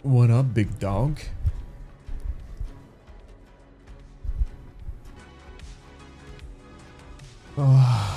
What up, big dog? Oh.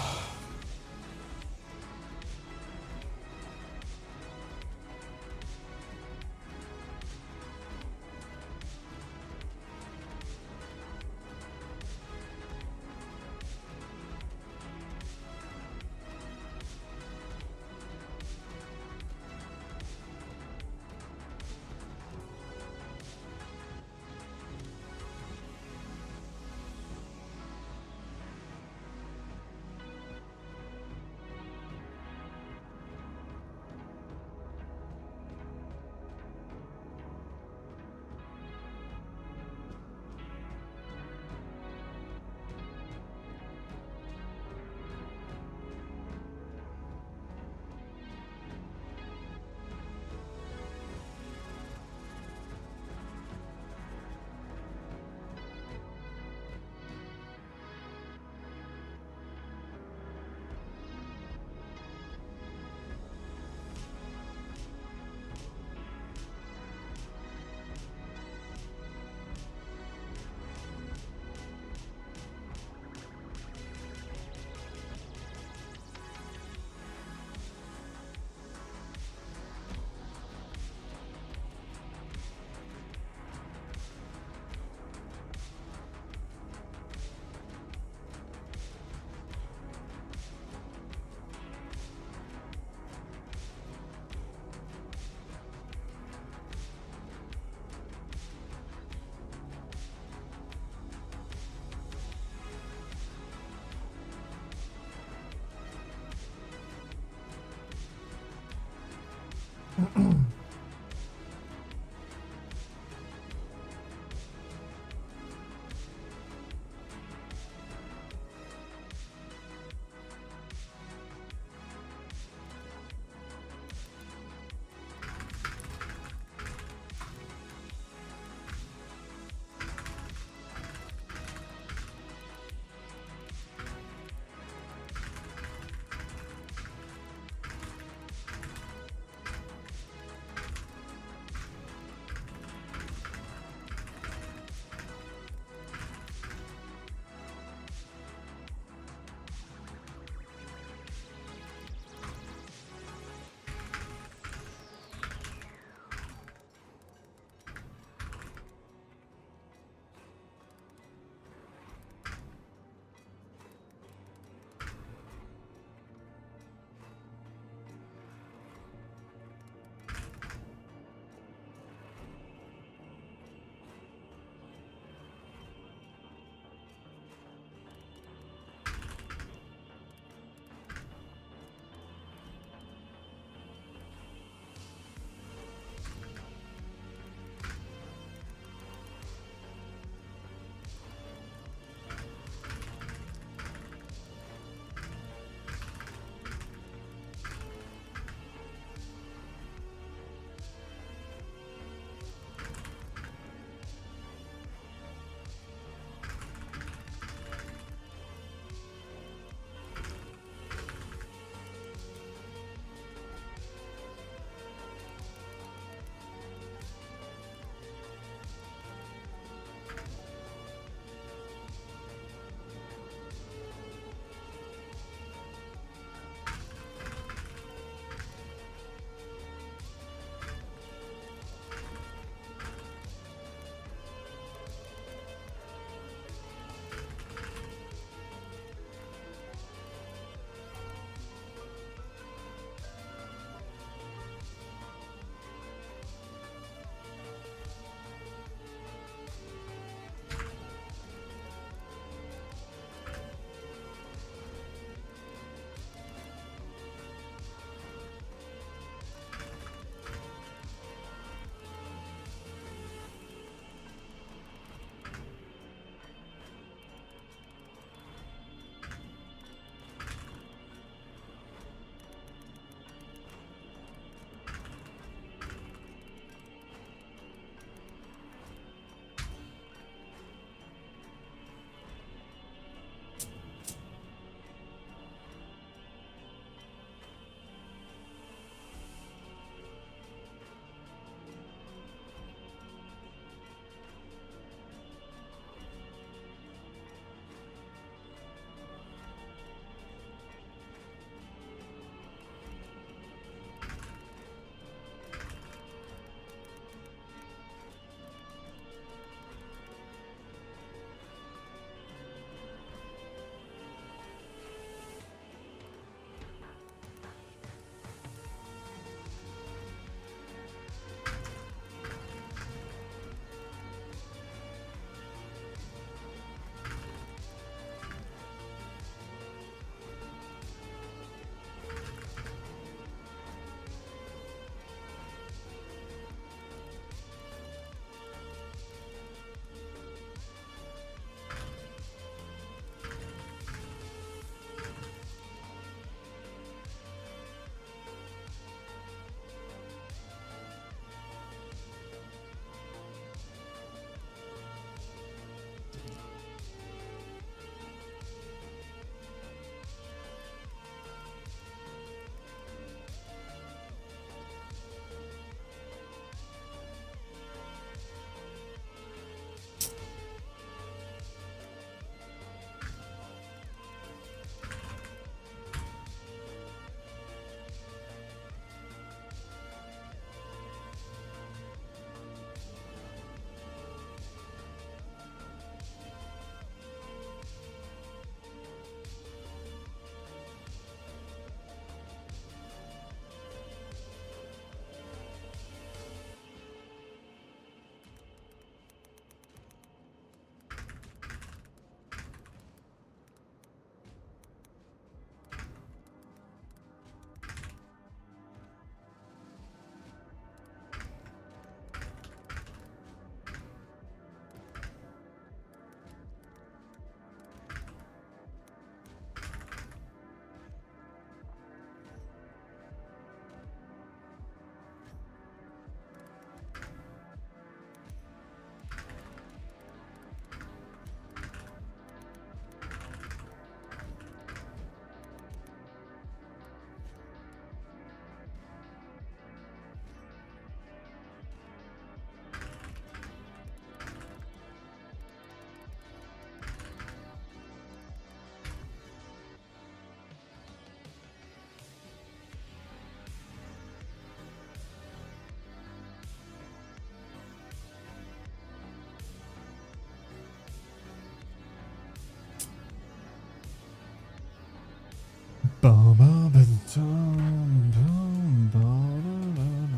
Ba, ba, ba, dum, dum, ba, da, da, da.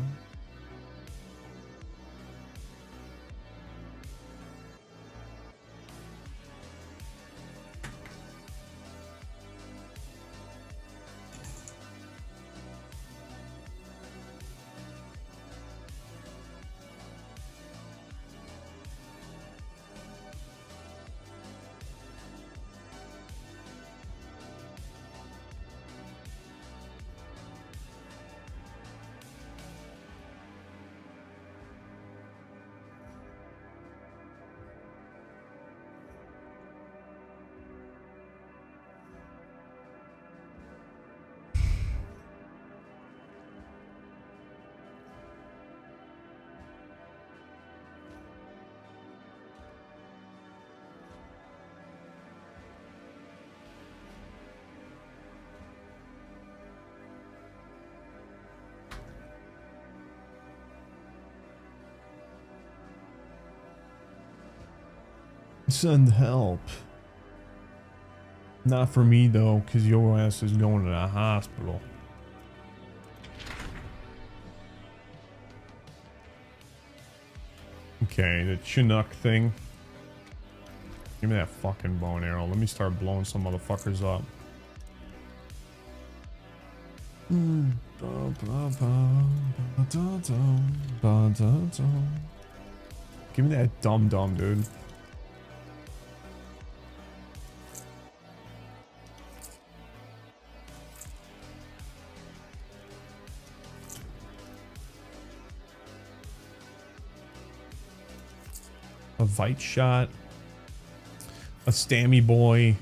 Send help. Not for me though, because your ass is going to the hospital. Okay, the Chinook thing. Give me that fucking bow and arrow. Let me start blowing some motherfuckers up. Give me that dum-dum, dude. A Vite shot. A Stammy boy.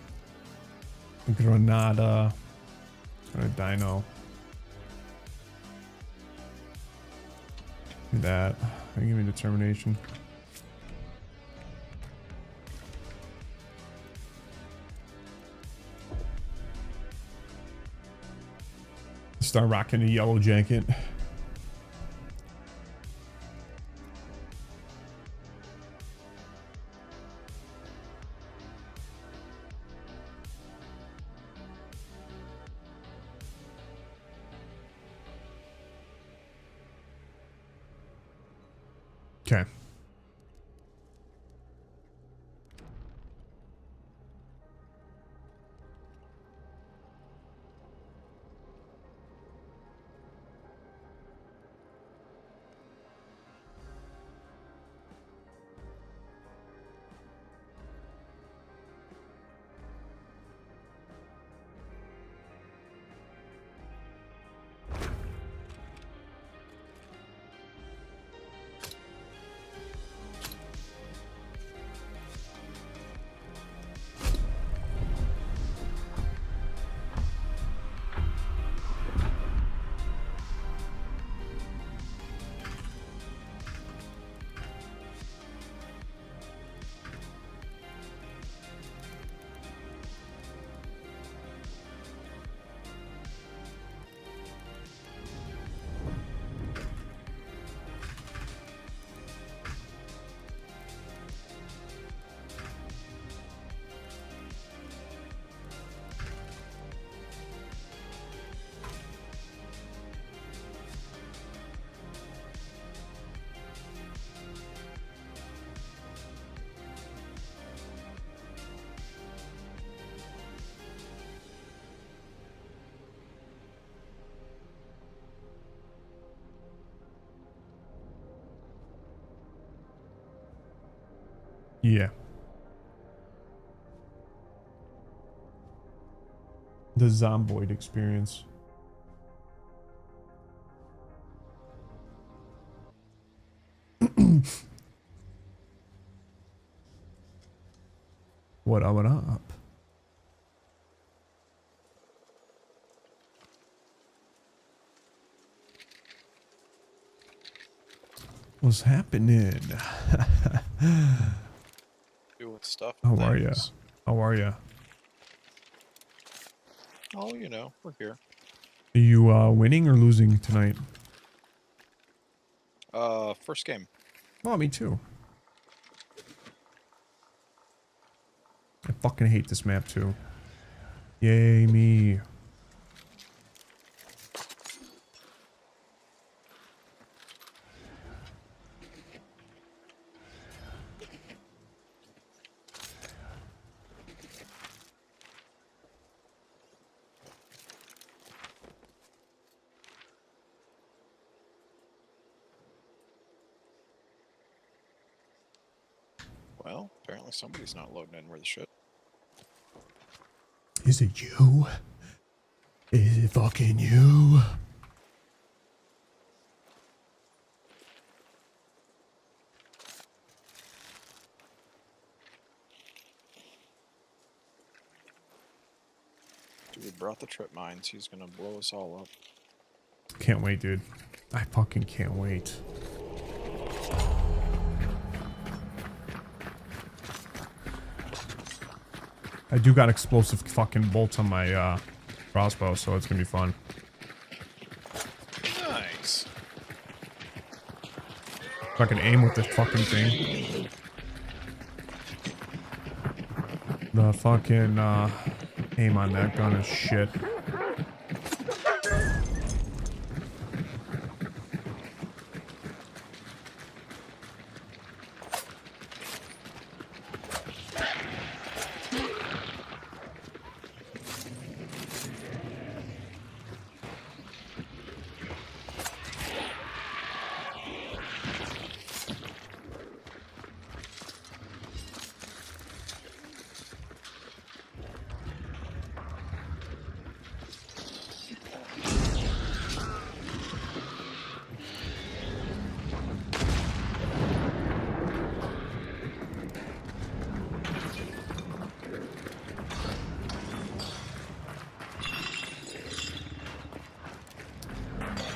A Granada. And a Dino. Give me that. Give me determination. Start rocking the yellow jacket. Okay. Yeah. The Zomboid experience. What up? What's happening? Doing stuff. How are ya? How are ya? Oh, you know, we're here. Are you winning or losing tonight? First game. Oh, me too. I fucking hate this map too. Yay me. Well, apparently somebody's not loading in worth a shit. Is it you? Is it fucking you? Dude brought the trip mines. He's gonna blow us all up. Can't wait, dude. I fucking can't wait. I do got explosive fucking bolts on my crossbow, so it's gonna be fun. Nice. If I can aim with this fucking thing. The fucking aim on that gun is shit.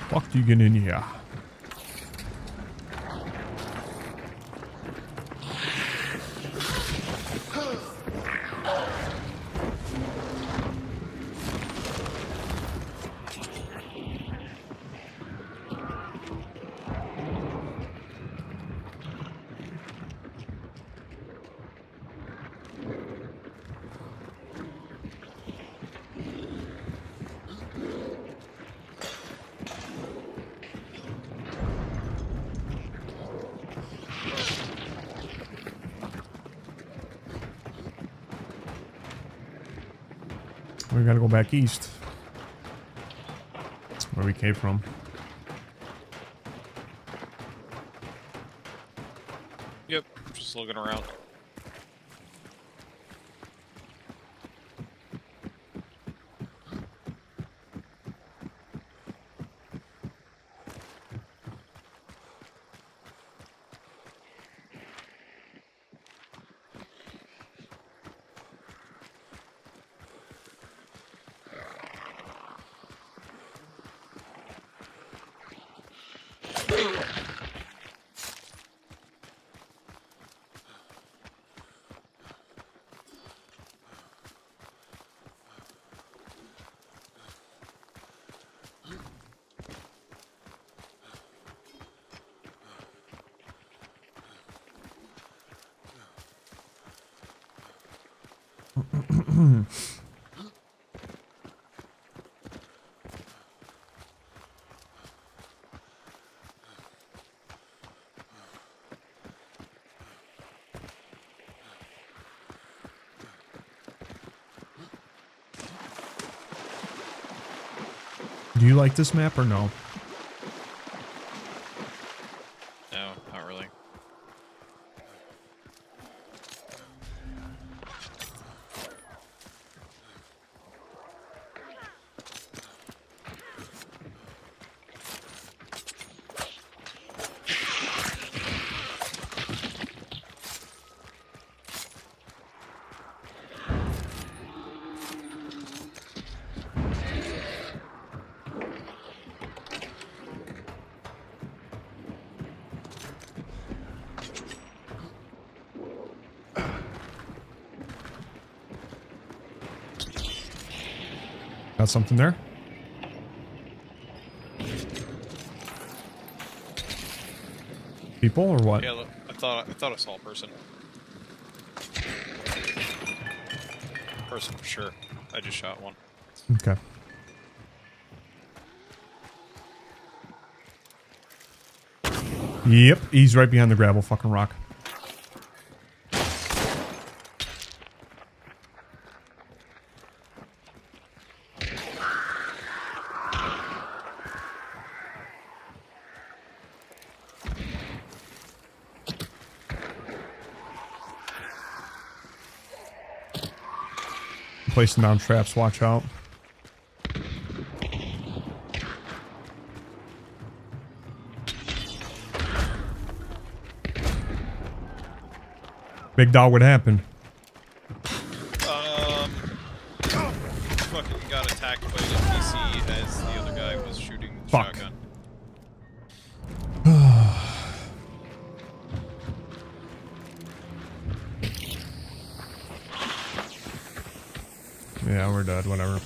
Fuck you get in here. We gotta go back east. Where we came from. Yep, just looking around. Do you like this map or no? No, not really. Got something there? People or what? Yeah, look, I thought I saw a person. Person for sure. I just shot one. Okay. Yep, he's right behind the gravel fucking rock. placing down traps. Watch out. Big dog, what happened? Fucking got attacked by an NPC as the other guy was shooting the Fuck. shotgun. Yeah, we're dead. Whatever.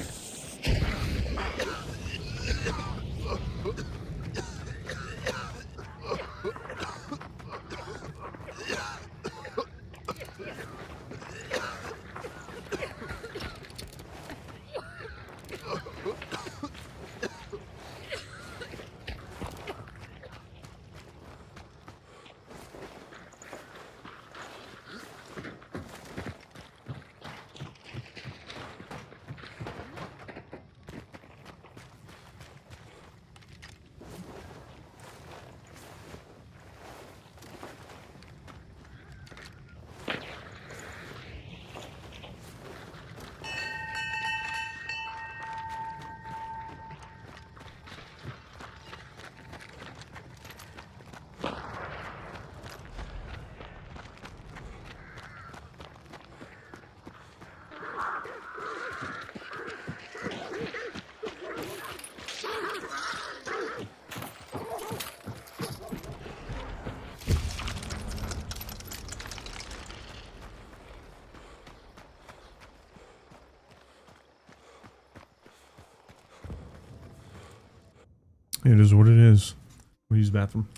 It is what it is. We'll use the bathroom.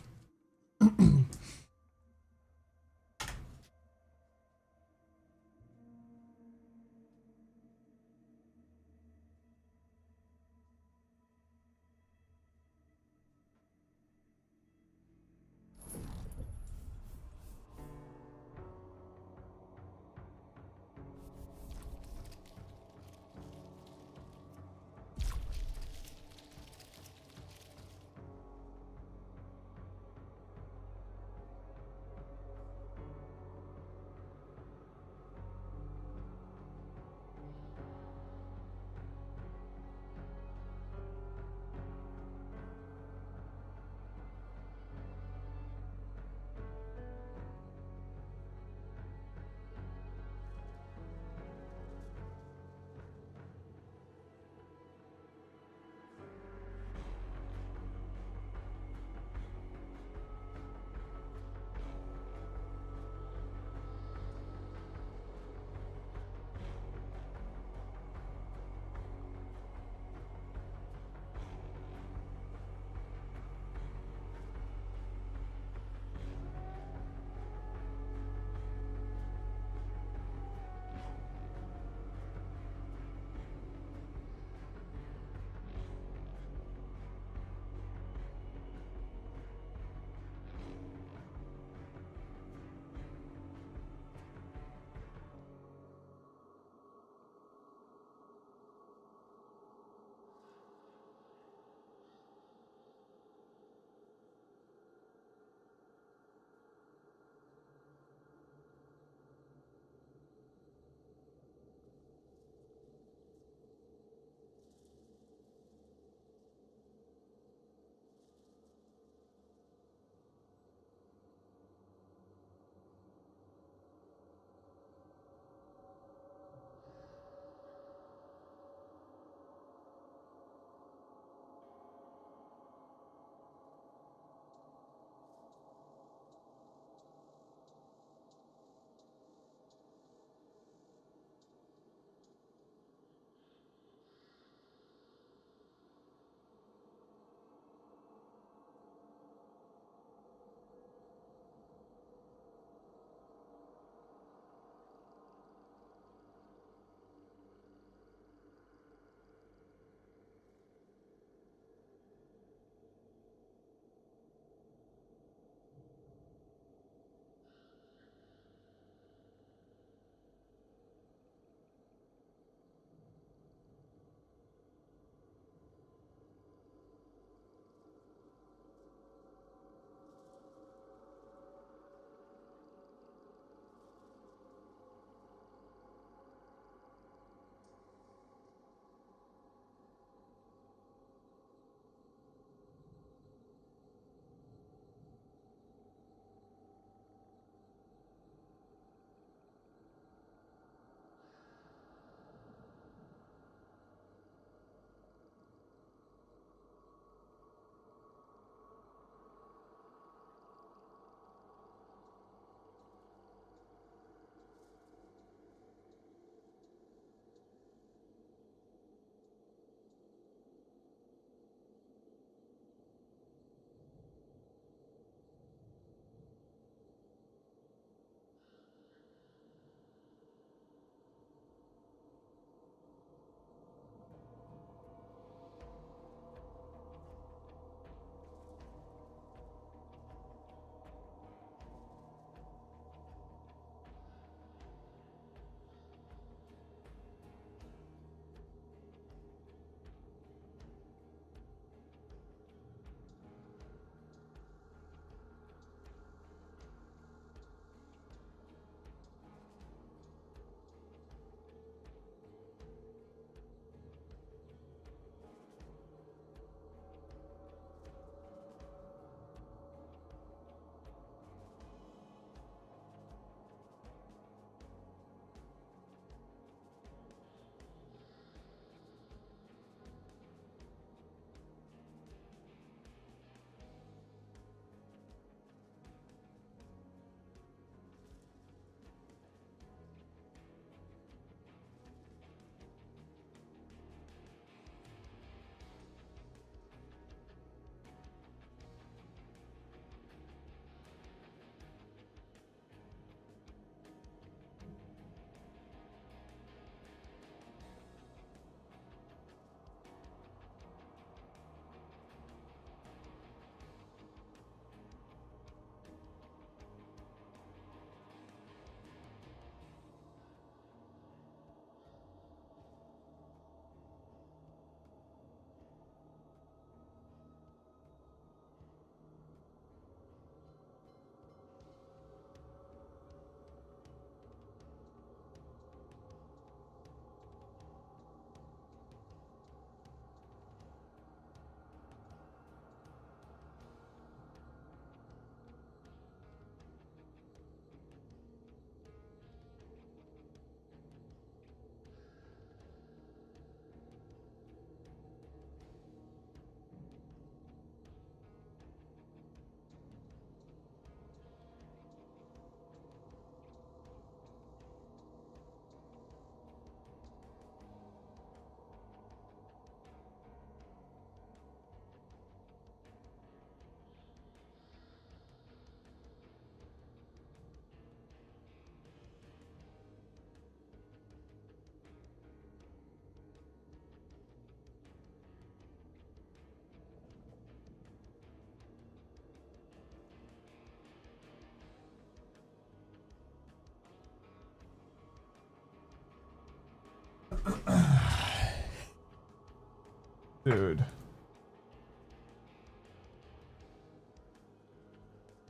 Dude.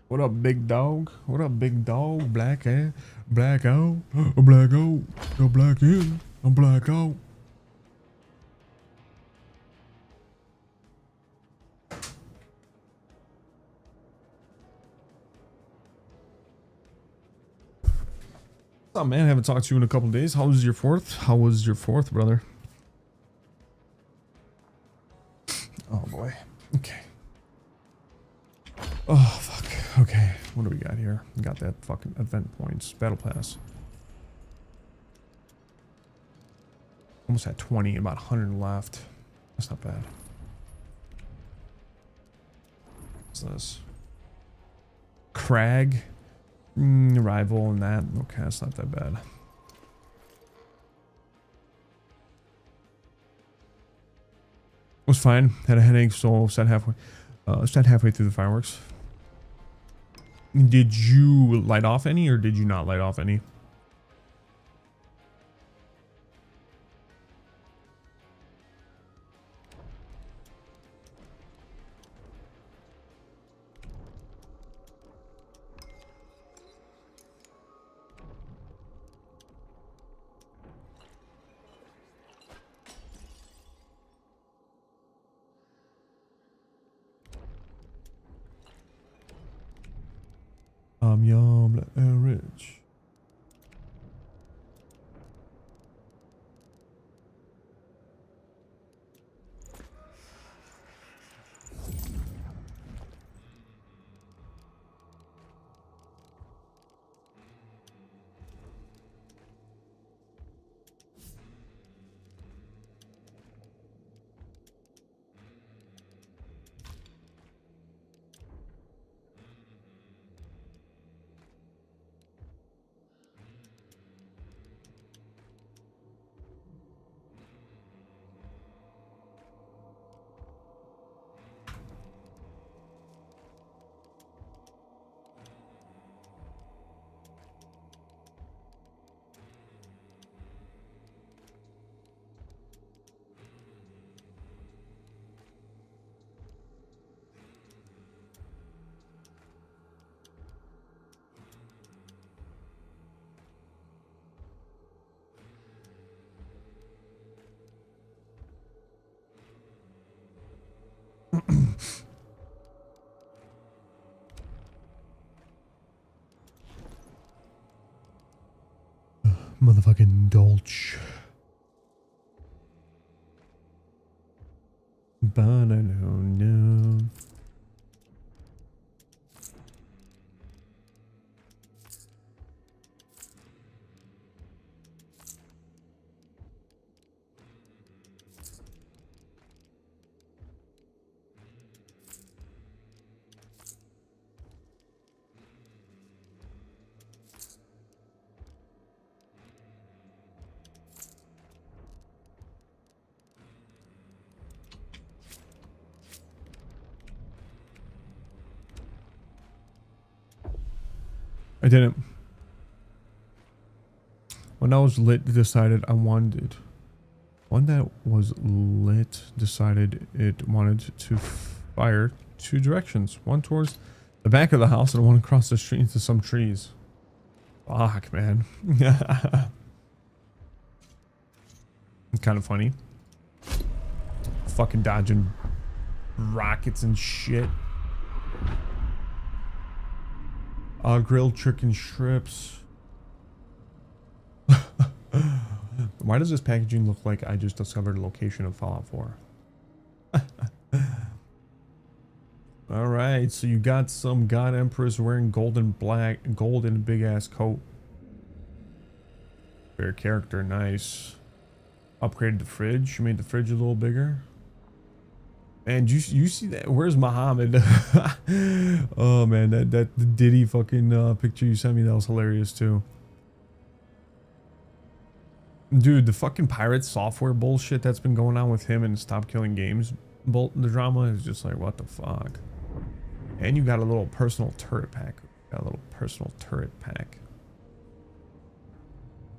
What up, big dog? What up, big dog? Black out, black out, black out, a black in, a black out. What's up, man? I haven't talked to you in a couple days. How was your fourth? How was your fourth, brother? Oh boy. Okay. Oh fuck. Okay. What do we got here? We got that fucking event points. Battle pass. Almost had 20, about 100 left. That's not bad. What's this? Crag. Rival and that. Okay, that's not that bad. Was fine. Had a headache, so sat halfway through the fireworks. Did you light off any, or did you not light off any? Yum rich. Motherfucking Dolch. But I don't know. I didn't. When I was lit, decided I wanted. One that was lit decided it wanted to fire two directions. One towards the back of the house and one across the street into some trees. Fuck, man. Kind of funny. Fucking dodging rockets and shit. Grilled chicken strips. Why does this packaging look like I just discovered a location of Fallout 4? Alright, so you got some God Empress wearing gold and a big ass coat. Fair character, nice. Upgraded the fridge. You made the fridge a little bigger. And you see that? Where's Muhammad? Oh man, that Diddy fucking picture you sent me, that was hilarious too. Dude, the fucking pirate software bullshit that's been going on with him and Stop Killing Games, the drama is just like, what the fuck? And you got a little personal turret pack.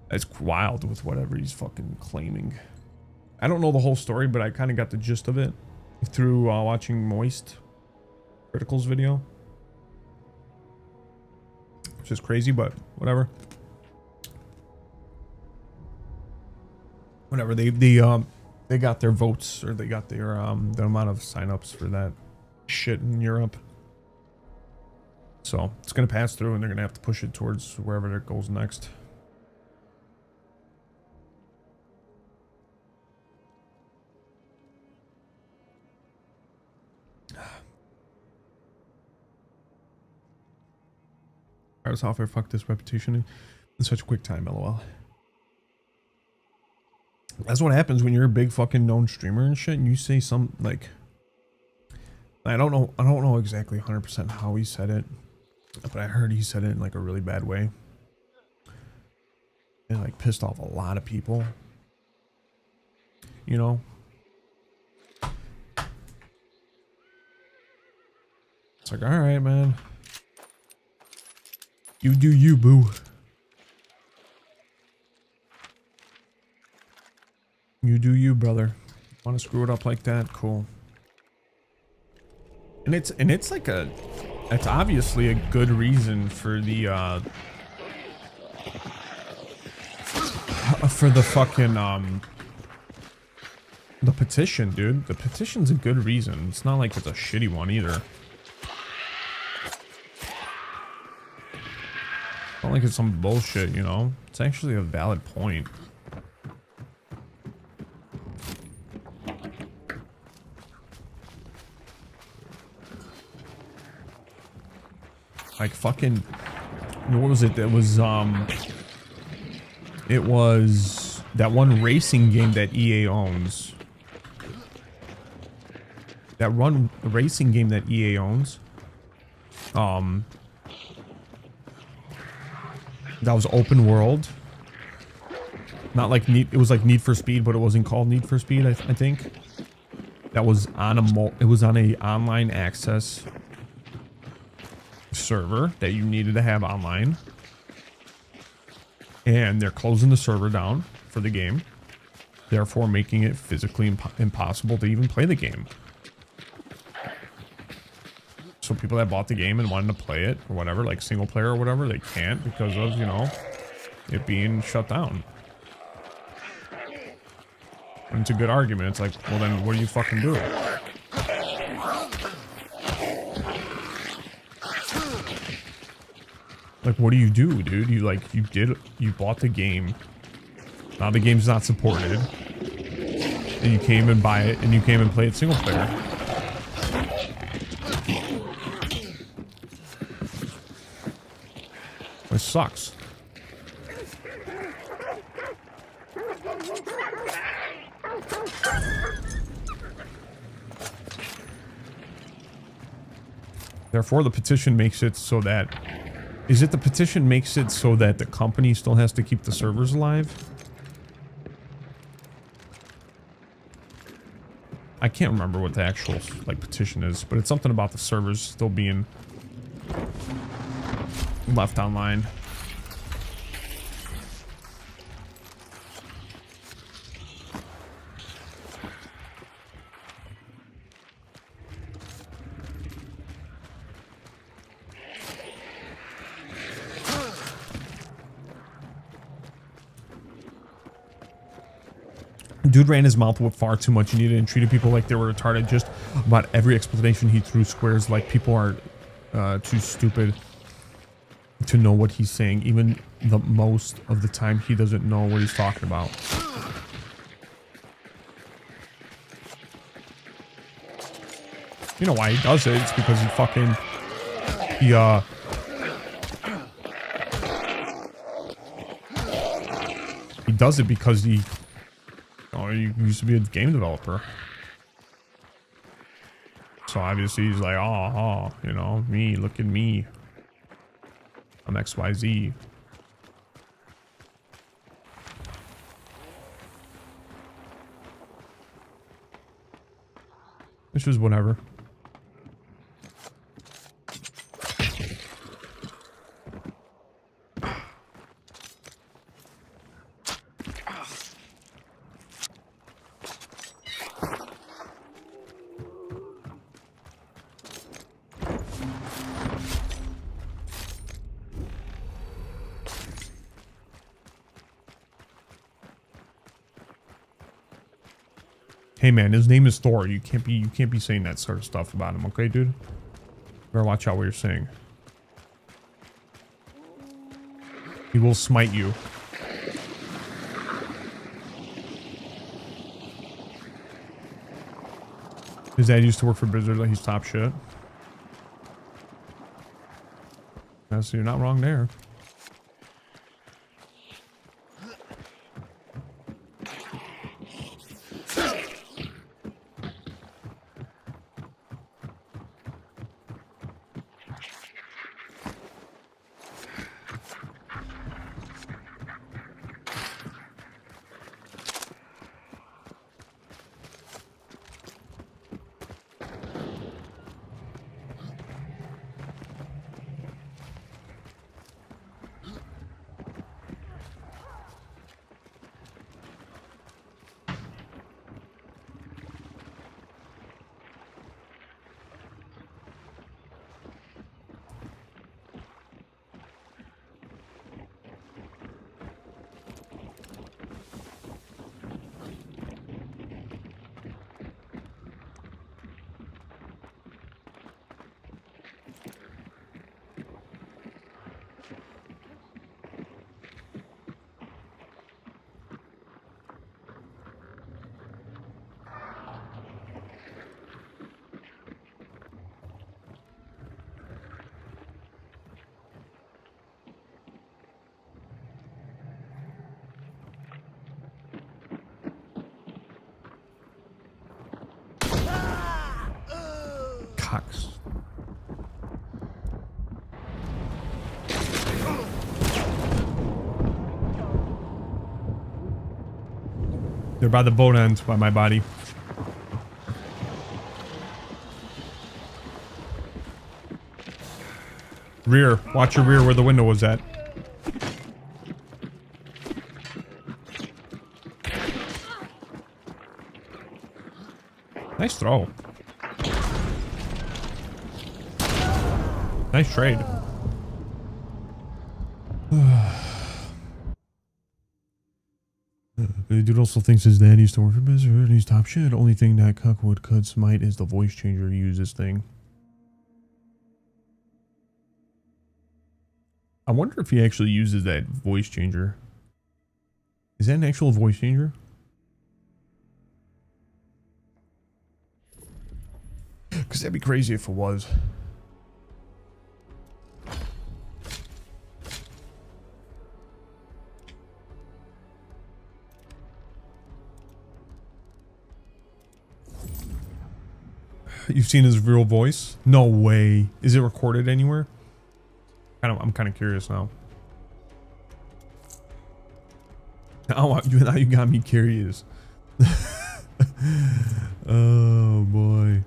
That's wild with whatever he's fucking claiming. I don't know the whole story, but I kind of got the gist of it through watching Moist Critical's video. Which is crazy, but whatever. Whatever, they got their votes, or they got their the amount of signups for that shit in Europe. So it's gonna pass through, and they're gonna have to push it towards wherever it goes next. Our software fucked this reputation in such a quick time, lol. That's what happens when you're a big fucking known streamer and shit, and you say some, like, I don't know exactly 100% how he said it, but I heard he said it in like a really bad way. It like pissed off a lot of people. You know? It's like, alright, man. You do you, boo. You do you, brother. Want to screw it up like that? Cool. And it's like it's obviously a good reason for the fucking the petition, dude. The petition's a good reason. It's not like it's a shitty one either. It's not like it's some bullshit, you know? It's actually a valid point. Like fucking, what was it? That was it was that one racing game that EA owns. That racing game that EA owns. That was open world. Not like it was like Need for Speed, but it wasn't called Need for Speed, I think. That was on it was on a online access server that you needed to have online, and they're closing the server down for the game, therefore making it physically impossible to even play the game. So people that bought the game and wanted to play it or whatever, like single player or whatever, they can't because of, you know, it being shut down. And it's a good argument. It's like, well then what do you fucking do? Like, what do you do, dude? You bought the game. Now the game's not supported. And you came and buy it, and you came and play it single player. Which sucks. Therefore, the petition makes it so that... Is it the petition makes it so that the company still has to keep the servers alive? I can't remember what the actual, like, petition is, but it's something about the servers still being left online. Dude ran his mouth with far too much needed and treated people like they were retarded. Just about every explanation he threw squares like people are too stupid to know what he's saying. Even the most of the time he doesn't know what he's talking about. You know why he does it? It's because he fucking... He does it because he... Oh, he used to be a game developer. So obviously he's like, oh, you know, me, look at me. I'm XYZ. Which is whatever. Hey man, his name is Thor. You can't be saying that sort of stuff about him, okay, dude? Better watch out what you're saying. He will smite you. His dad used to work for Blizzard, like he's top shit. Yeah, so you're not wrong there. Cox. They're by the boat end by my body. Rear. Watch your rear where the window was at. Nice throw. Nice trade. The dude also thinks his dad used to work for Blizzard and he's top shit. Only thing that Cuckwood could smite is the voice changer to use this thing. I wonder if he actually uses that voice changer. Is that an actual voice changer? Because that'd be crazy if it was. You've seen his real voice? No way. Is it recorded anywhere? I'm kind of curious now. Oh, now you got me curious. Oh boy.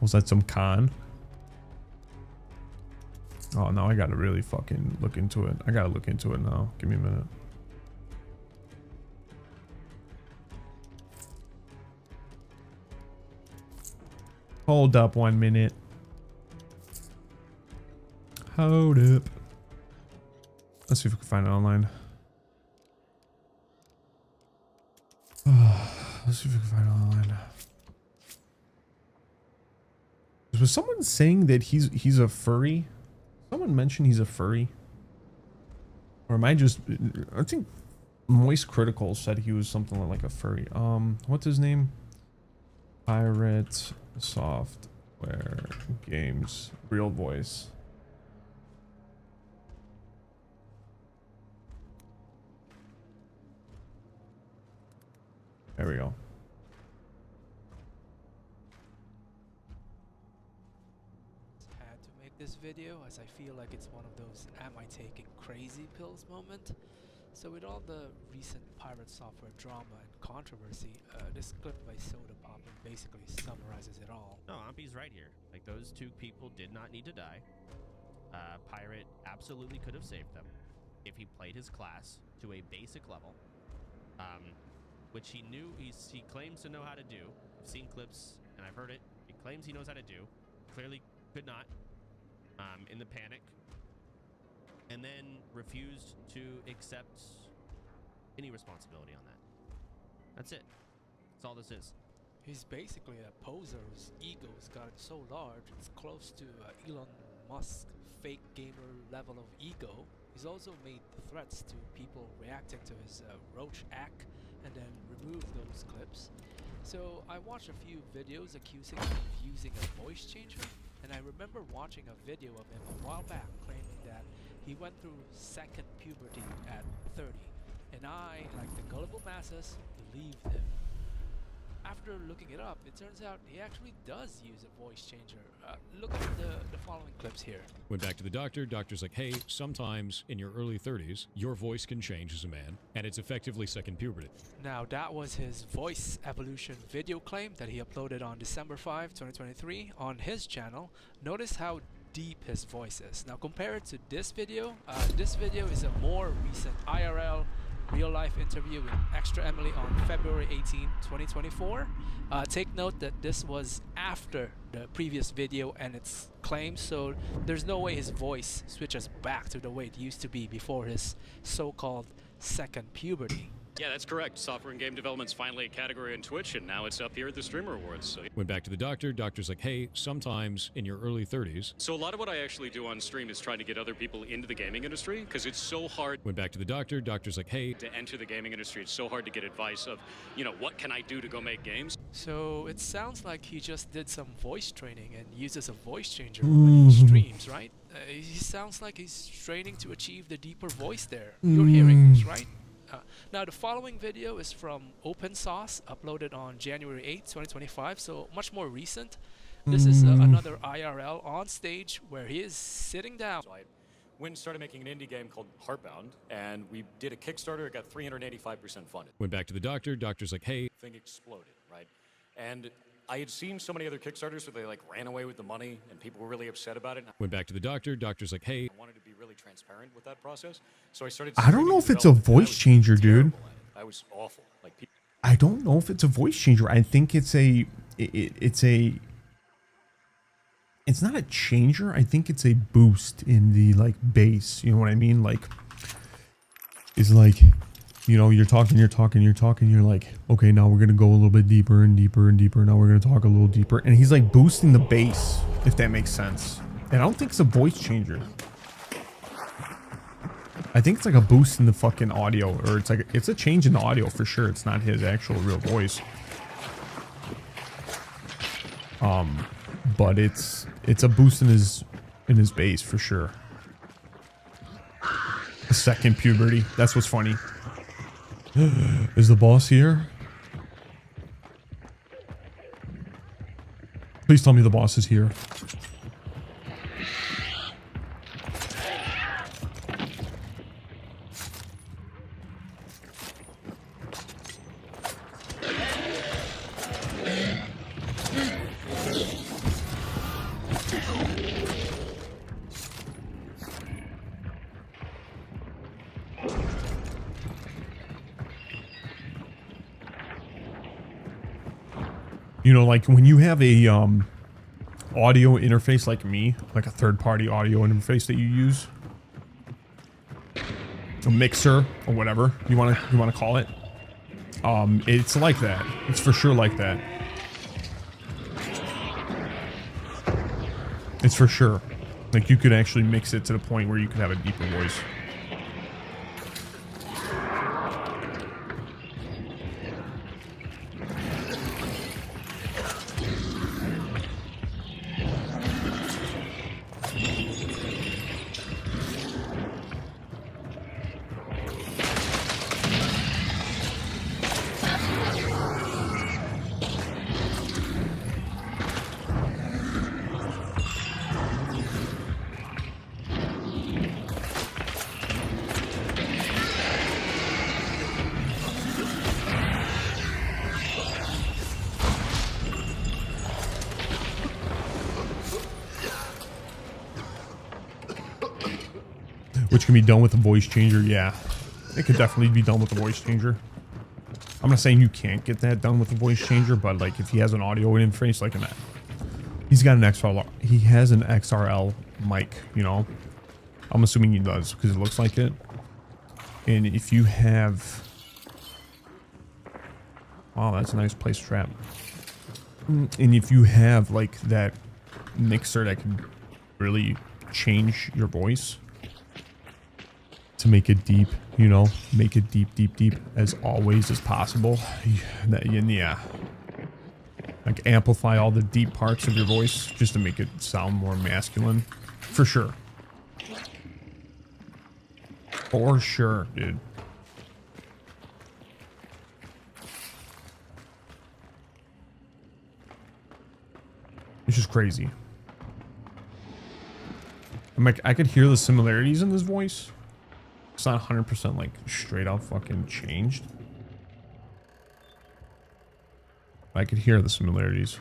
Was that some con? Oh, no, I gotta really fucking look into it. I gotta look into it now. Give me a minute. Hold up 1 minute. Hold up. Let's see if we can find it online. Let's see if we can find it online. Was someone saying that he's a furry? Someone mentioned he's a furry? Or am I just... I think Moist Critical said he was something like a furry. What's his name? Pirate Software Games. Real voice. There we go. Had to make this video as I feel like it's one of those am I taking crazy pills moment. So with all the recent pirate software drama and controversy, this clip by Soda Pop basically summarizes it all. No, Ampy's right here. Like, those two people did not need to die. Pirate absolutely could have saved them if he played his class to a basic level, which he knew he claims to know how to do. I've seen clips and I've heard it. He claims he knows how to do. Clearly could not. In the panic, and then refused to accept any responsibility on that. That's it. That's all this is. He's basically a poser whose ego's gotten so large it's close to Elon Musk's fake gamer level of ego. He's also made threats to people reacting to his roach act and then removed those clips. So I watched a few videos accusing him of using a voice changer, and I remember watching a video of him a while back claiming that he went through second puberty at 30, and I, like the gullible masses, believed him. After looking it up, it turns out he actually does use a voice changer. Look at the following clips here. Went back to the doctor. Doctor's like, hey, sometimes in your early 30s, your voice can change as a man, and it's effectively second puberty. Now, that was his voice evolution video claim that he uploaded on December 5, 2023 on his channel. Notice how deep his voice is. Now, compare it to this video. This video is a more recent IRL real-life interview with Extra Emily on February 18, 2024. Take note that this was after the previous video and its claims, so there's no way his voice switches back to the way it used to be before his so-called second puberty. Yeah, that's correct. Software and game development's finally a category in Twitch, and now it's up here at the Streamer Awards. Went back to the doctor. Doctor's like, hey, sometimes in your early 30s. So a lot of what I actually do on stream is trying to get other people into the gaming industry, because it's so hard Went back to the doctor. Doctor's like, hey, to enter the gaming industry. It's so hard to get advice of, you know, what can I do to go make games? So it sounds like he just did some voice training and uses a voice changer when he streams, right? He sounds like he's training to achieve the deeper voice there. You're hearing this, right? Now, the following video is from Open Sauce, uploaded on January 8, 2025, so much more recent. This is another IRL on stage where he is sitting down. So I went and started making an indie game called Heartbound, and we did a Kickstarter. It got 385% funded. went back to the doctor. Doctor's like, hey, Thing exploded, right? And I had seen so many other Kickstarters where they like ran away with the money, and people were really upset about it. went back to the doctor. Doctor's like, hey, I wanted to be really transparent with that process, so I started. I don't know if it's a voice changer, dude. I was awful. Like, I don't know if it's a voice changer. I think it's it's not a changer. I think it's a boost in the like bass. You know what I mean? Like, it's like, you know, you're talking. You're like, okay, now we're going to go a little bit deeper and deeper and deeper. Now we're going to talk a little deeper. And he's like boosting the bass, if that makes sense. And I don't think it's a voice changer. I think it's like a boost in the fucking audio, or it's a change in the audio for sure. It's not his actual real voice. But it's a boost in his bass for sure. The second puberty. That's what's funny. Is the boss here? Please tell me the boss is here. You know, like when you have a audio interface like me, like a third-party audio interface that you use, a mixer or whatever you want to call it, it's like that. It's for sure like that. It's for sure. Like you could actually mix it to the point where you could have a deeper voice. Which can be done with a voice changer, yeah. It could definitely be done with a voice changer. I'm not saying you can't get that done with a voice changer, but like if he has an audio interface, like he's got an XLR, he has an XRL mic, you know. I'm assuming he does because it looks like it. And if you have... Wow, that's a nice place trap. And if you have like that mixer that can really change your voice to make it deep, you know, make it deep, deep, deep as always as possible. Yeah. Like amplify all the deep parts of your voice just to make it sound more masculine. For sure. For sure, dude. It's just crazy. I'm like, I could hear the similarities in this voice. It's not 100% like straight out fucking changed. I could hear the similarities.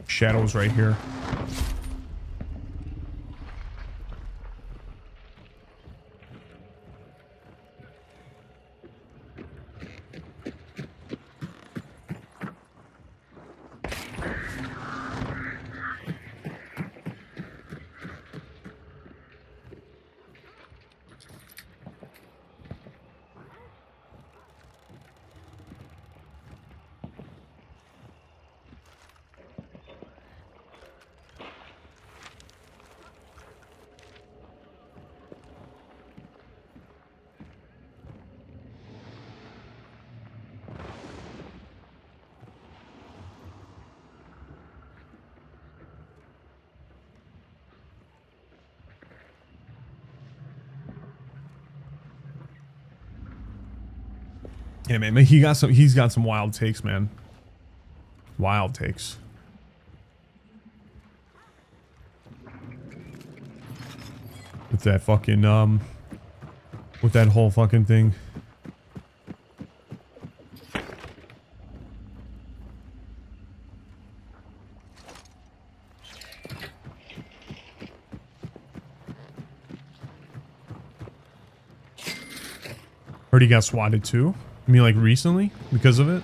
Shadows right here. Yeah, man, he's got some wild takes, man. Wild takes. With that fucking, with that whole fucking thing. Heard he got swatted too. I mean, like recently because of it.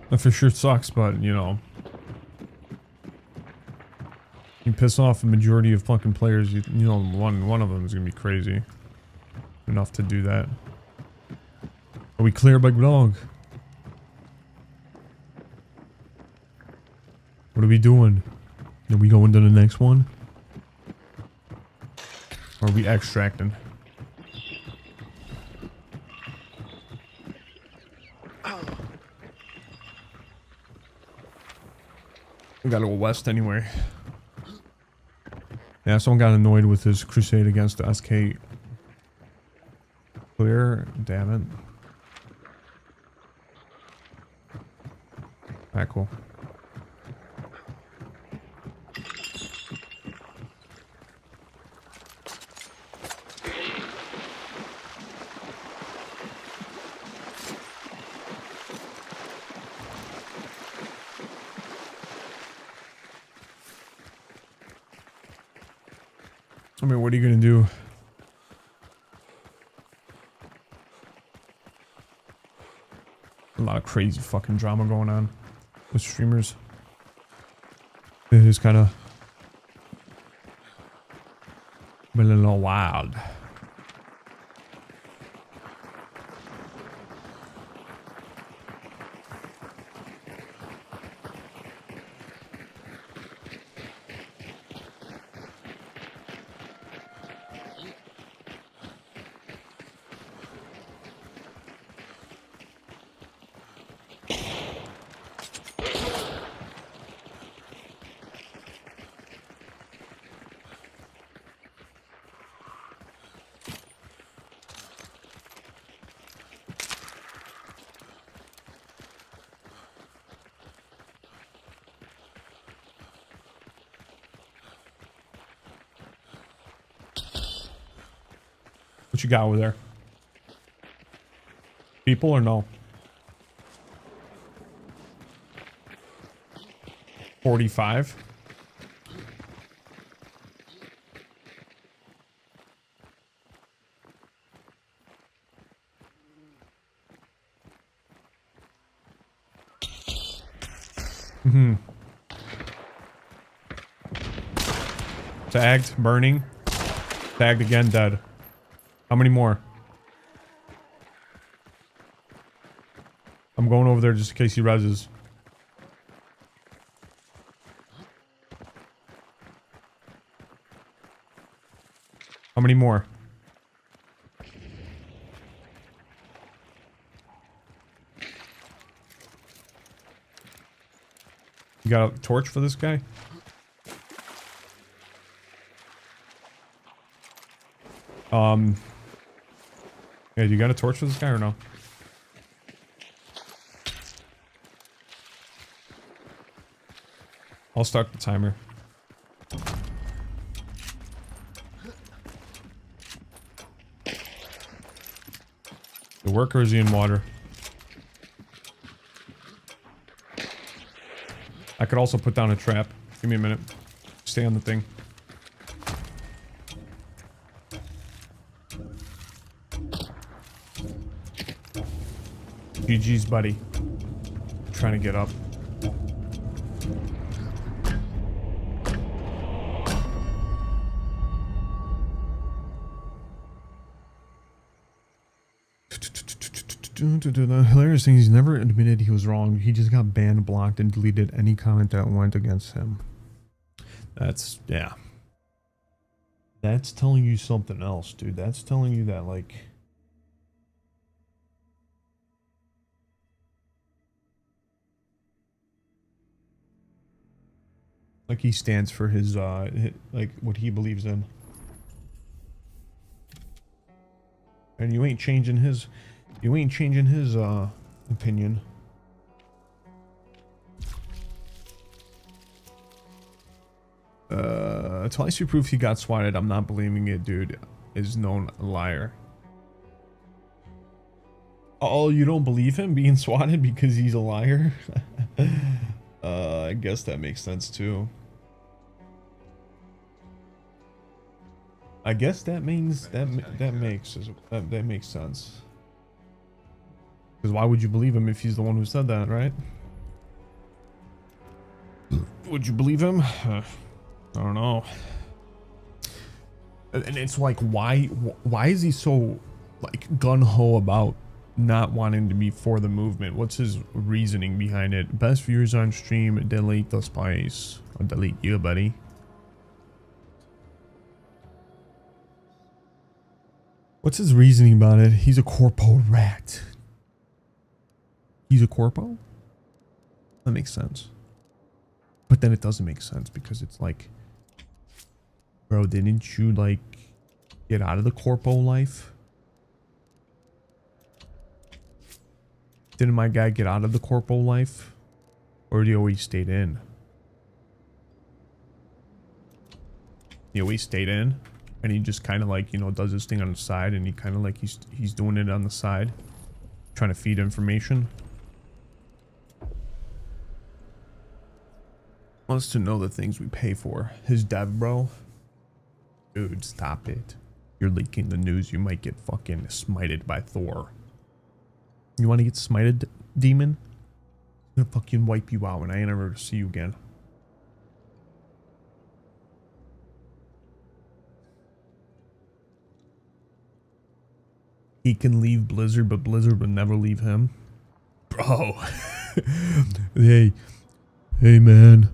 That for sure sucks, but you know, you piss off a majority of fucking players. You know, one of them is gonna be crazy enough to do that. Are we clear, big dog? What are we doing? Are we going to the next one? Or are we extracting? We gotta go west anyway. Yeah, someone got annoyed with his crusade against the SK. Clear? Damn it. Alright, cool. I mean, what are you gonna do? A lot of crazy fucking drama going on with streamers. It is kind of been a little wild. What you got over there? People or no? 45. Mm-hmm. Tagged, burning. Tagged again, dead. How many more? I'm going over there just in case he reses. How many more? You got a torch for this guy? Yeah, you got a torch for this guy or no? I'll start the timer. The worker is in water. I could also put down a trap. Give me a minute. Stay on the thing. GG's, buddy. Trying to get up. The hilarious thing is he's never admitted he was wrong. He just got banned, blocked, and deleted any comment that went against him. That's, yeah. That's telling you something else, dude. That's telling you that, like... Like he stands for his, like, what he believes in. And you ain't changing his... You ain't changing his, opinion. Twice you proved he got swatted. I'm not believing it, dude. Is known liar. Oh, you don't believe him being swatted because he's a liar? I guess that makes sense too. I guess that means that makes sense. Because why would you believe him if he's the one who said that, right? Would you believe him? I don't know. And it's like, why is he so like gung-ho about not wanting to be for the movement? What's his reasoning behind it? Best viewers on stream, delete the spice. I'll delete you, buddy. What's his reasoning about it? He's a corpo rat. He's a corpo? That makes sense. But then it doesn't make sense because it's like, bro, didn't you like get out of the corpo life? Didn't my guy get out of the corpo life? Or did he always stayed in? He always stayed in? And he just kind of like, you know, does this thing on the side, and he kind of like he's doing it on the side, trying to feed information. Wants to know the things we pay for. His dev, bro. Dude, stop it. You're leaking the news. You might get fucking smited by Thor. You want to get smited, demon? I'm gonna fucking wipe you out and I ain't ever see you again. He can leave Blizzard, but Blizzard would never leave him. Bro. Hey, man.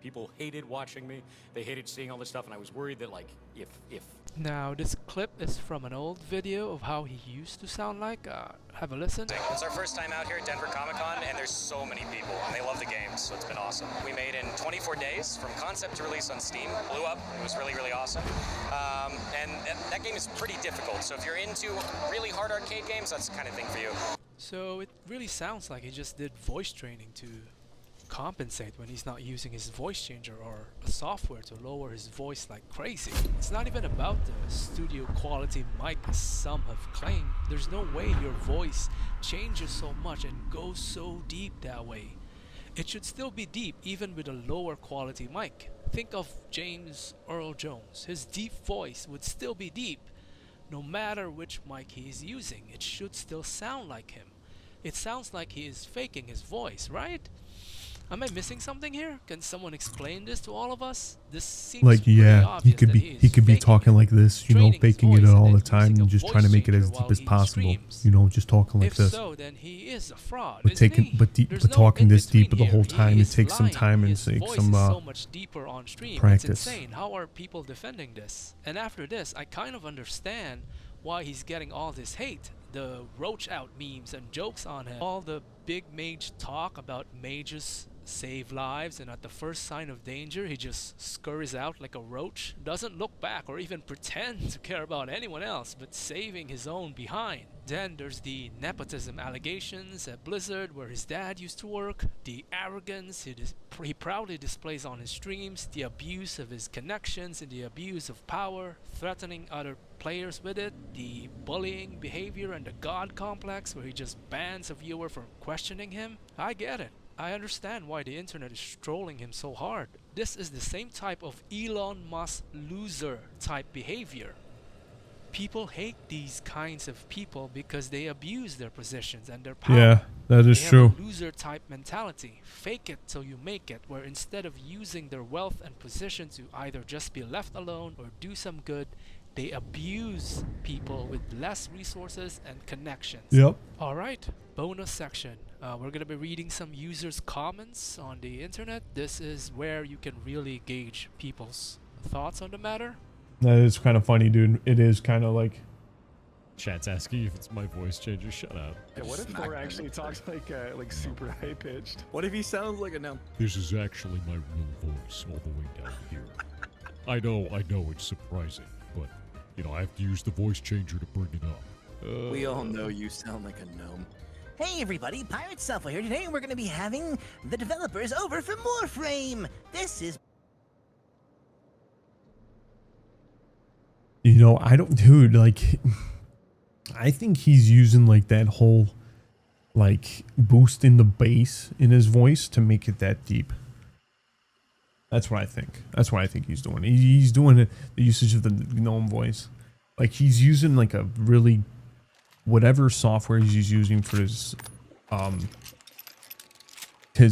People hated watching me. They hated seeing all this stuff, and I was worried that, like, if Now, this clip is from an old video of how he used to sound like. Have a listen. It's our first time out here at Denver Comic Con, and there's so many people, and they love the game, so it's been awesome. We made in 24 days from concept to release on Steam. Blew up. It was really, really awesome. And that game is pretty difficult, so if you're into really hard arcade games, that's the kind of thing for you. So it really sounds like he just did voice training to compensate when he's not using his voice changer or a software to lower his voice like crazy. It's not even about the studio quality mic as some have claimed. There's no way your voice changes so much and goes so deep that way. It should still be deep even with a lower quality mic. Think of James Earl Jones. His deep voice would still be deep no matter which mic he is using. It should still sound like him. It sounds like he is faking his voice, right? Am I missing something here? Can someone explain this to all of us? This seems Like, pretty yeah, obvious that he could be faking talking it, like this, you know, training his faking it voice all and the then time using and a just trying to voice make it as changer deep while as he possible. streams. You know, just talking like If this. so, then he is a fraud, But isn't taking, he? but There's no talking this deep in-between the whole here. time, He it is takes some lying. time and His takes voice some is so much deeper on stream. practice. It's insane. How are people defending this? And after this, I kind of understand why he's getting all this hate. The roach out memes and jokes on him. All the big mage talk about mages save lives, and at the first sign of danger he just scurries out like a roach, doesn't look back or even pretend to care about anyone else but saving his own behind. Then there's the nepotism allegations at Blizzard where his dad used to work, the arrogance he proudly displays on his streams, the abuse of his connections and the abuse of power, threatening other players with it, the bullying behavior and the god complex where he just bans a viewer for questioning him. I get it. I understand why the internet is trolling him so hard. This is the same type of Elon Musk loser type behavior. People hate these kinds of people because they abuse their positions and their power. Yeah, that is They true. have a loser type mentality. Fake it till you make it, where instead of using their wealth and position to either just be left alone or do some good, they abuse people with less resources and connections. Yep. Alright, bonus section. We're gonna be reading some users' comments on the internet. This is where you can really gauge people's thoughts on the matter. That is kind of funny, dude. It is kind of like... Chat's asking if it's my voice changer. Shut up. Yeah, what if Thor actually talks like super high pitched? What if he sounds like a gnome? This is actually my real voice all the way down here. I know it's surprising, but, you know, I have to use the voice changer to bring it up. We all know you sound like a gnome. Hey everybody, Pirate Software here. Today we're going to be having the developers over from Warframe. This is... You know, I don't... Dude, like... I think he's using, like, that whole, like, boost in the bass in his voice to make it that deep. That's what I think. That's what I think he's doing. He's doing the usage of the gnome voice. Like, he's using, like, a really... Whatever software he's using for his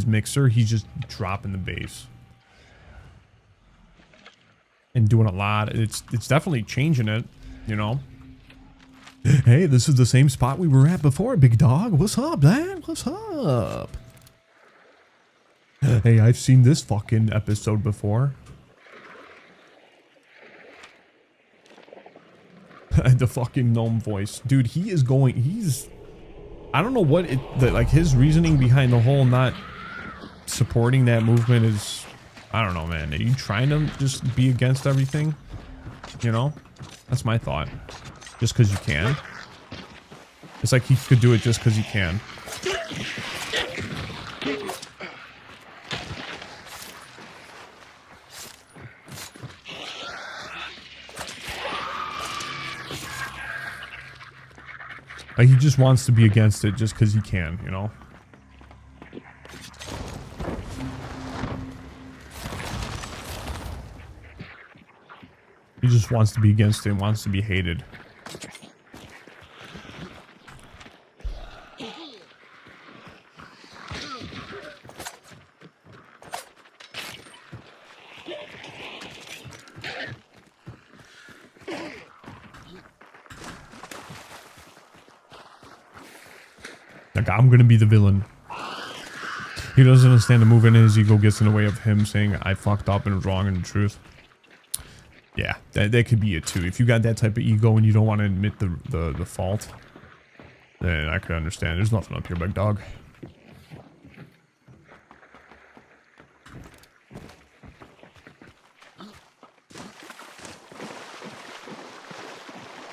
mixer, he's just dropping the bass. And doing a lot. It's definitely changing it, you know? Hey, this is the same spot we were at before, big dog. What's up, man? What's up? Hey, I've seen this fucking episode before. The fucking gnome voice. Dude, he's... I don't know what like his reasoning behind the whole not supporting that movement is... I don't know, man. Are you trying to just be against everything? You know? That's my thought. Just because you can. It's like he could do it just because he can. Like he just wants to be against it just because he can, you know? He just wants to be against it, wants to be hated. Like, I'm gonna be the villain. He doesn't understand the move, and his ego gets in the way of him saying, I fucked up and it was wrong and the truth. Yeah, that could be it too. If you got that type of ego and you don't want to admit the fault, then I could understand. There's nothing up here, big dog.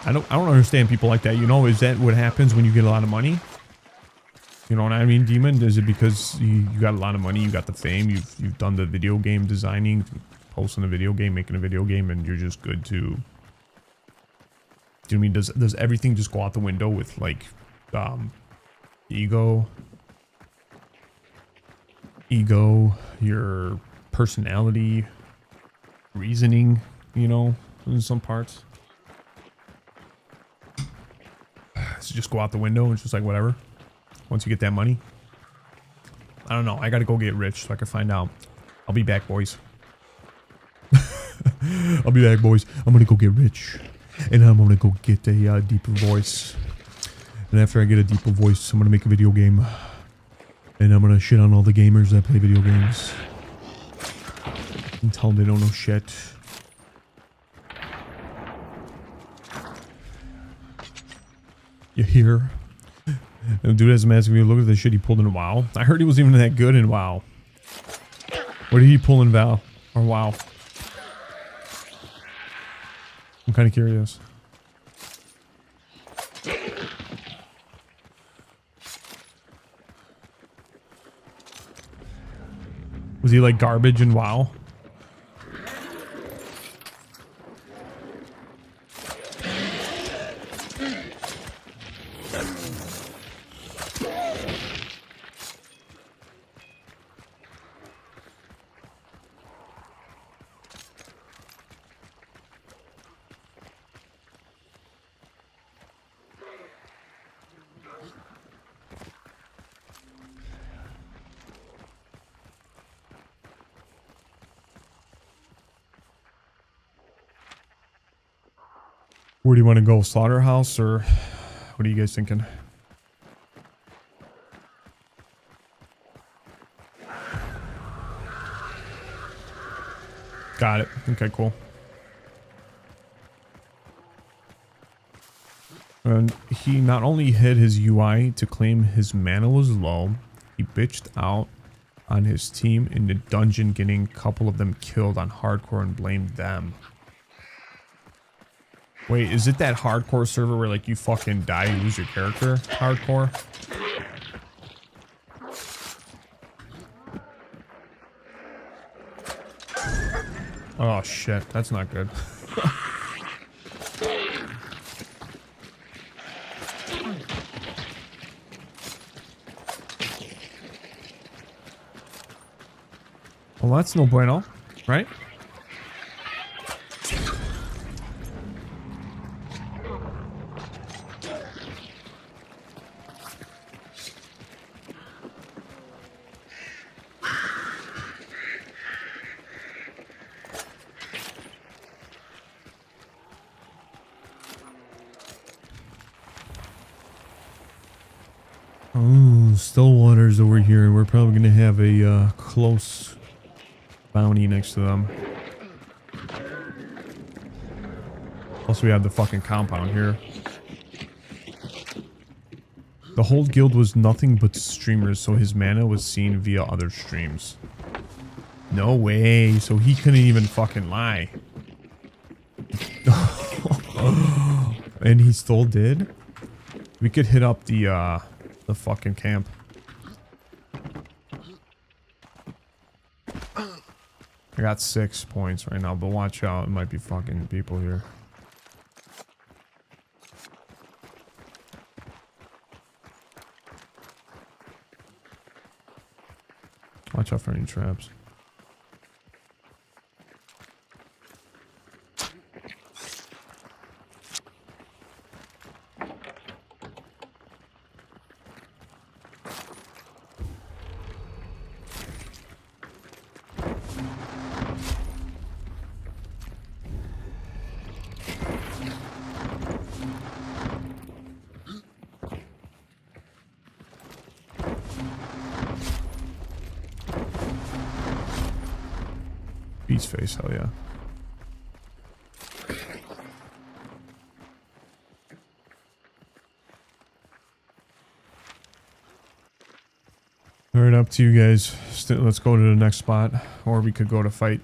I don't understand people like that. You know, is that what happens when you get a lot of money? You know what I mean, Demon? Is it because you got a lot of money, you got the fame, you've done the video game designing, posting a video game, making a video game, and you're just good to... Do you know what I mean? Does everything just go out the window with, like, ego, your personality, reasoning, you know, in some parts? Does it just go out the window and it's just like, whatever? Once you get that money? I don't know. I gotta go get rich so I can find out. I'll be back, boys. I'll be back, boys. I'm gonna go get rich. And I'm gonna go get a deeper voice. And after I get a deeper voice, I'm gonna make a video game. And I'm gonna shit on all the gamers that play video games. And tell them they don't know shit. You hear? The dude has a massive view. Look at the shit he pulled in WoW. I heard he wasn't even that good in WoW. What did he pull in Val? Or WoW? I'm kind of curious. Was he like garbage in WoW? Where do you want to go? Slaughterhouse, or what are you guys thinking? Got it. Okay, cool. And he not only hid his UI to claim his mana was low, he bitched out on his team in the dungeon, getting a couple of them killed on hardcore and blamed them. Wait, is it that hardcore server where like you fucking die, you lose your character? Hardcore? Oh shit, that's not good. Well, that's no bueno, right? Oh, Stillwater's over here, and we're probably gonna have a close bounty next to them. Plus, we have the fucking compound here. The whole guild was nothing but streamers, so his mana was seen via other streams. No way, so he couldn't even fucking lie. And he still did? We could hit up the fucking camp. I got 6 points right now, but watch out. It might be fucking people here. Watch out for any traps. Beast face, hell yeah. Alright, up to you guys. Let's go to the next spot, or we could go to fight.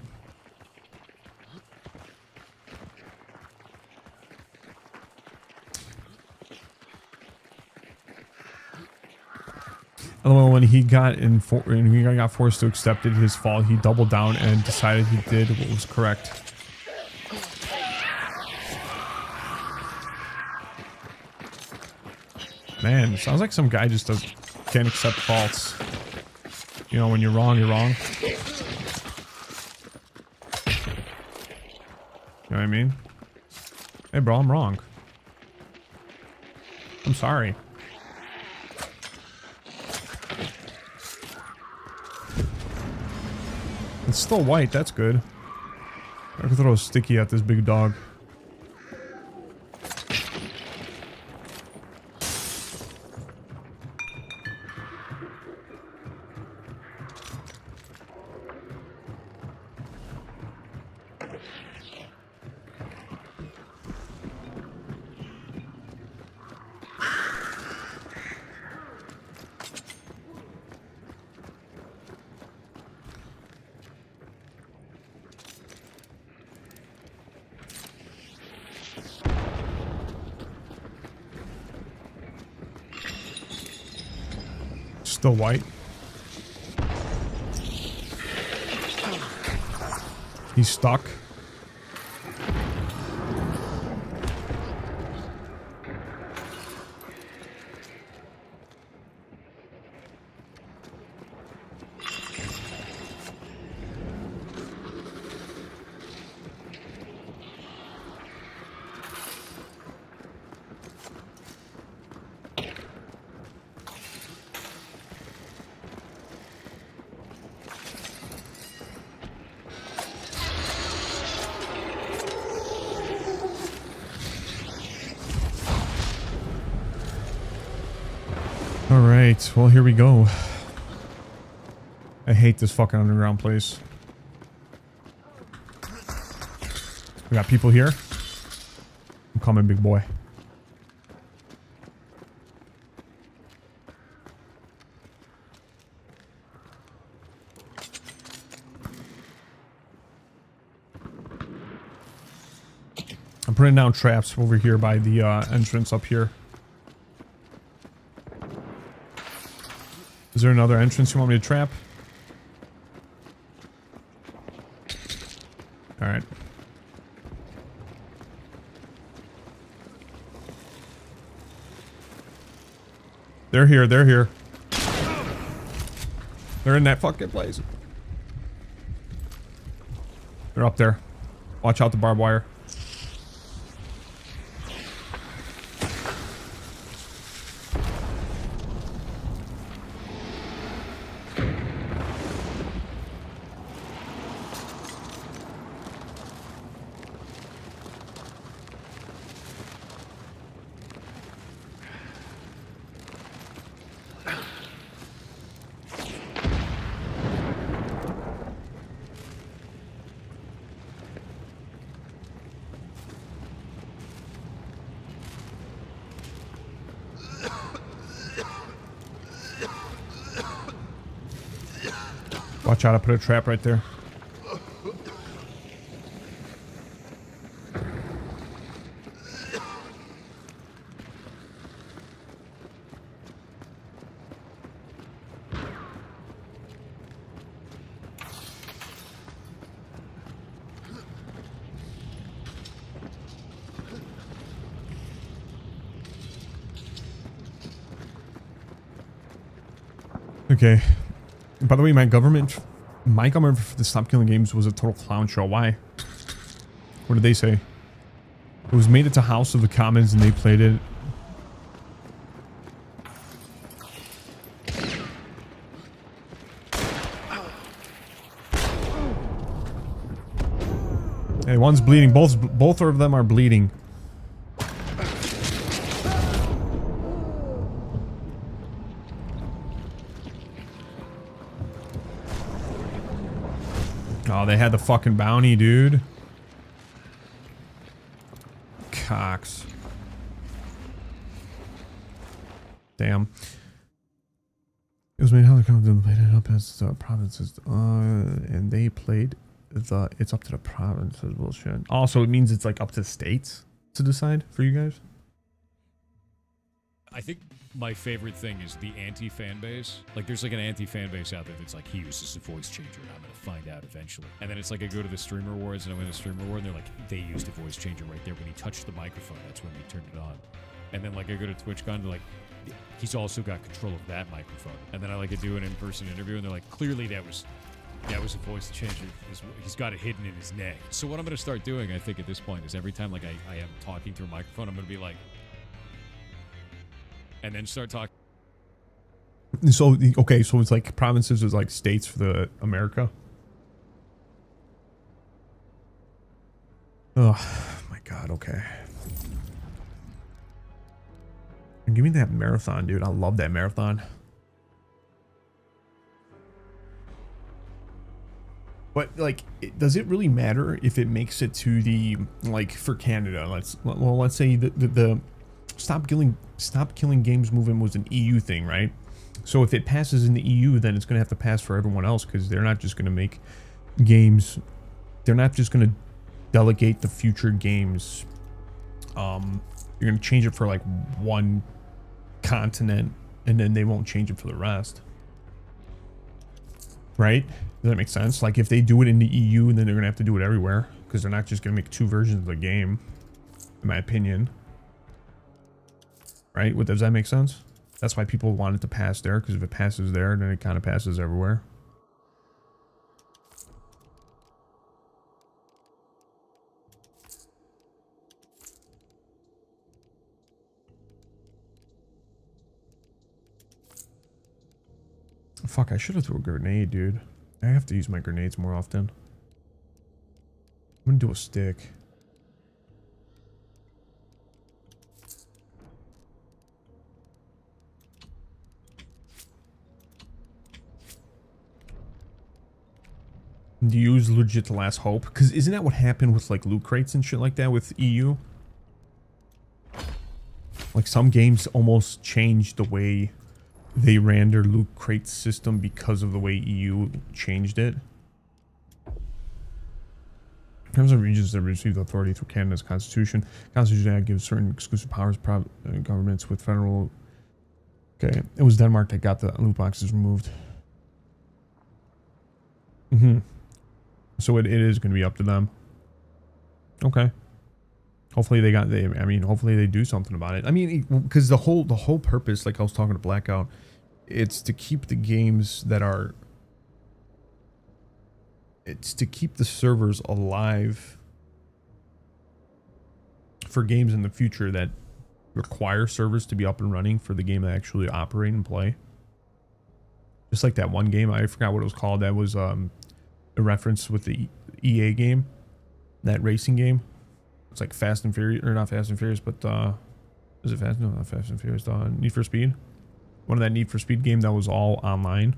when he got forced to accept it, his fault, he doubled down and decided he did what was correct. Man, sounds like some guy just can't accept faults. You know, when you're wrong, you're wrong. You know what I mean? Hey, bro, I'm wrong. I'm sorry. It's still white, that's good. I could throw a sticky at this big dog. Still white. He's stuck. Alright, well here we go. I hate this fucking underground place. We got people here. I'm coming, big boy. I'm putting down traps over here by the entrance up here. Is there another entrance you want me to trap? Alright. They're here, they're here. They're in that fucking place. They're up there. Watch out the barbed wire. Watch out, I put a trap right there. Okay. By the way, my government for the Stop Killing Games was a total clown show. Why? What did they say? It was made into House of the Commons and they played it. Hey, one's bleeding. Both of them are bleeding. Oh, they had the fucking bounty, dude. Cox. Damn. It was made how the Commons played it up as the provinces, and they played the it's up to the provinces bullshit. Also, it means it's like up to the states to decide for you guys. I think my favorite thing is the anti-fan base. Like, there's like an anti-fan base out there that's like, he uses a voice changer, and I'm gonna find out eventually. And then it's like I go to the streamer awards and I win a streamer award, and they're like, they used a voice changer right there when he touched the microphone. That's when we turned it on. And then like I go to TwitchCon, they're like, he's also got control of that microphone. And then I like to do an in-person interview, and they're like, clearly that was a voice changer. He's got it hidden in his neck. So what I'm gonna start doing, I think, at this point, is every time like I am talking through a microphone, I'm gonna be like, and then start talking. So okay, so it's like provinces is like states for the America. Oh my god, okay. Give me that marathon, dude. I love that marathon. But like, does it really matter if it makes it to the, like, for Canada? Let's say the stop killing games movement was an EU thing, right? So if it passes in the EU, then it's gonna have to pass for everyone else, because they're not just gonna make games. They're not just gonna delegate the future games. You're gonna change it for like one continent, and then they won't change it for the rest, right? Does that make sense? Like, if they do it in the EU, and then they're gonna have to do it everywhere, because they're not just gonna make two versions of the game, in my opinion. Right? Does that make sense? That's why people want it to pass there, because if it passes there, then it kind of passes everywhere. Fuck, I should have threw a grenade, dude. I have to use my grenades more often. I'm gonna do a stick. Use legit the last hope, because isn't that what happened with like loot crates and shit like that with EU? Like, some games almost changed the way they ran their loot crate system because of the way EU changed it. In terms of regions that received authority through Canada's constitution, Constitution Act gives certain exclusive powers governments with federal. Okay, it was Denmark that got the loot boxes removed. So it is going to be up to them. Okay. Hopefully hopefully they do something about it. I mean, because the whole purpose, like I was talking to Blackout, it's to keep the games that are. It's to keep the servers alive for games in the future that require servers to be up and running for the game to actually operate and play. Just like that one game, I forgot what it was called. That was a reference with the EA game, that racing game. It's like Fast and Furious, or not Fast and Furious, but is it Fast? No, not Fast and Furious. Need for Speed. One of that Need for Speed game that was all online,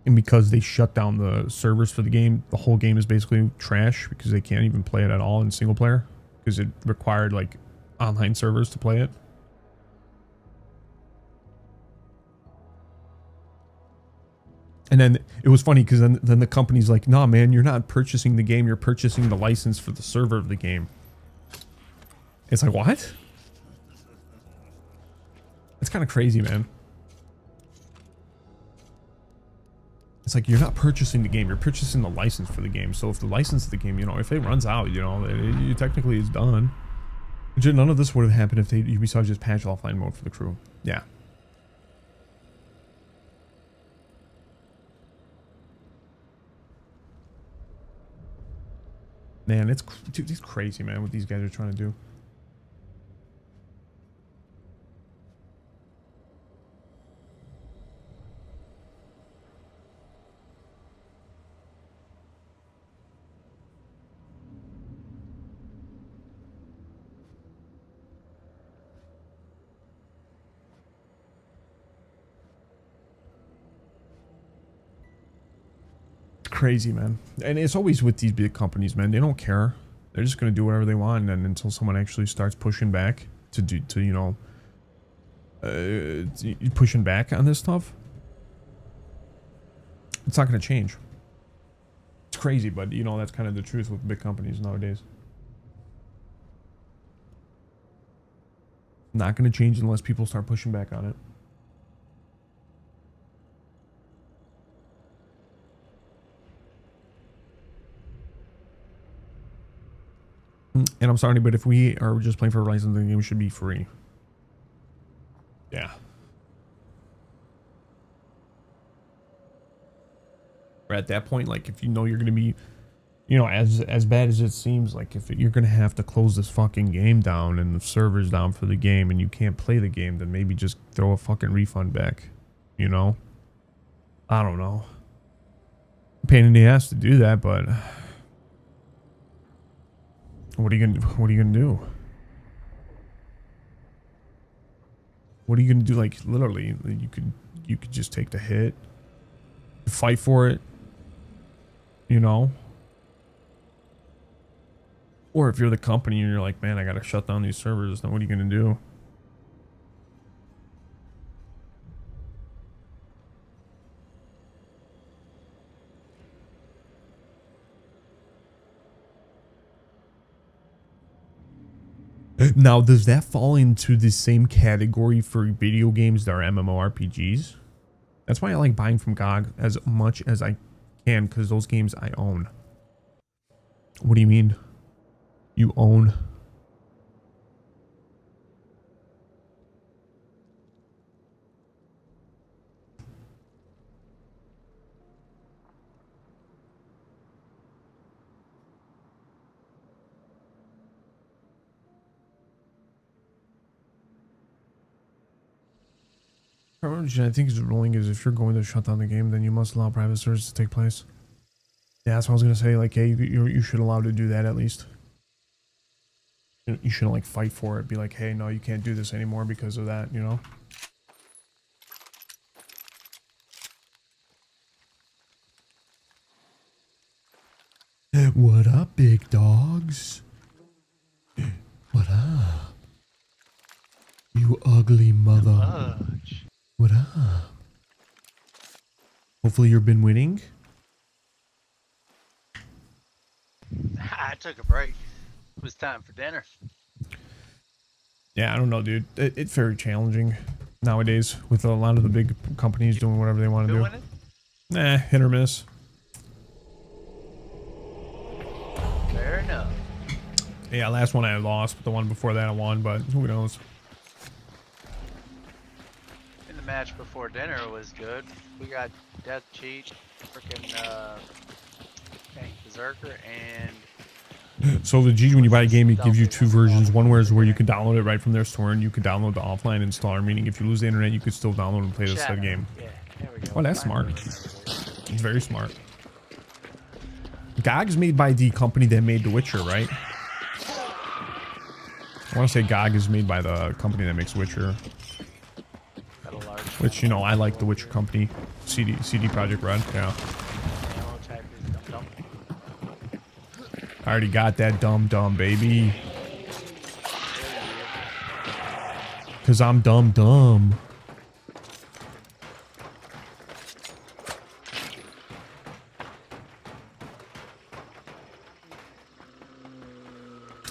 and because they shut down the servers for the game, the whole game is basically trash because they can't even play it at all in single player because it required like online servers to play it. And then it was funny because then the company's like, "Nah, man, you're not purchasing the game. You're purchasing the license for the server of the game." It's like, what? It's kind of crazy, man. It's like, you're not purchasing the game. You're purchasing the license for the game. So if the license of the game, if it runs out, technically it's done. None of this would have happened if Ubisoft just patched offline mode for the crew. Yeah. Man, it's crazy, man, what these guys are trying to do. Crazy, man. And it's always with these big companies, man. They don't care. They're just gonna do whatever they want, and until someone actually starts pushing back pushing back on this stuff, it's not gonna change. It's crazy, but that's kind of the truth with big companies nowadays. Not going to change unless people start pushing back on it. And I'm sorry, but if we are just playing for a license, the game should be free. Yeah. Or at that point, like, if you know you're going to be, you know, as bad as it seems, like, if you're going to have to close this fucking game down and the servers down for the game and you can't play the game, then maybe just throw a fucking refund back, you know? I don't know. Pain in the ass to do that, but what are you gonna do? What are you gonna do? Like, literally, you could just take the hit, fight for it, you know? Or if you're the company and you're like, man, I gotta shut down these servers, then what are you gonna do? Now, does that fall into the same category for video games that are MMORPGs? That's why I like buying from GOG as much as I can, because those games I own. What do you mean? You own? I think his ruling is if you're going to shut down the game, then you must allow private servers to take place. Yeah, that's what I was gonna say. Like, hey, you should allow to do that at least. You shouldn't like fight for it. Be like, hey, no, you can't do this anymore because of that. You know. What up, big dogs? What up? You ugly mother. What up? Hopefully you've been winning. I took a break. It was time for dinner. Yeah, I don't know, dude. It's very challenging nowadays with a lot of the big companies doing whatever they want to do. Winning? Nah, hit or miss. Fair enough. Yeah, last one I lost, but the one before that I won, but who knows? And the match before dinner was good. We got Death Cheat, freaking Berserker, and So the G, when you buy a game, it gives you two versions. One where you can download it right from their store, and you can download the offline installer, meaning if you lose the internet, you could still download and play the said game. Yeah, there we go. Oh, that's smart. It's very smart. GOG is made by the company that made The Witcher, right? I want to say GOG is made by the company that makes Witcher. Which, you know, I like the Witcher company. CD Projekt Red, yeah. I already got that dumb, baby. Cause I'm dumb.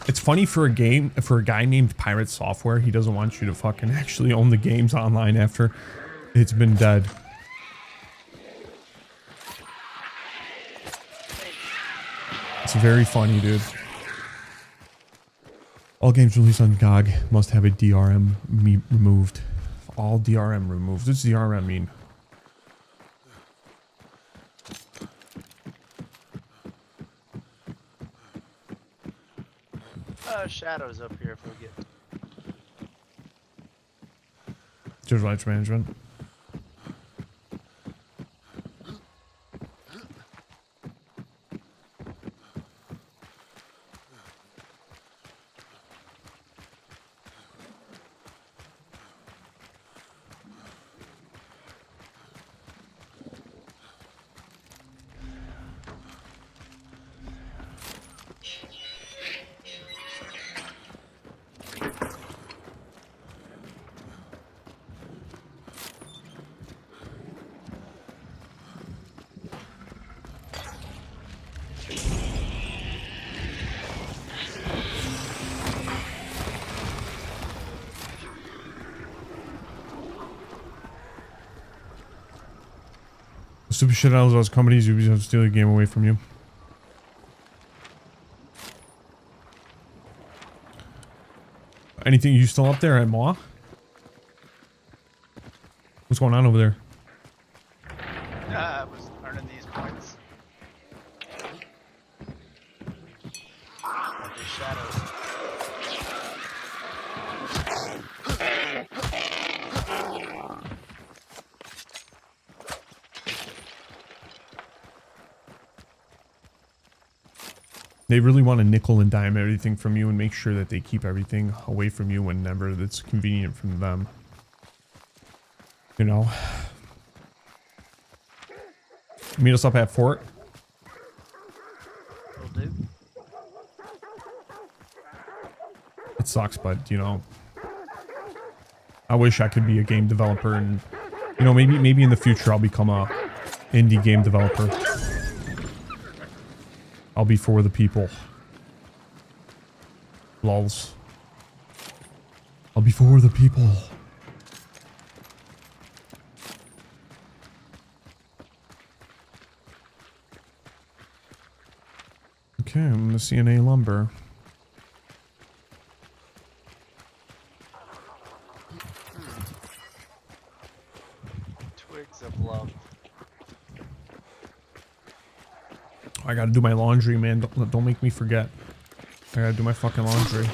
It's funny for a guy named Pirate Software, he doesn't want you to fucking actually own the games online after it's been dead. It's very funny, dude. All games released on GOG must have a DRM removed. All DRM removed. What does DRM mean? Shadows up here if we get. Just rights management. stupid shit out of those companies, you just steal the game away from you. Anything you still up there at Maw? What's going on over there? I was earning these points. These shadows. They really want to nickel and dime everything from you and make sure that they keep everything away from you whenever that's convenient from them. You know. Meet us up at Fort. Will do. It sucks, but you know, I wish I could be a game developer, and you know, maybe in the future I'll become a indie game developer. I'll be for the people. Lols. I'll be for the people. Okay, I'm gonna CNA lumber. Twigs of love. I gotta do my laundry, man. Don't make me forget. I gotta do my fucking laundry.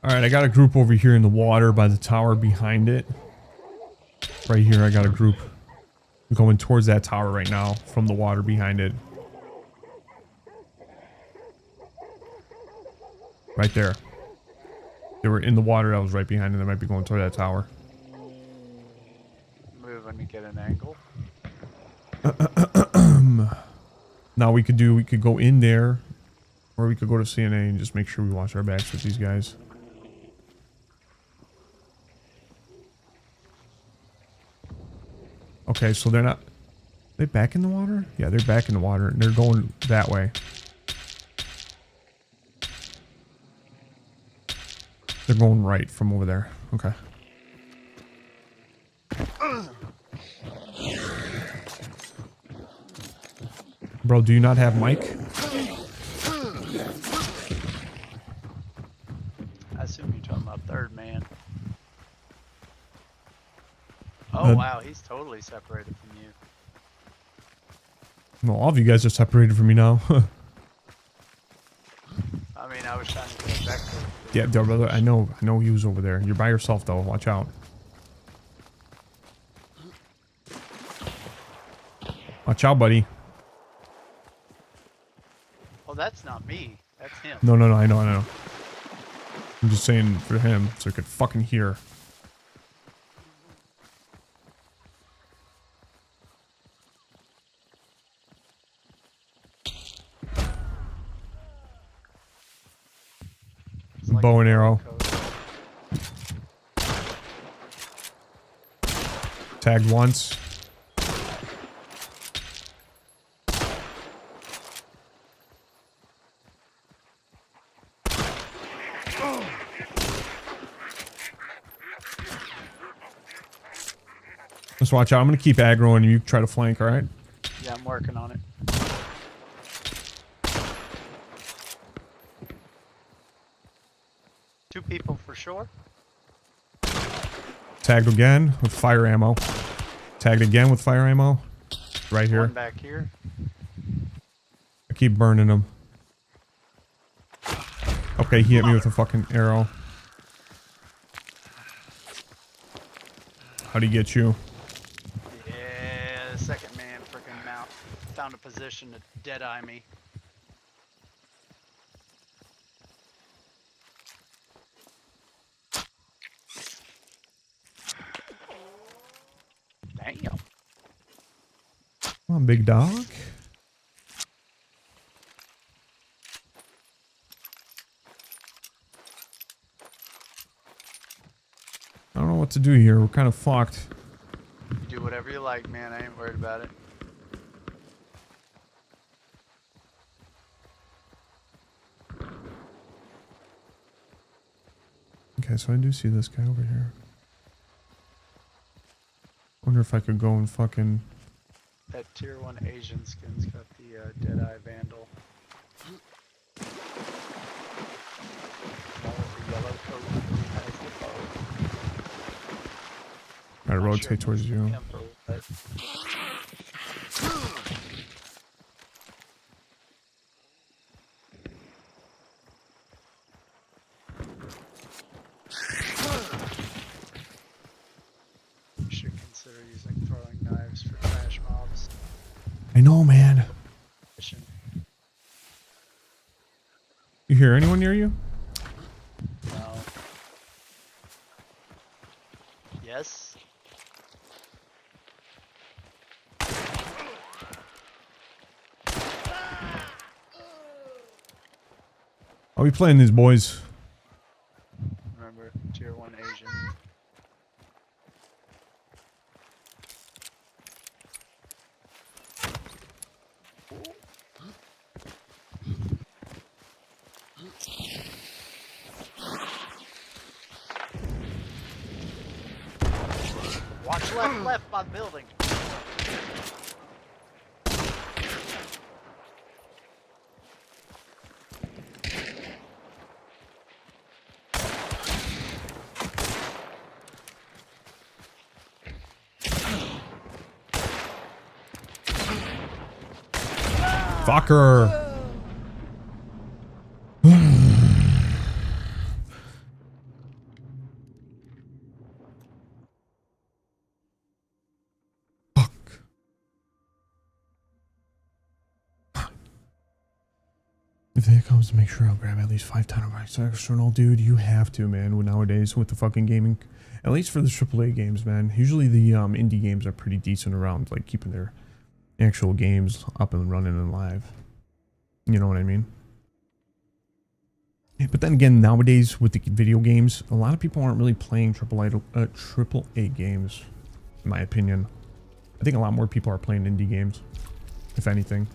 Alright, I got a group over here in the water by the tower behind it. Right here, I got a group going towards that tower right now from the water behind it. Right there. They were in the water that was right behind it. They might be going toward that tower. Moving to get an angle. Now we could go in there, or we could go to CNA and just make sure we watch our backs with these guys. Okay, so they're not... Are they back in the water? Yeah, they're back in the water, and they're going that way. They're going right from over there. Okay. Bro, do you not have mic? I assume you're talking about third man. Oh wow, he's totally separated from you. Well, all of you guys are separated from me now. I mean, I was trying to get back to. Yeah, brother, I know he was over there. You're by yourself though. Watch out. Watch out, buddy. Oh, that's not me. That's him. No, I know. I'm just saying for him, so he could fucking hear. Like Bow and arrow. Tagged once. Just watch out. I'm going to keep aggroing and you try to flank, alright? Yeah, I'm working on it. Two people for sure. Tagged again with fire ammo. Tagged again with fire ammo. Right here. One back here. I keep burning him. Okay, he hit me with a fucking arrow. How'd he get you? Yeah, the second man freaking mount found a position to dead-eye me. Damn. Come on, big dog. I don't know what to do here. We're kind of fucked. You do whatever you like, man. I ain't worried about it. Okay, so I do see this guy over here. Wonder if I could go and fucking... That tier 1 Asian skin's got the Deadeye Vandal. One with the yellow coat has the bow. Gotta Not rotate sure towards you. Emperor, but you should consider using throwing knives for trash mobs. I know, man. Mission. You hear anyone near you? No. Yes. Are we playing these boys? Remember, tier 1 Asian. Watch left by the building. Fucker. If it comes to make sure I'll grab at least 5 title rights external, dude, you have to, man. Nowadays with the fucking gaming, at least for the AAA games, man. Usually the indie games are pretty decent around, like keeping their actual games up and running and live. You know what I mean? Yeah, but then again, nowadays with the video games, a lot of people aren't really playing AAA games, in my opinion. I think a lot more people are playing indie games, if anything.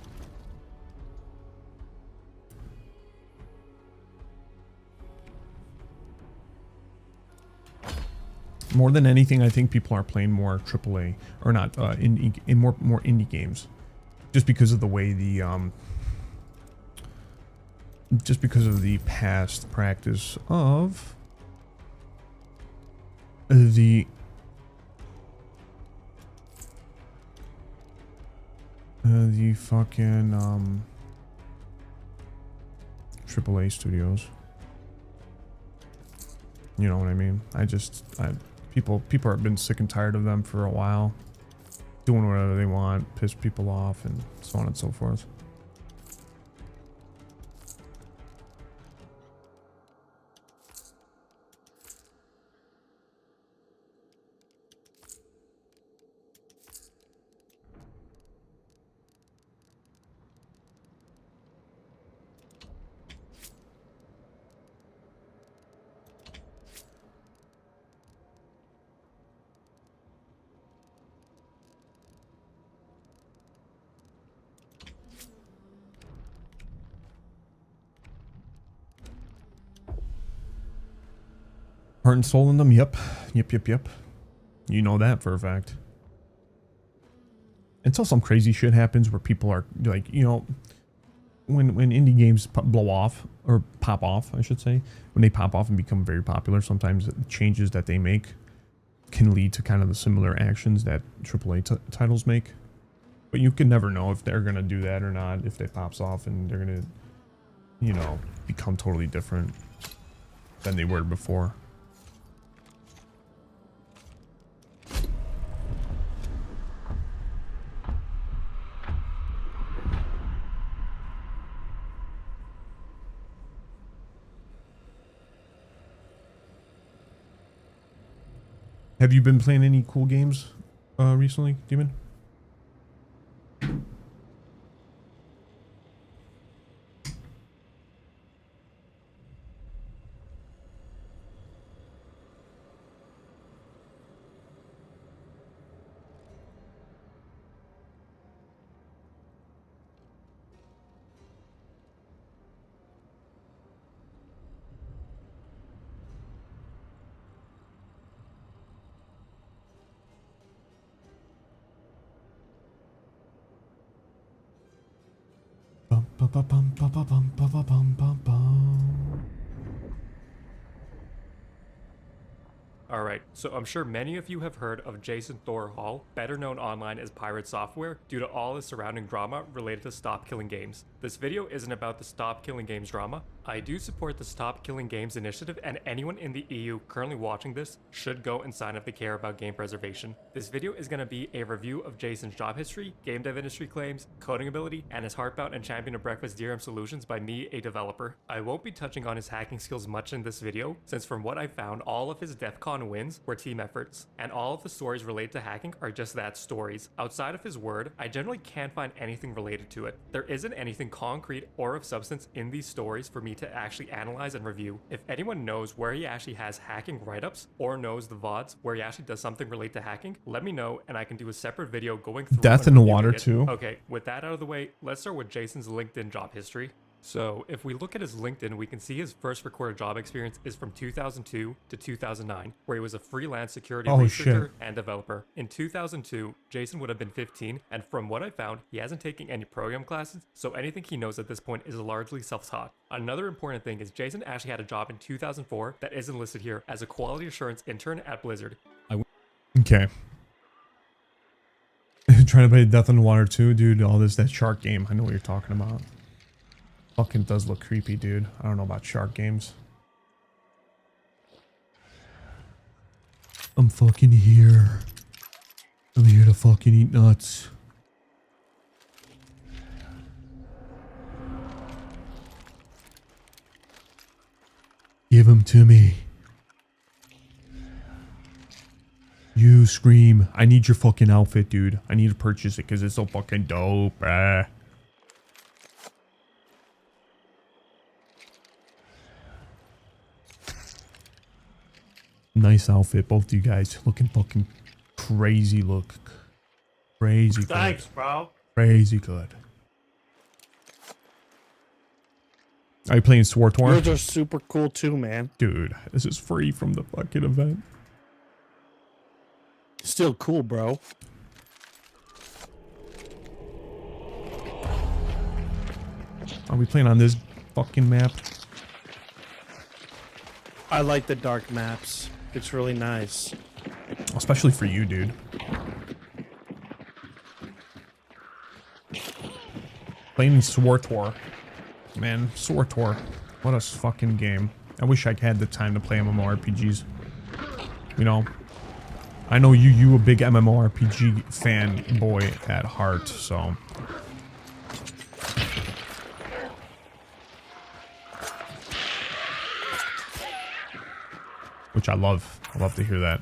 More than anything, I think people are playing more AAA or not in more indie games, just because of the way the just because of the past practice of the fucking AAA studios. You know what I mean? People have been sick and tired of them for a while, doing whatever they want, piss people off, and so on and so forth. Heart and soul in them? Yep. Yep. You know that for a fact. Until some crazy shit happens where people are like, you know, when indie games blow off, or pop off, I should say, when they pop off and become very popular, sometimes the changes that they make can lead to kind of the similar actions that AAA titles make. But you can never know if they're going to do that or not, if it pops off and they're going to, you know, become totally different than they were before. Have you been playing any cool games recently, Demon? Ba-ba-bum, ba-ba-bum, ba-ba-bum, ba-bum. Alright, so I'm sure many of you have heard of Jason Thor Hall, better known online as Pirate Software, due to all the surrounding drama related to Stop Killing Games. This video isn't about the Stop Killing Games drama. I do support the Stop Killing Games initiative, and anyone in the EU currently watching this should go and sign up to care about game preservation. This video is going to be a review of Jason's job history, game dev industry claims, coding ability, and his heartbound and champion of breakfast DRM solutions by me, a developer. I won't be touching on his hacking skills much in this video, since from what I found, all of his DEF CON wins were team efforts, and all of the stories related to hacking are just that, stories. Outside of his word, I generally can't find anything related to it. There isn't anything concrete or of substance in these stories for me to actually analyze and review. If anyone knows where he actually has hacking write-ups or knows the VODs where he actually does something related to hacking, let me know and I can do a separate video going through Death and in the reviewing water it. too. Okay, with that out of the way, let's start with Jason's LinkedIn job history. So, if we look at his LinkedIn, we can see his first recorded job experience is from 2002 to 2009, where he was a freelance security researcher and developer. In 2002, Jason would have been 15, and from what I found, he hasn't taken any program classes, so anything he knows at this point is largely self-taught. Another important thing is Jason actually had a job in 2004 that isn't listed here as a quality assurance intern at Blizzard. Okay. Trying to play Death in the Water too, dude. All this, that shark game. I know what you're talking about. Fucking does look creepy, dude. I don't know about shark games. I'm fucking here. I'm here to fucking eat nuts. Give them to me. You scream. I need your fucking outfit, dude. I need to purchase it because it's so fucking dope. Nice outfit, both of you guys. Looking fucking crazy look. Crazy good. Thanks, bro. Crazy good. Are you playing SWTOR? Yours are super cool too, man. Dude, this is free from the fucking event. Still cool, bro. Are we playing on this fucking map? I like the dark maps. It's really nice. Especially for you, dude. Playing SWTOR. Man, SWTOR. What a fucking game. I wish I had the time to play MMORPGs. You know, I know you a big MMORPG fan boy at heart, so. Which I love. I love to hear that.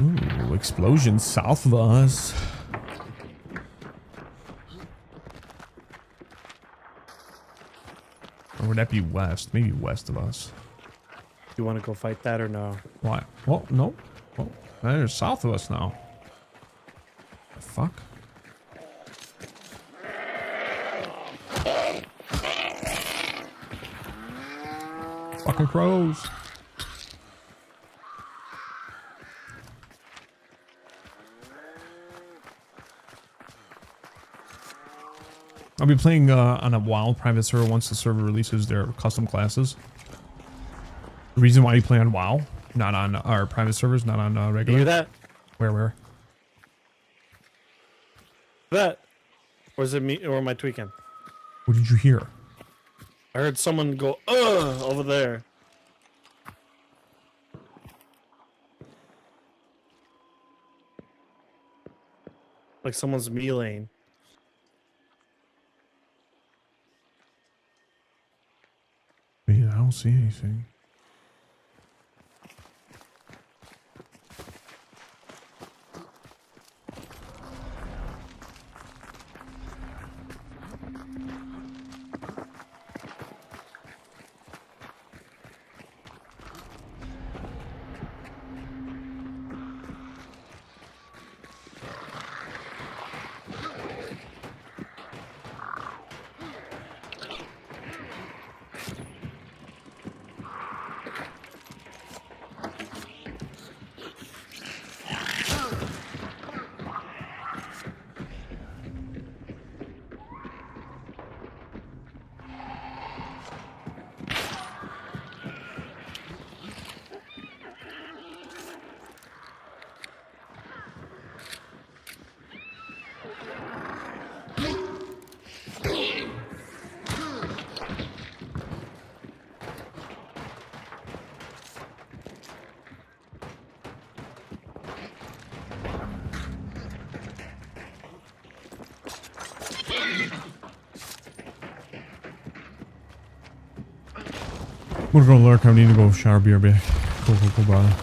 Ooh, explosion south of us. Or would that be west? Maybe west of us. You want to go fight that or no? Why? Well, no. Well, they're south of us now. The fuck? Fucking crows. I'll be playing on a WoW private server once the server releases their custom classes. The reason why you play on WoW, not on our private servers, not on regular. You hear that? Where? That? Or is it me? Or am I tweaking? What did you hear? I heard someone go, ugh, over there. Like someone's meleeing. Man, I don't see anything. We're gonna lurk. I need to go shower. Be right back. Cool, brother.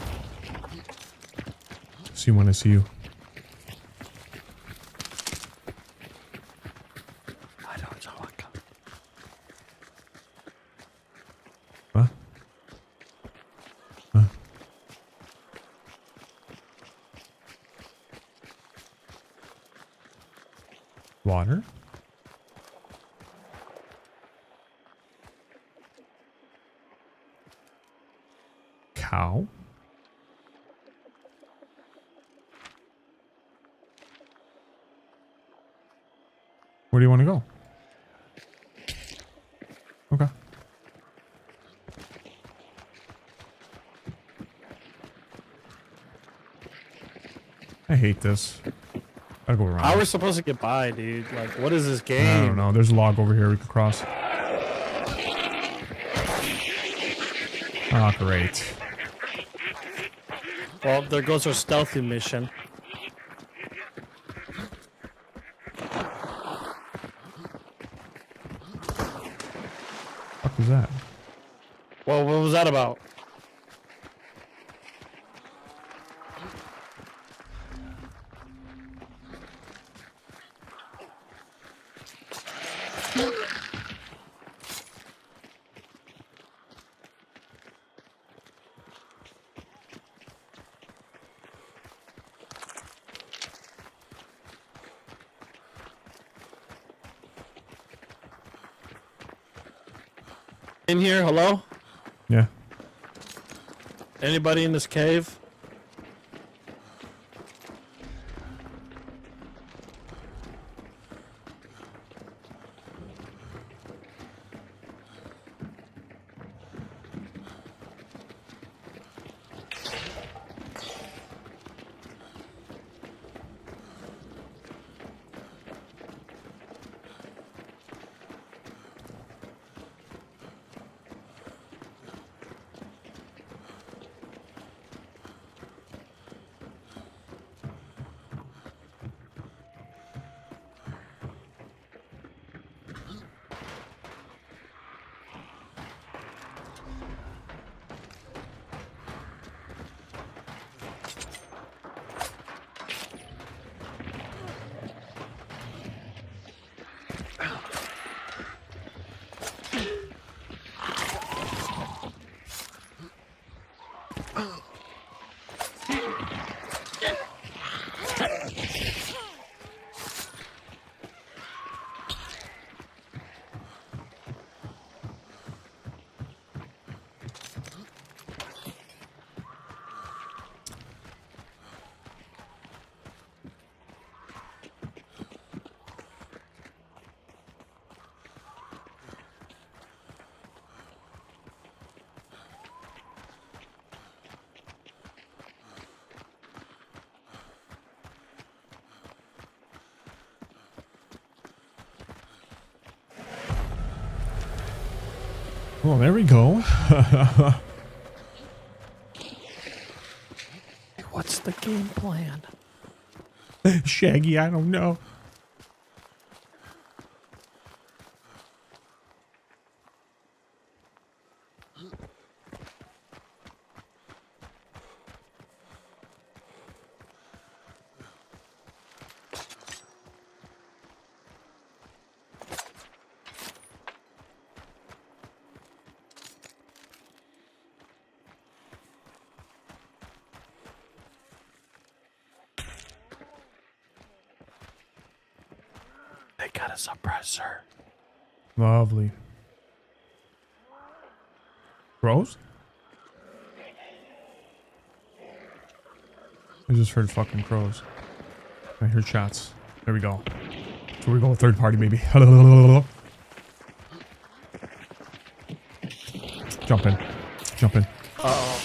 See you when I see you. What? Huh? Water? Cow? Where do you want to go? Okay. I hate this. Gotta go around. How are we supposed to get by, dude? Like, what is this game? I don't know. There's a log over here we can cross. Oh, great. Well, there goes our stealthy mission. What was that? Well, what was that about? In here, hello? Yeah. Anybody in this cave? Well, there we go. What's the game plan? Shaggy, I don't know. They got a suppressor. Lovely. Crows? I just heard fucking crows. I heard shots. There we go. So we're going third party, maybe. Jump in. Jump in. Uh-oh.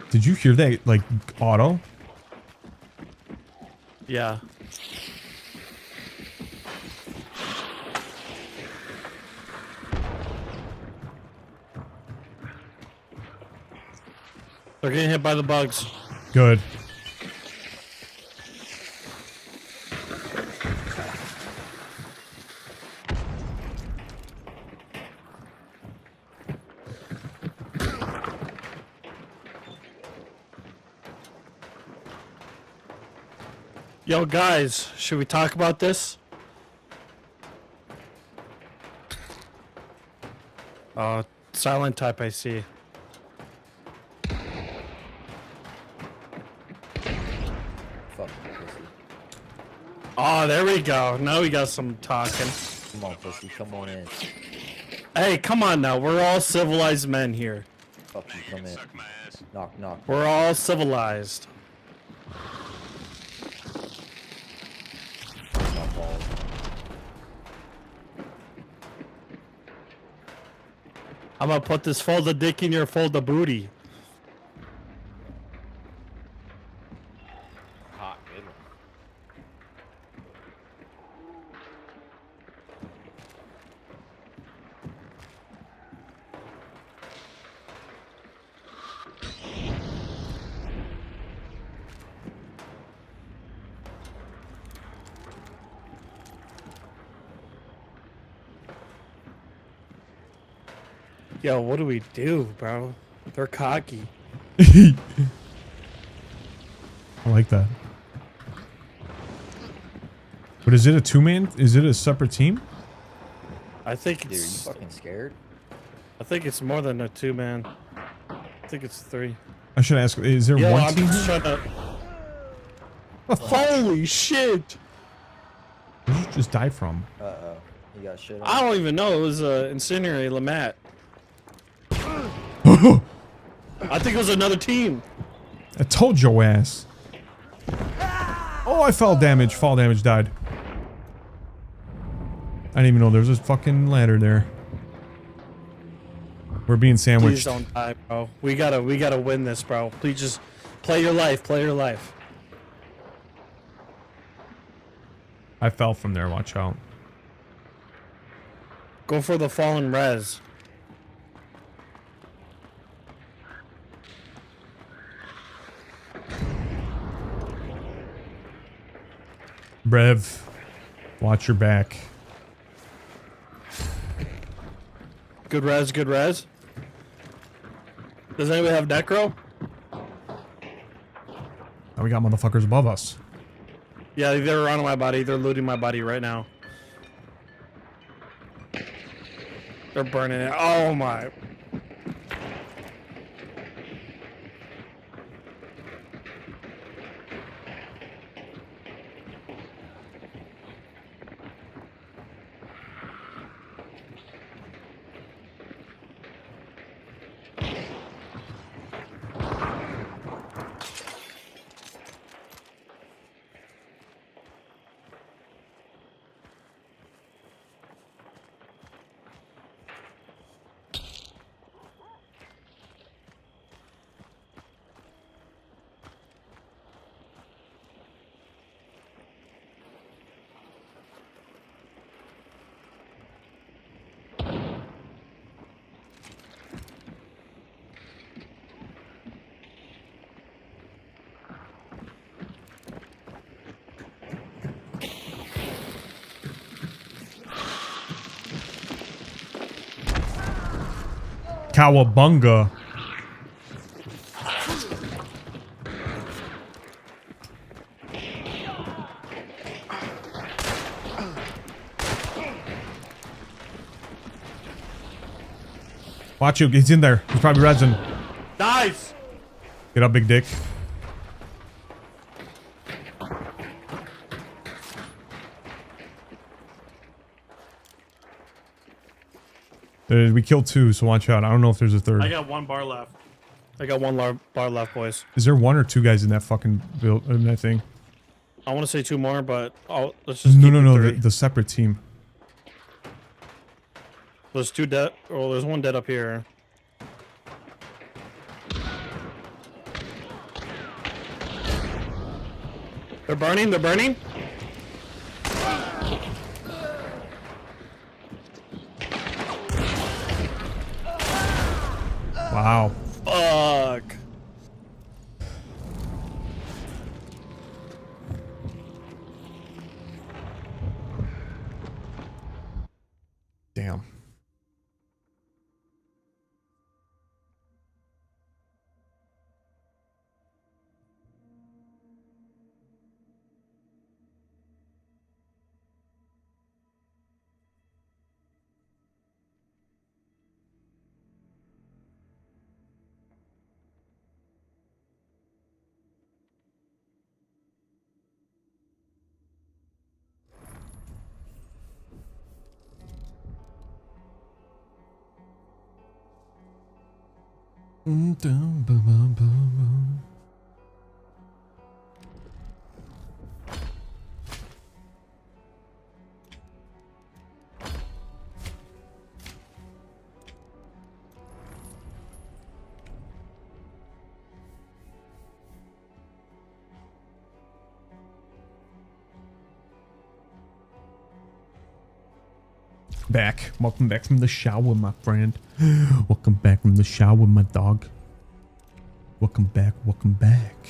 Did you hear that, like, auto? Yeah. They're getting hit by the bugs. Good. Yo, guys, should we talk about this? Silent type, I see. Fuck you, pussy. Oh, there we go. Now we got some talking. Come on, pussy. Come on in. Hey, come on now. We're all civilized men here. Fuck you. Come in. Knock, knock. We're all civilized. Knock balls. I'm gonna put this fold of dick in your fold of booty. Hot, good one. Yo, what do we do, bro? They're cocky. I like that. But is it a two-man? Is it a separate team? I think Dude, are you it's. fucking scared? I think it's more than a 2-man. I think it's 3. I should ask. Is there Yo, one I'm team? just trying to. Holy shit! Where did you just die from? Uh-oh. You got shit on? I don't even know. It was Incendiary Lamat. I think it was another team. I told your ass. Oh, I fell damage. Fall damage died. I didn't even know there was a fucking ladder there. We're being Please sandwiched. don't die, bro. We gotta win this, bro. Please just play your life. Play your life. I fell from there. Watch out. Go for the fallen res. Brev, watch your back. Good res, good res. Does anybody have necro? Now we got motherfuckers above us. Yeah, they're around my body. They're looting my body right now. They're burning it. Oh my. Cowabunga. Watch you. He's in there. He's probably resin. Nice. Get up, big dick. We killed 2, so watch out. I don't know if there's a 3rd. I got 1 bar left. I got 1 bar left, boys. Is there 1 or 2 guys in that fucking build in that thing? I want to say 2 more, but let's just. No, the separate team. There's 2 dead. Oh, there's 1 dead up here. They're burning. They're burning. Wow. Fuck. Damn. Back. Welcome back from the shower, my friend. Welcome back from the shower, my dog. Welcome back. Welcome back.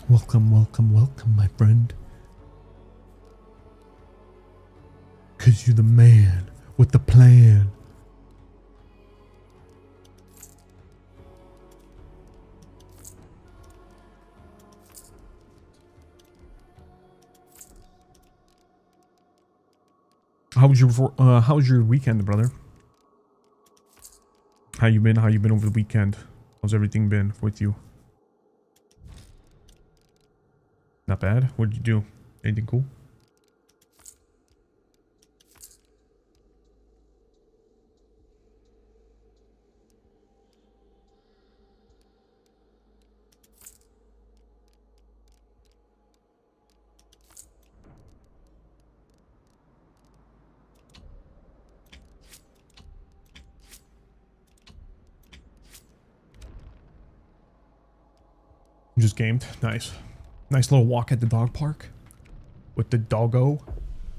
Welcome, welcome, welcome, my friend. 'Cause you're the man with the plan. How was your weekend, brother? How you been? How you been over the weekend? How's everything been with you? Not bad. What did you do? Anything cool? Just gamed. Nice. Nice little walk at the dog park. With the doggo.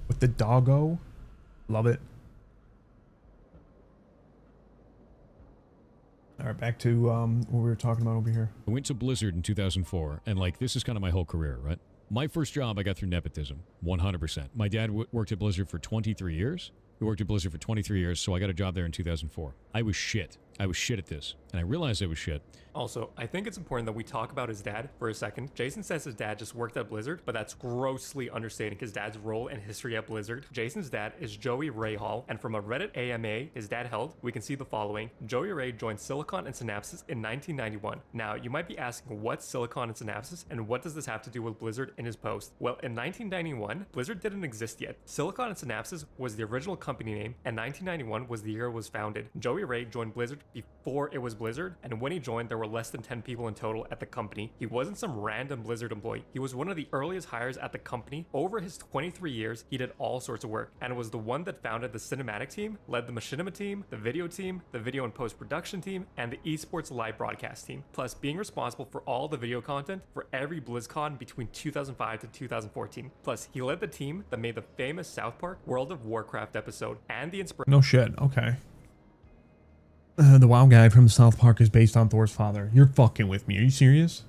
With the doggo. Love it. Alright, back to what we were talking about over here. I went to Blizzard in 2004, and like this is kind of my whole career, right? My first job I got through nepotism, 100%. My dad worked at Blizzard for 23 years. He worked at Blizzard for 23 years, so I got a job there in 2004. I was shit. I was shit at this, and I realized I was shit. Also, I think it's important that we talk about his dad for a second. Jason says his dad just worked at Blizzard, but that's grossly understating his dad's role and history at Blizzard. Jason's dad is Joey Ray Hall, and from a Reddit AMA his dad held, we can see the following. Joey Ray joined Silicon and Synapses in 1991. Now, you might be asking what's Silicon and Synapses, and what does this have to do with Blizzard in his post? Well, in 1991, Blizzard didn't exist yet. Silicon and Synapses was the original company name, and 1991 was the year it was founded. Joey Ray joined Blizzard before it was Blizzard, and when he joined, there were less than 10 people in total at the company. He wasn't some random Blizzard employee. He was one of the earliest hires at the company. Over his 23 years, he did all sorts of work, and was the one that founded the cinematic team, led the machinima team, the video and post-production team, and the esports live broadcast team, plus being responsible for all the video content for every BlizzCon between 2005 to 2014. Plus, he led the team that made the famous South Park World of Warcraft episode, and the inspiration. No shit. Okay. The WoW guy from South Park is based on Thor's father. You're fucking with me. Are you serious?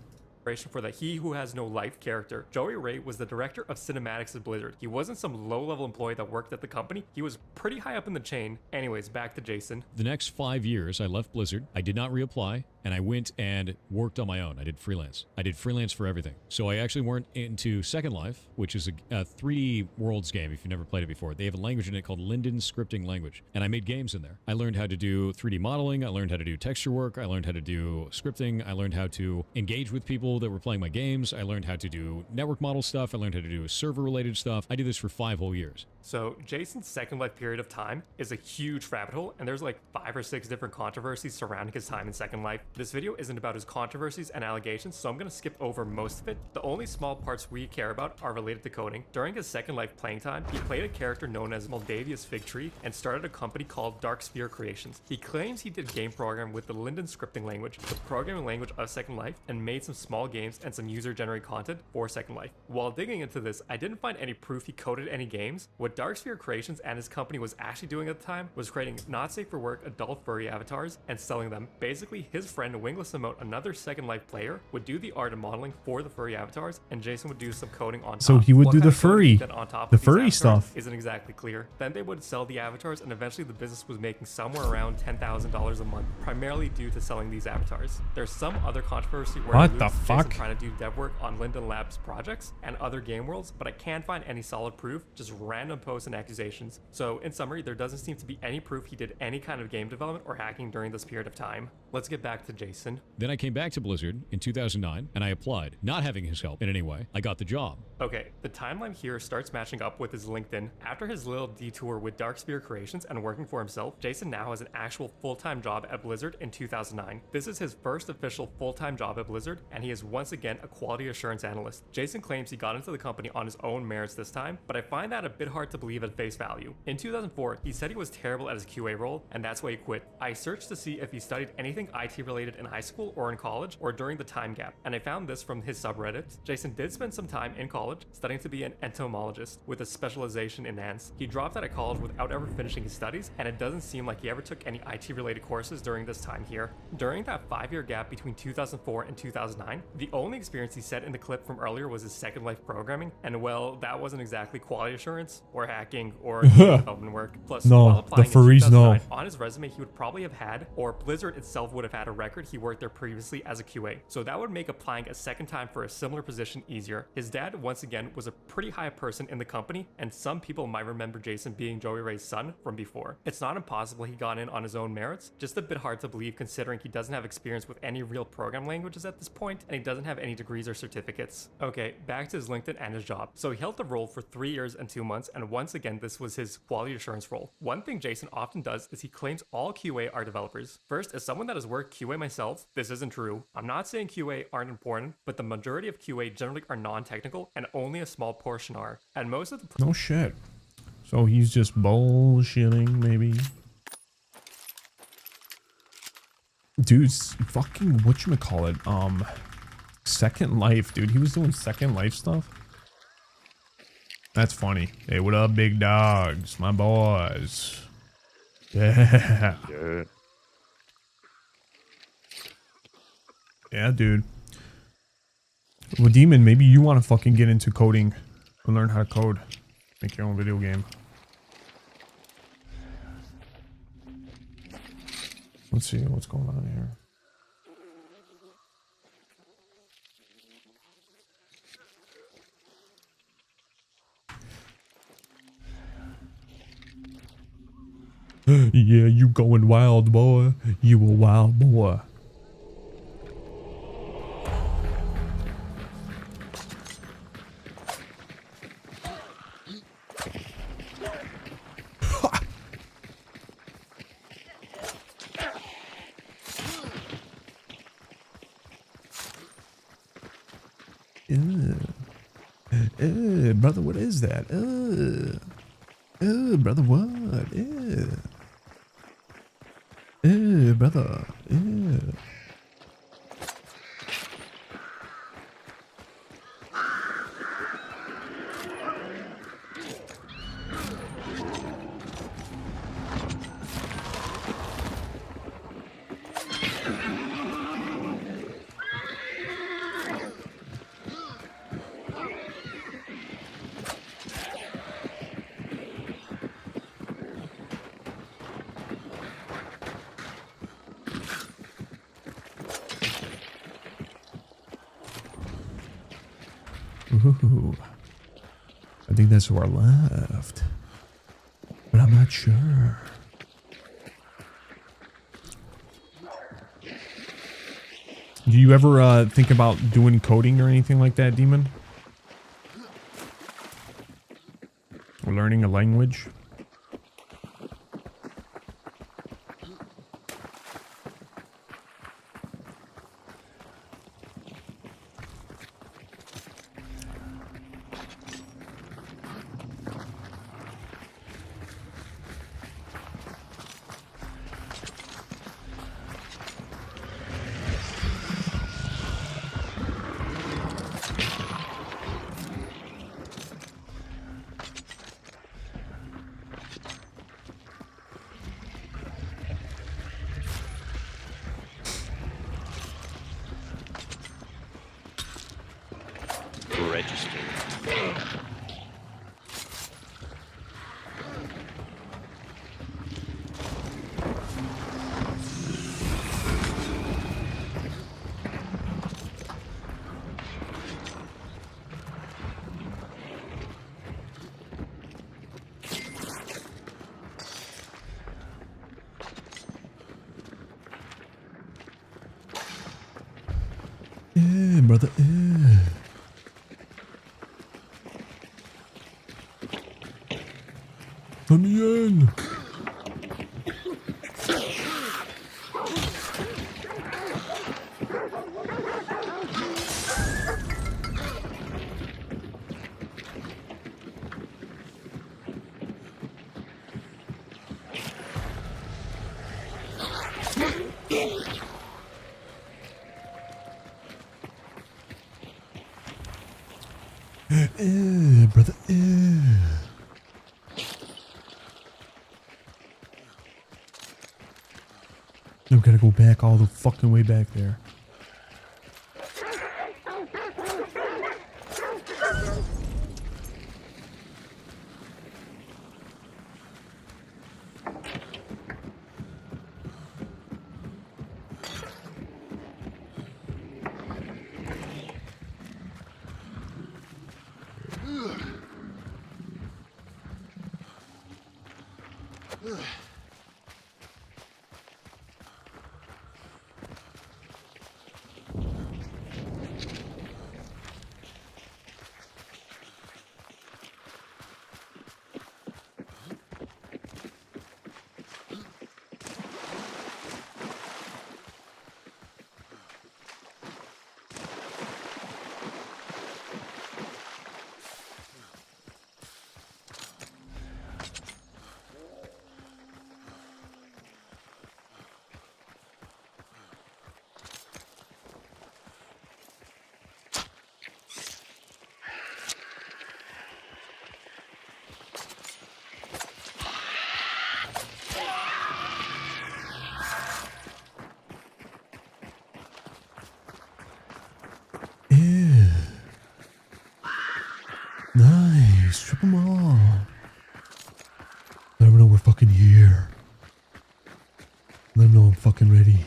For the He Who Has No Life character. Joey Ray was the director of cinematics at Blizzard. He wasn't some low-level employee that worked at the company. He was pretty high up in the chain. Anyways, back to Jason. The next 5 years, I left Blizzard. I did not reapply, and I went and worked on my own. I did freelance. I did freelance for everything. So I actually went into Second Life, which is a 3D Worlds game, if you've never played it before. They have a language in it called Linden Scripting Language, and I made games in there. I learned how to do 3D modeling. I learned how to do texture work. I learned how to do scripting. I learned how to engage with people that were playing my games. I learned how to do network model stuff. I learned how to do server-related stuff. I did this for 5 whole years. So Jason's Second Life period of time is a huge rabbit hole, and there's like 5 or 6 different controversies surrounding his time in Second Life. This video isn't about his controversies and allegations, so I'm gonna skip over most of it. The only small parts we care about are related to coding. During his Second Life playing time, he played a character known as Moldavia's Fig Tree and started a company called Dark Sphere Creations. He claims he did game program with the Linden Scripting Language, the programming language of Second Life, and made some small games and some user-generated content for Second Life. While digging into this, I didn't find any proof he coded any games. What Dark Sphere Creations and his company was actually doing at the time was creating not safe for work adult furry avatars and selling them. Basically, his friend Wingless Emote, another Second Life player, would do the art and modeling for the furry avatars, and Jason would do some coding on top. So he would What do kind the of coding furry, he did on top the of these furry avatars stuff. isn't exactly clear. Then they would sell the avatars, and eventually the business was making somewhere around $10,000 a month, primarily due to selling these avatars. There's some other controversy where What it the alludes to fuck? Jason trying to do dev work on Linden Labs projects and other game worlds, but I can't find any solid proof, just random posts and accusations. So in summary, there doesn't seem to be any proof he did any kind of game development or hacking during this period of time. Let's get back to Jason. Then I came back to Blizzard in 2009 and I applied. Not having his help in any way, I got the job. Okay, the timeline here starts matching up with his LinkedIn. After his little detour with Darksphere Creations and working for himself, Jason now has an actual full-time job at Blizzard in 2009. This is his first official full-time job at Blizzard, and he is once again a quality assurance analyst. Jason claims he got into the company on his own merits this time, but I find that a bit hard to believe at face value. In 2004, he said he was terrible at his QA role, and that's why he quit. I searched to see if he studied anything IT related in high school or in college or during the time gap, and I found this from his subreddit. Jason did spend some time in college studying to be an entomologist with a specialization in ants. He dropped out of college without ever finishing his studies, and it doesn't seem like he ever took any IT related courses during this time here. During that 5-year gap between 2004 and 2009, the only experience he said in the clip from earlier was his Second Life programming, and well, that wasn't exactly quality assurance or hacking or development work. Plus, No, while applying the Farees, in 2009, no. on his resume he would probably have had, or Blizzard itself would have had a record he worked there previously as a QA. So that would make applying a second time for a similar position easier. His dad, once again, was a pretty high person in the company, and some people might remember Jason being Joey Ray's son from before. It's not impossible he got in on his own merits, just a bit hard to believe considering he doesn't have experience with any real program languages at this point, and he doesn't have any degrees or certificates. Okay, back to his LinkedIn and his job. So he held the role for 3 years and 2 months, and once again this was his quality assurance role. One thing Jason often does is he claims all QA are developers. First, as someone that has worked QA myself, this isn't true. I'm not saying QA aren't important, but the majority of QA generally are non-technical, and only a small portion are. And most of the No shit. So he's just bullshitting, maybe. Dude's fucking whatchamacallit, Second Life, dude. He was doing Second Life stuff. That's funny. Hey, what up, big dogs? My boys. Yeah. Good. Yeah, dude. Well, Demon, maybe you want to fucking get into coding and learn how to code. Make your own video game. Let's see what's going on here. Yeah, you going wild, boy. You a wild boy. Brother, what is that? Brother, what? Brother. Ooh, I think that's to our left, but I'm not sure. Do you ever think about doing coding or anything like that, Demon? Or learning a language? Registered. brother. Let me in. Brother. We gotta go back all the fucking way back there. Nice. Strip them all. Let them know we're fucking here. Let them know I'm fucking ready.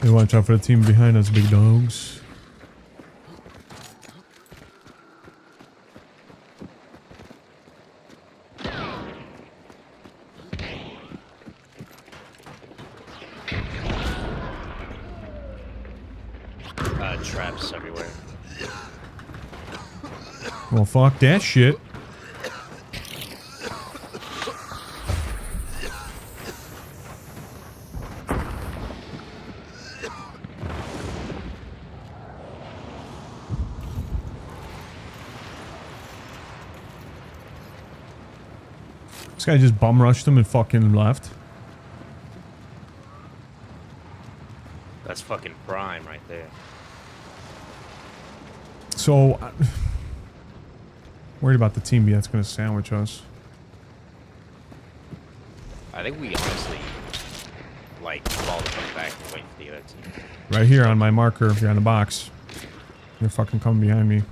Hey, watch out for the team behind us, big dogs. Traps everywhere. Well, fuck that shit. This guy just bum rushed him and fucking left. That's fucking prime right there. So, worried about the team that's gonna sandwich us. I think we honestly, like, fall the fuck back and wait for the other team. Right here on my marker behind the box. They're fucking coming behind me.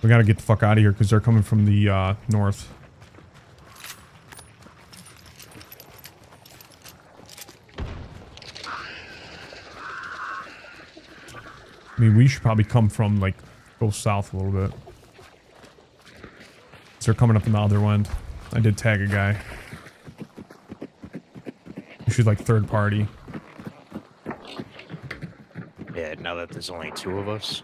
We gotta get the fuck out of here because they're coming from the north. I mean, we should probably come from, like, go south a little bit. So they're coming up in the other end. I did tag a guy. We should, like, third party. Yeah, now that there's only two of us.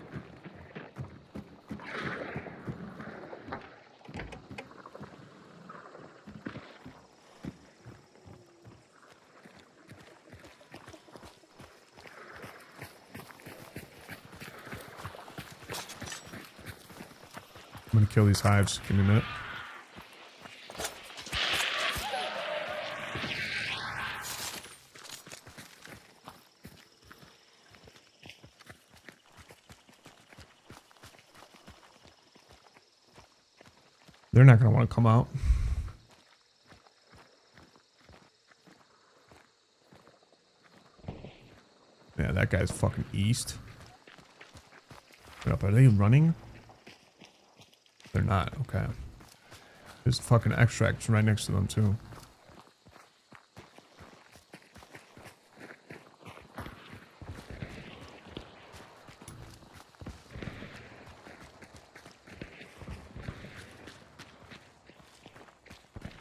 I'm gonna kill these hives. Give me a minute. They're not going to want to come out. Yeah, that guy's fucking east. Wait up, are they running? They're not, okay. There's fucking extracts right next to them too.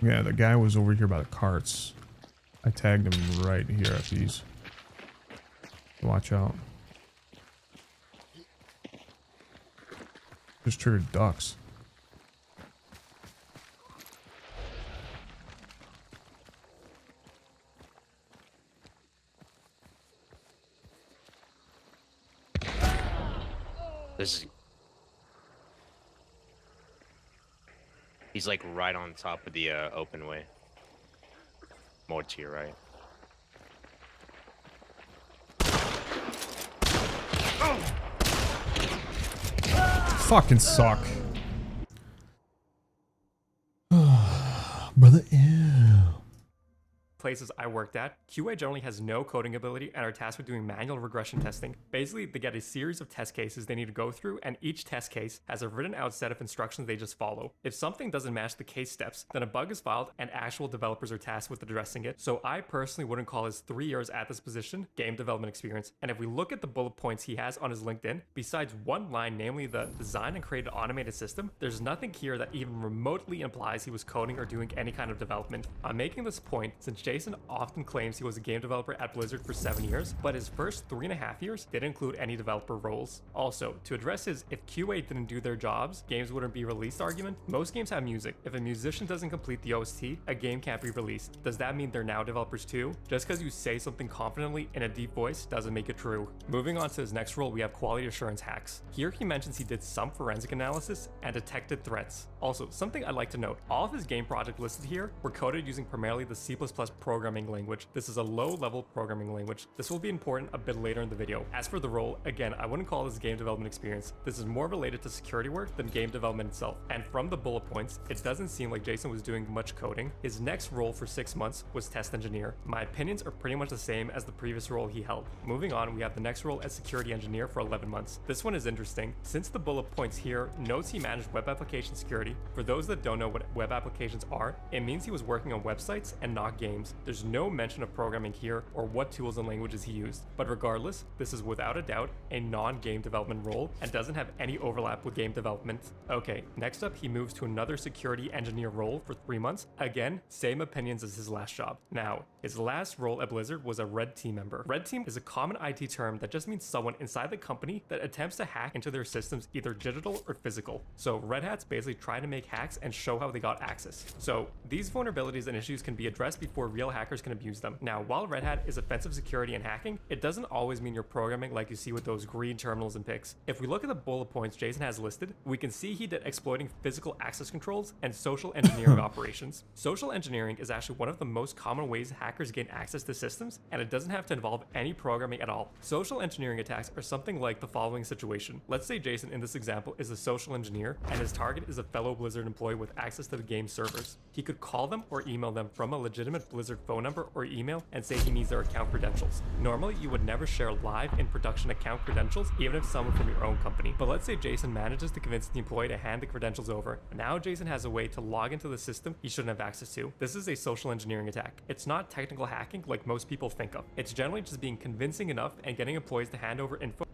Yeah, the guy was over here by the carts. I tagged him right here at these. Watch out. Just triggered ducks. This is... He's like right on top of the open way. More to your right. Fucking suck. Brother, ew. Places I worked at, QA generally has no coding ability and are tasked with doing manual regression testing. Basically, they get a series of test cases they need to go through, and each test case has a written out set of instructions they just follow. If something doesn't match the case steps, then a bug is filed and actual developers are tasked with addressing it. So I personally wouldn't call his 3 years at this position game development experience. And if we look at the bullet points he has on his LinkedIn, besides one line, namely the design and create an automated system, there's nothing here that even remotely implies he was coding or doing any kind of development. I'm making this point since Jason often claims he was a game developer at Blizzard for 7 years, but his first 3.5 years didn't include any developer roles. Also, to address his if QA didn't do their jobs, games wouldn't be released argument, most games have music. If a musician doesn't complete the OST, a game can't be released. Does that mean they're now developers too? Just because you say something confidently in a deep voice doesn't make it true. Moving on to his next role, we have quality assurance hacks. Here he mentions he did some forensic analysis and detected threats. Also, something I'd like to note, all of his game projects listed here were coded using primarily the C++ programming language. This is a low-level programming language. This will be important a bit later in the video. As for the role, again, I wouldn't call this game development experience. This is more related to security work than game development itself. And from the bullet points, it doesn't seem like Jason was doing much coding. His next role for 6 months was test engineer. My opinions are pretty much the same as the previous role he held. Moving on, we have the next role as security engineer for 11 months. This one is interesting. Since the bullet points here notes he managed web application security, for those that don't know what web applications are, it means he was working on websites and not games. There's no mention of programming here or what tools and languages he used. But regardless, this is without a doubt a non-game development role and doesn't have any overlap with game development. Okay, next up he moves to another security engineer role for 3 months. Again, same opinions as his last job. Now, his last role at Blizzard was a red team member. Red team is a common IT term that just means someone inside the company that attempts to hack into their systems, either digital or physical. So Red Hat's basically trying to make hacks and show how they got access. So these vulnerabilities and issues can be addressed before real hackers can abuse them. Now, while Red Hat is offensive security and hacking, it doesn't always mean you're programming like you see with those green terminals and pics. If we look at the bullet points Jason has listed, we can see he did exploiting physical access controls and social engineering operations. Social engineering is actually one of the most common ways hackers gain access to systems, and it doesn't have to involve any programming at all. Social engineering attacks are something like the following situation. Let's say Jason in this example is a social engineer, and his target is a fellow Blizzard employee with access to the game servers. He could call them or email them from a legitimate Blizzard phone number or email and say he needs their account credentials. Normally, you would never share live in production account credentials, even if someone from your own company. But let's say Jason manages to convince the employee to hand the credentials over. Now Jason has a way to log into the system he shouldn't have access to. This is a social engineering attack. It's not technical hacking like most people think of. It's generally just being convincing enough and getting employees to hand over info.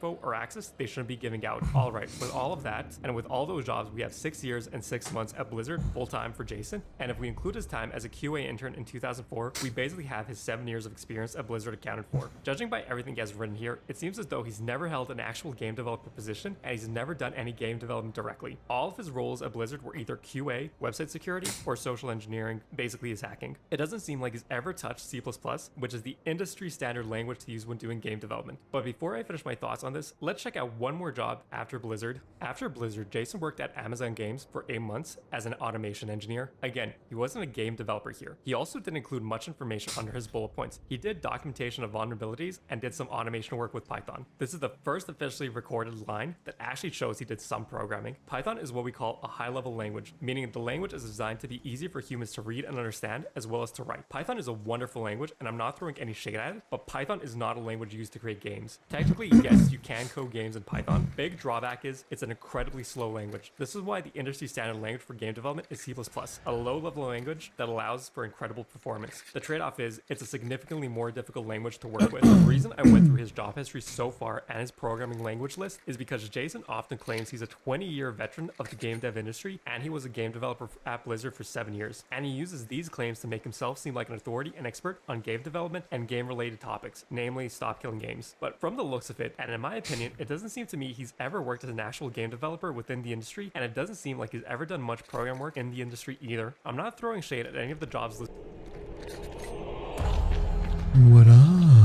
info or access they shouldn't be giving out. Alright, with all of that, and with all those jobs, we have 6 years and 6 months at Blizzard full-time for Jason, and if we include his time as a QA intern in 2004, we basically have his 7 years of experience at Blizzard accounted for. Judging by everything he has written here, it seems as though he's never held an actual game developer position, and he's never done any game development directly. All of his roles at Blizzard were either QA, website security, or social engineering, basically his hacking. It doesn't seem like he's ever touched C++, which is the industry standard language to use when doing game development. But before I finish my thoughts on this, let's check out one more job after Blizzard. After Blizzard, Jason worked at Amazon Games for 8 months as an automation engineer. Again, he wasn't a game developer here. He also didn't include much information under his bullet points. He did documentation of vulnerabilities and did some automation work with Python. This is the first officially recorded line that actually shows he did some programming. Python is what we call a high-level language, meaning the language is designed to be easy for humans to read and understand as well as to write. Python is a wonderful language, and I'm not throwing any shade at it, but Python is not a language used to create games. Technically, yes, you can code games in Python. Big drawback is it's an incredibly slow language. This is why the industry standard language for game development is C++, a low-level language that allows for incredible performance. The trade-off is it's a significantly more difficult language to work with. The reason I went through his job history so far and his programming language list is because Jason often claims he's a 20-year veteran of the game dev industry, and he was a game developer at Blizzard for 7 years. And he uses these claims to make himself seem like an authority and expert on game development and game-related topics, namely stop killing games. But from the looks of it, and in my opinion, it doesn't seem to me he's ever worked as an actual game developer within the industry, and it doesn't seem like he's ever done much program work in the industry either. I'm not throwing shade at any of the jobs listed. What up?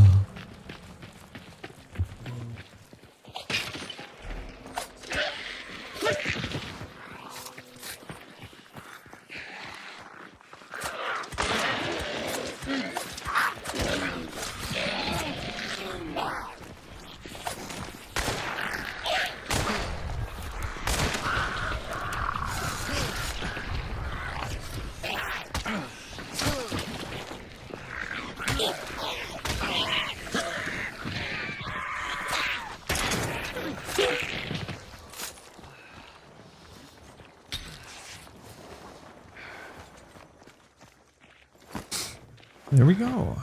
There we go.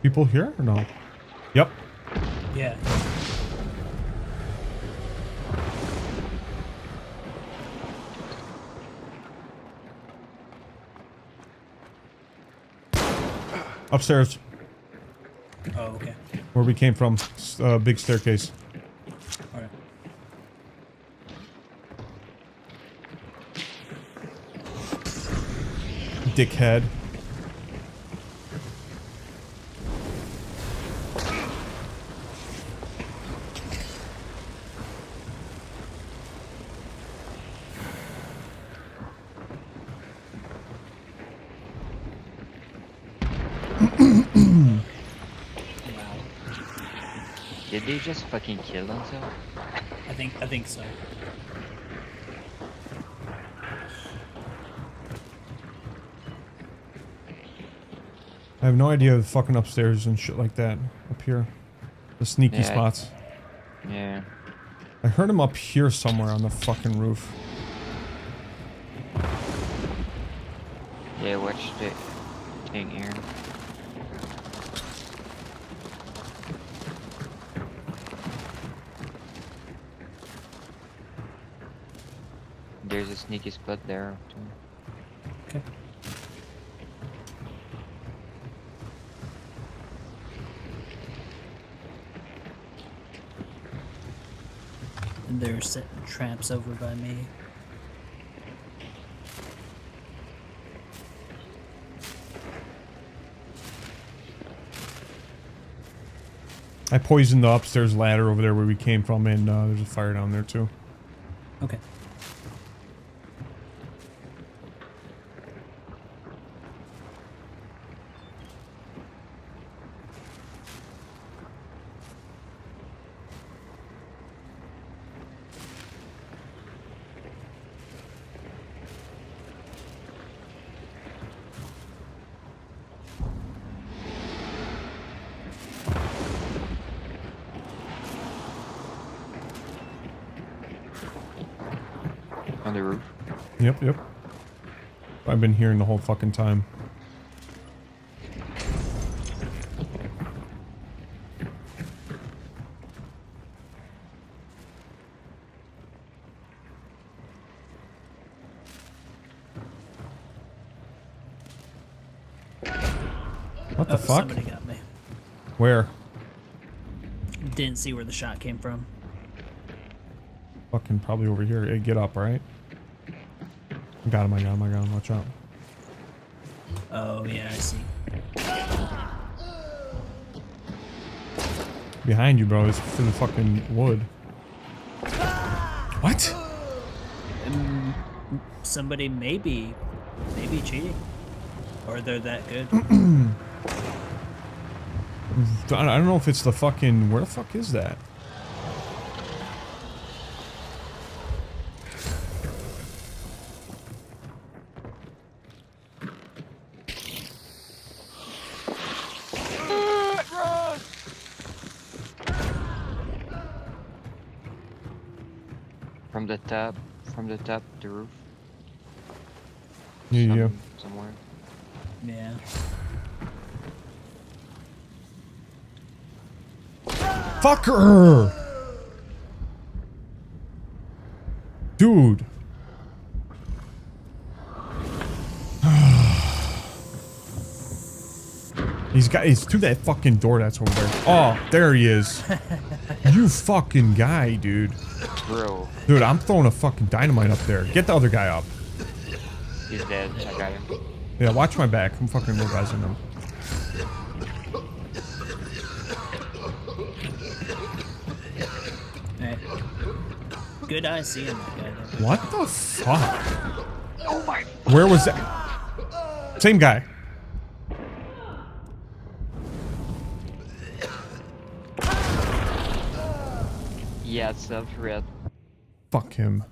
People here or no? Yep. Yeah. Upstairs. Oh, okay. Where we came from. Big staircase. Alright. Dickhead. Did they just fucking kill themselves? I think so. I have no idea the fucking upstairs and shit like that up here. The sneaky Yeah, spots. Yeah. I heard him up here somewhere on the fucking roof. Yeah, watch the thing here. There's a sneaky spot there too. Okay. And they're setting traps over by me. I poisoned the upstairs ladder over there where we came from, and there's a fire down there too. Okay. On the roof. Yep, yep. I've been hearing the whole fucking time. What the fuck? Somebody got me. Where? Didn't see where the shot came from. Fucking probably over here. Hey, get up, alright? Got him, I got him, I got him. Watch out. Oh, yeah, I see. Behind you, bro. It's for the fucking wood. What? Somebody maybe cheating. Or they're that good. I don't know if it's the fucking... Where the fuck is that? From the top, the roof. Yeah. Somewhere. Yeah. Fucker! Dude. He's to that fucking door that's over there. Oh, there he is. You fucking guy, dude. Bro. Dude, I'm throwing a fucking dynamite up there. Get the other guy up. He's dead. I got him. Yeah, watch my back. I'm fucking revising him. Alright. Good eye seeing that guy there. What the fuck? Oh my. Where was that? Same guy. Yeah, it's self-red. Fuck him.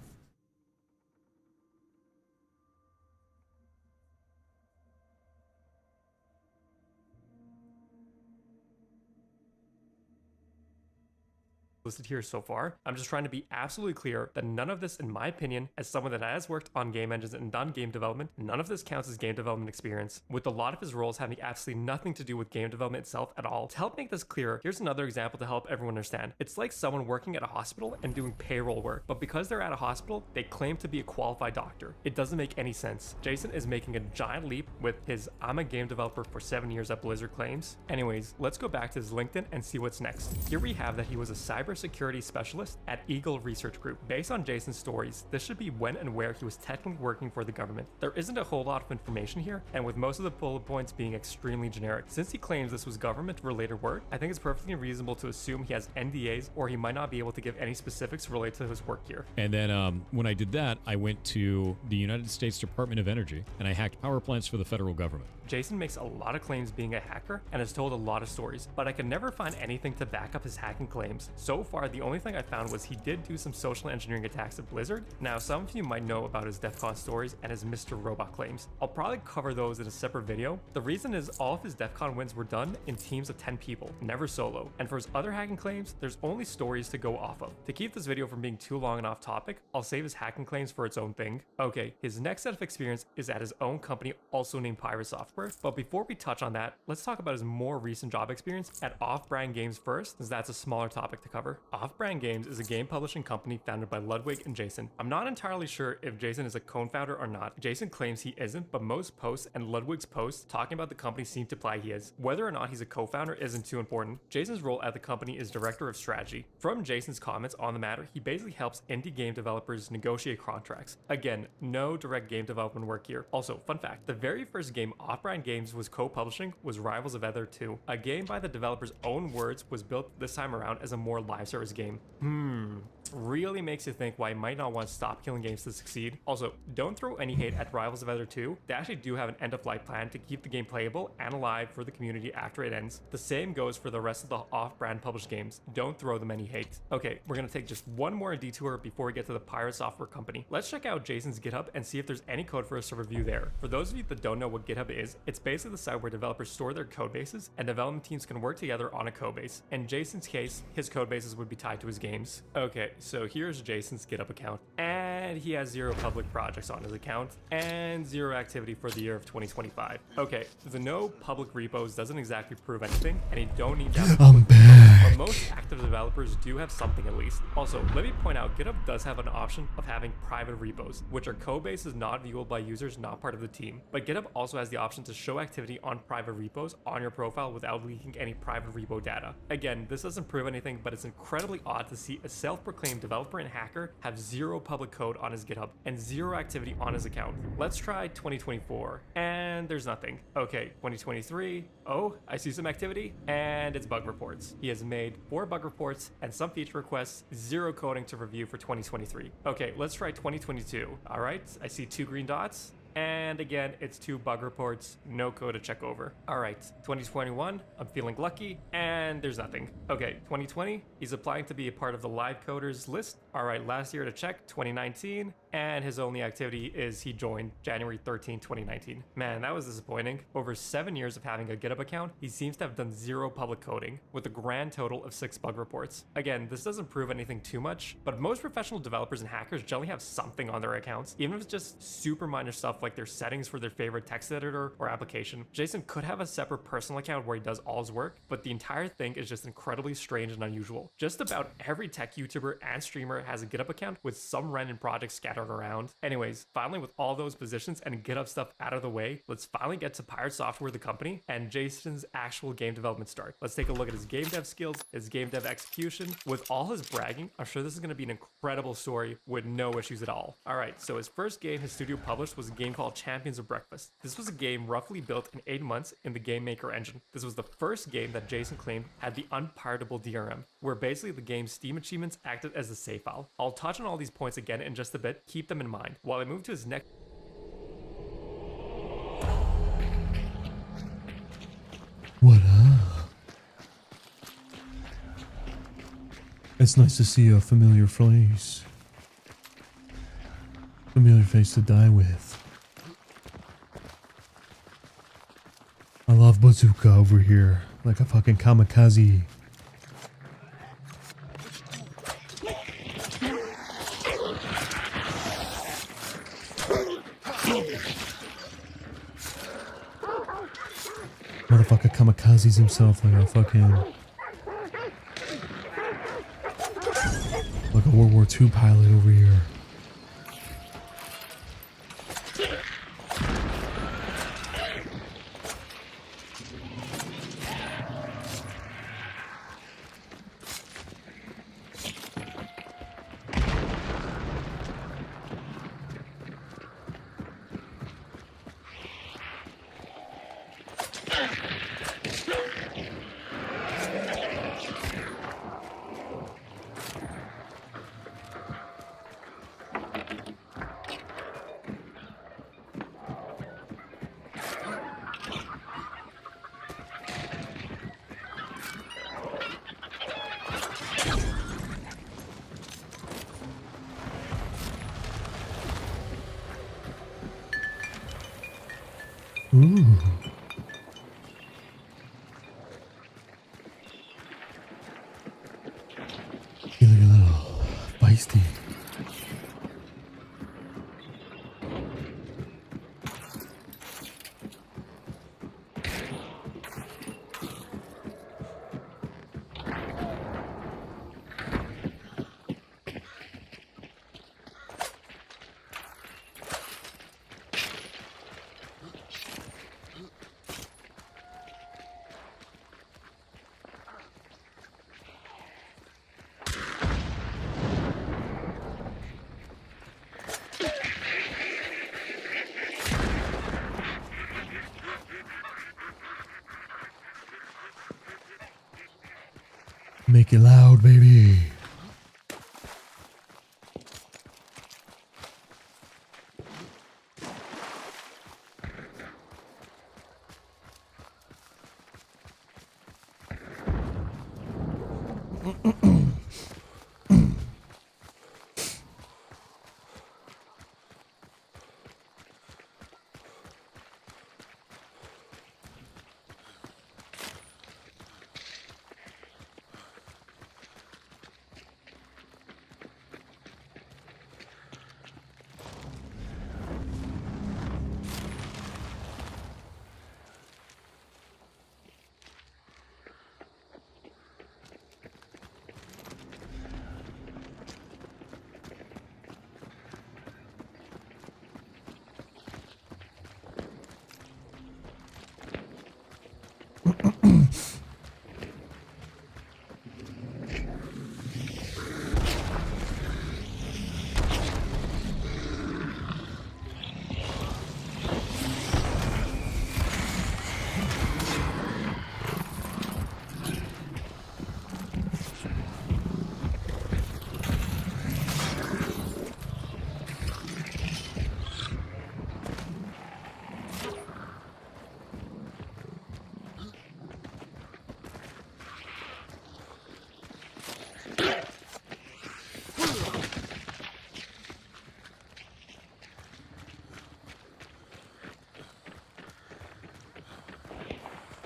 listed here so far. I'm just trying to be absolutely clear that none of this, in my opinion, as someone that has worked on game engines and done game development, none of this counts as game development experience, with a lot of his roles having absolutely nothing to do with game development itself at all. To help make this clear, here's another example to help everyone understand. It's like someone working at a hospital and doing payroll work, but because they're at a hospital, they claim to be a qualified doctor. It doesn't make any sense. Jason is making a giant leap with his "I'm a game developer for 7 years at Blizzard" claims. Anyways, let's go back to his LinkedIn and see what's next. Here we have that he was a cybersecurity specialist at Eagle Research Group. Based on Jason's stories, this should be when and where he was technically working for the government. There isn't a whole lot of information here, and with most of the bullet points being extremely generic. Since he claims this was government-related work, I think it's perfectly reasonable to assume he has NDAs, or he might not be able to give any specifics related to his work here. And then when I did that, I went to the United States Department of Energy, and I hacked power plants for the federal government. Jason makes a lot of claims being a hacker and has told a lot of stories, but I could never find anything to back up his hacking claims. So far, the only thing I found was he did do some social engineering attacks at Blizzard. Now, some of you might know about his DEF CON stories and his Mr. Robot claims. I'll probably cover those in a separate video. The reason is all of his DEF CON wins were done in teams of 10 people, never solo. And for his other hacking claims, there's only stories to go off of. To keep this video from being too long and off topic, I'll save his hacking claims for its own thing. Okay, his next set of experience is at his own company, also named Pirate Software. But before we touch on that, let's talk about his more recent job experience at Off-Brand Games first, as that's a smaller topic to cover. Off-Brand Games is a game publishing company founded by Ludwig and Jason. I'm not entirely sure if Jason is a co-founder or not. Jason claims he isn't, but most posts and Ludwig's posts talking about the company seem to imply he is. Whether or not he's a co-founder isn't too important. Jason's role at the company is director of strategy. From Jason's comments on the matter, he basically helps indie game developers negotiate contracts. Again, no direct game development work here. Also, fun fact, the very first game Off-Brand Games was co-publishing was Rivals of Ether 2. A game by the developer's own words was built this time around as a more live service game. Really makes you think why you might not want Stop Killing Games to succeed. Also, don't throw any hate at Rivals of Ether 2. They actually do have an end-of-life plan to keep the game playable and alive for the community after it ends. The same goes for the rest of the off-brand published games. Don't throw them any hate. Okay, we're gonna take just one more detour before we get to the Pirate Software Company. Let's check out Jason's GitHub and see if there's any code for us to review there. For those of you that don't know what GitHub is, it's basically the site where developers store their code bases and development teams can work together on a code base. In Jason's case, his code bases would be tied to his games. Okay, so here's Jason's GitHub account, and he has 0 public projects on his account and 0 activity for the year of 2025. Okay, the no public repos doesn't exactly prove anything, and you don't need to have public repos, but most active developers do have something at least. Also, let me point out, GitHub does have an option of having private repos, which are code bases not viewable by users not part of the team. But GitHub also has the option to show activity on private repos on your profile without leaking any private repo data. Again, this doesn't prove anything, but it's incredibly odd to see a self-proclaimed developer and hacker have 0 public code on his GitHub and 0 activity on his account. Let's try 2024, and there's nothing. Okay, 2023, oh, I see some activity, and it's bug reports. He has made 4 bug reports and some feature requests, 0 coding to review for 2023. Okay, let's try 2022. All right, I see 2 green dots. And again, it's 2 bug reports, no code to check over. All right, 2021, I'm feeling lucky, and there's nothing. Okay, 2020, he's applying to be a part of the live coders list. All right, last year to check, 2019, and his only activity is he joined January 13, 2019. Man, that was disappointing. Over 7 years of having a GitHub account, he seems to have done 0 public coding, with a grand total of 6 bug reports. Again, this doesn't prove anything too much, but most professional developers and hackers generally have something on their accounts, even if it's just super minor stuff like their settings for their favorite text editor or application. Jason could have a separate personal account where he does all his work, but the entire thing is just incredibly strange and unusual. Just about every tech YouTuber and streamer has a GitHub account with some random projects scattered around. Anyways, finally with all those positions and GitHub stuff out of the way, let's finally get to Pirate Software, the company, and Jason's actual game development start. Let's take a look at his game dev skills, his game dev execution. With all his bragging, I'm sure this is going to be an incredible story with no issues at all. All right, so his first game his studio published was a game called Champions of Breakfast. This was a game roughly built in 8 months in the Game Maker engine. This was the first game that Jason claimed had the unpiratable DRM, where basically the game's Steam achievements acted as a save file. I'll touch on all these points again in just a bit, keep them in mind. While I move to his next... What up? It's nice to see a familiar face. Familiar face to die with. I love Bazooka over here, like a fucking kamikaze. Motherfucker kamikazes himself like a fucking... like a World War II pilot over here. Ooh. Feeling a little feisty. Make it loud, baby.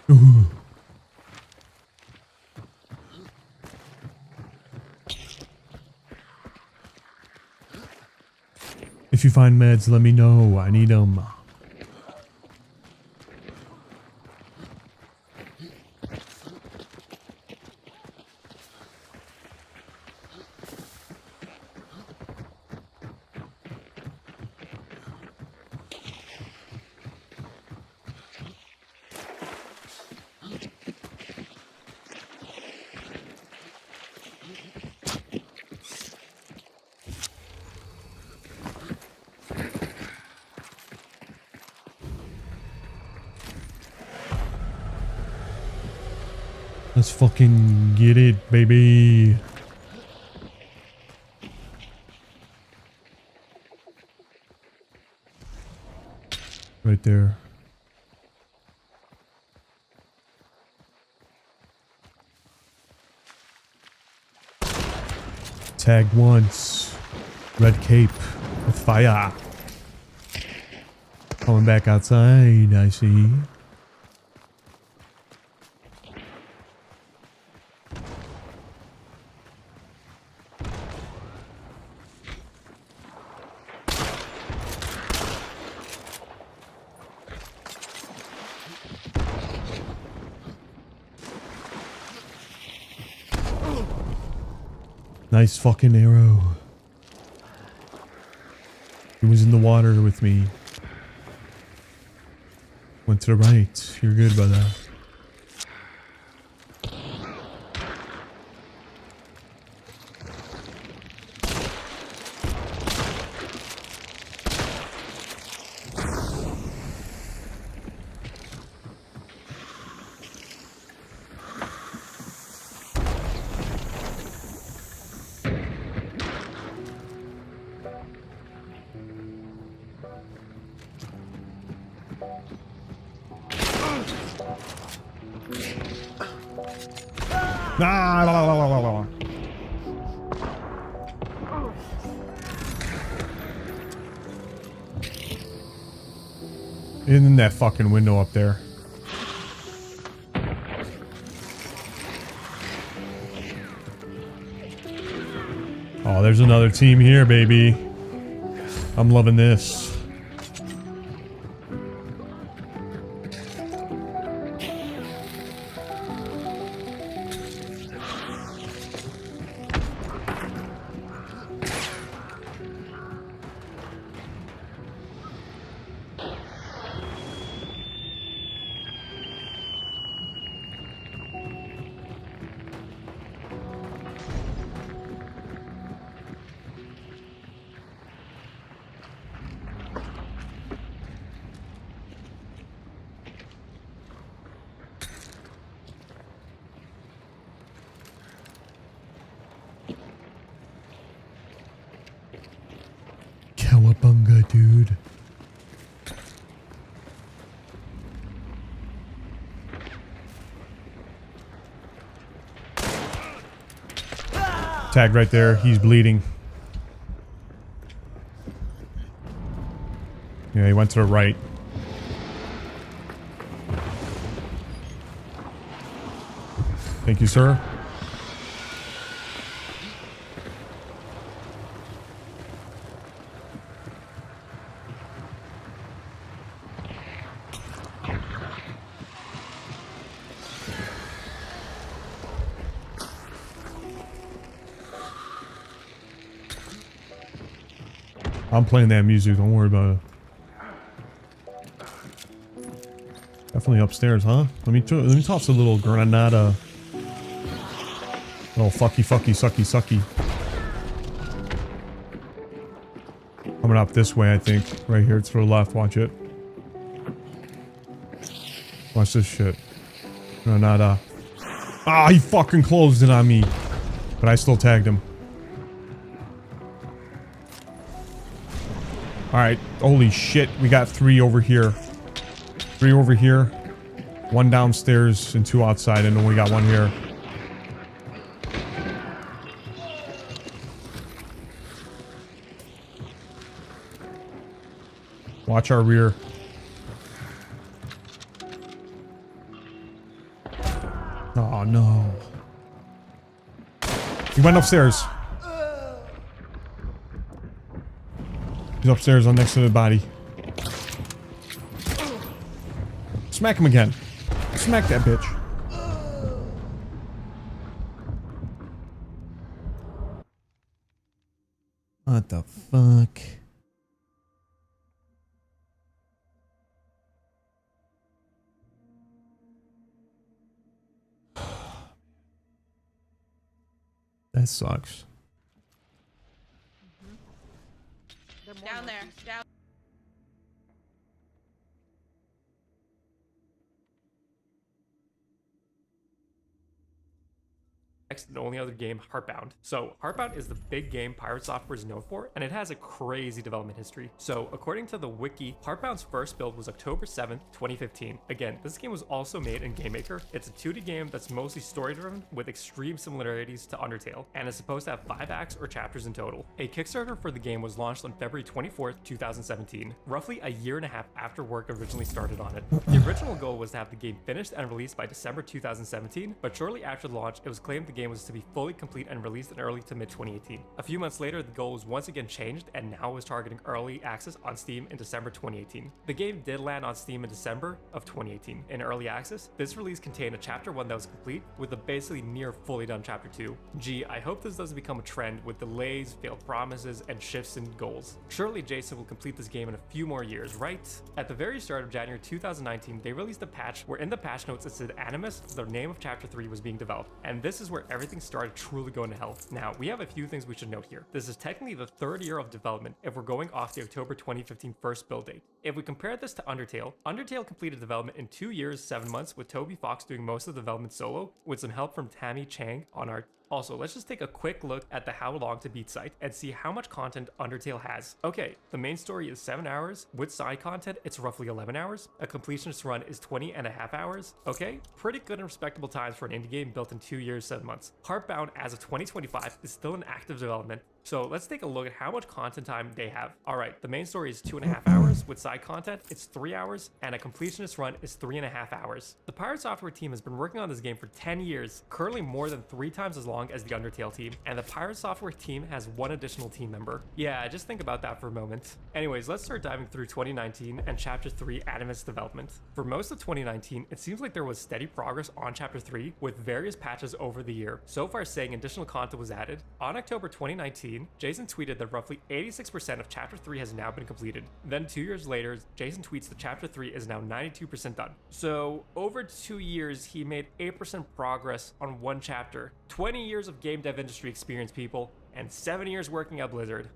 Ooh. If you find meds, let me know. I need them. Let's fucking get it, baby. Right there. Tag once. Red cape with fire. Coming back outside, I see. Nice fucking arrow. He was in the water with me. Went to the right. You're good, brother. Ah, la, la, la, la, la. In that fucking window up there. Oh, there's another team here, baby. I'm loving this. Cowabunga, dude. Tag right there. He's bleeding. Yeah, he went to the right. Thank you, sir. I'm playing that music, don't worry about it. Definitely upstairs, huh? Let me toss a little granada. Oh, fucky, sucky. Coming up this way, I think. Right here to the left, watch it. Watch this shit. Granada. Ah, he fucking closed it on me. But I still tagged him. Alright, holy shit, we got 3 over here. 3 over here. 1 downstairs and 2 outside, and then we got 1 here. Watch our rear. Oh no. He went upstairs. He's upstairs on next to the body. Smack him again. Smack that bitch. What the fuck? That sucks. Down there. Down. Next, the only other game, Heartbound. So Heartbound is the big game Pirate Software is known for, and it has a crazy development history. So according to the wiki, Heartbound's first build was October 7th, 2015. Again, this game was also made in GameMaker. It's a 2D game that's mostly story-driven with extreme similarities to Undertale, and is supposed to have 5 acts or chapters in total. A Kickstarter for the game was launched on February 24th, 2017, roughly a year and a half after work originally started on it. The original goal was to have the game finished and released by December 2017, but shortly after the launch, it was claimed the game game was to be fully complete and released in early to mid 2018. A few months later, the goal was once again changed and now was targeting early access on Steam in December 2018. The game did land on Steam in December of 2018. In early access, this release contained a chapter 1 that was complete with a basically near fully done chapter 2. Gee, I hope this doesn't become a trend with delays, failed promises, and shifts in goals. Surely Jason will complete this game in a few more years, right? At the very start of January 2019, they released a patch where in the patch notes it said Animus, the name of chapter 3, was being developed, and this is where everything started truly going to hell. Now, we have a few things we should note here. This is technically the third year of development if we're going off the October 2015 first build date. If we compare this to Undertale, Undertale completed development in 2 years, 7 months, with Toby Fox doing most of the development solo, with some help from Tammy Chang on art. Also, let's just take a quick look at the How Long to Beat site and see how much content Undertale has. Okay, the main story is 7 hours. With side content, it's roughly 11 hours. A completionist run is 20.5 hours. Okay, pretty good and respectable times for an indie game built in 2 years, 7 months. Heartbound, as of 2025, is still in active development. So let's take a look at how much content time they have. Alright, the main story is 2.5 hours. With side content, it's 3 hours, and a completionist run is 3.5 hours. The Pirate Software team has been working on this game for 10 years, currently more than 3 times as long as the Undertale team, and the Pirate Software team has 1 additional team member. Yeah, just think about that for a moment. Anyways, let's start diving through 2019 and Chapter 3 Animus development. For most of 2019, it seems like there was steady progress on Chapter 3 with various patches over the year, so far saying additional content was added. On October 2019, Jason tweeted that roughly 86% of Chapter 3 has now been completed. Then 2 years later, Jason tweets that Chapter 3 is now 92% done. So over 2 years, he made 8% progress on 1 chapter. 20 years of game dev industry experience, people, and 7 years working at Blizzard.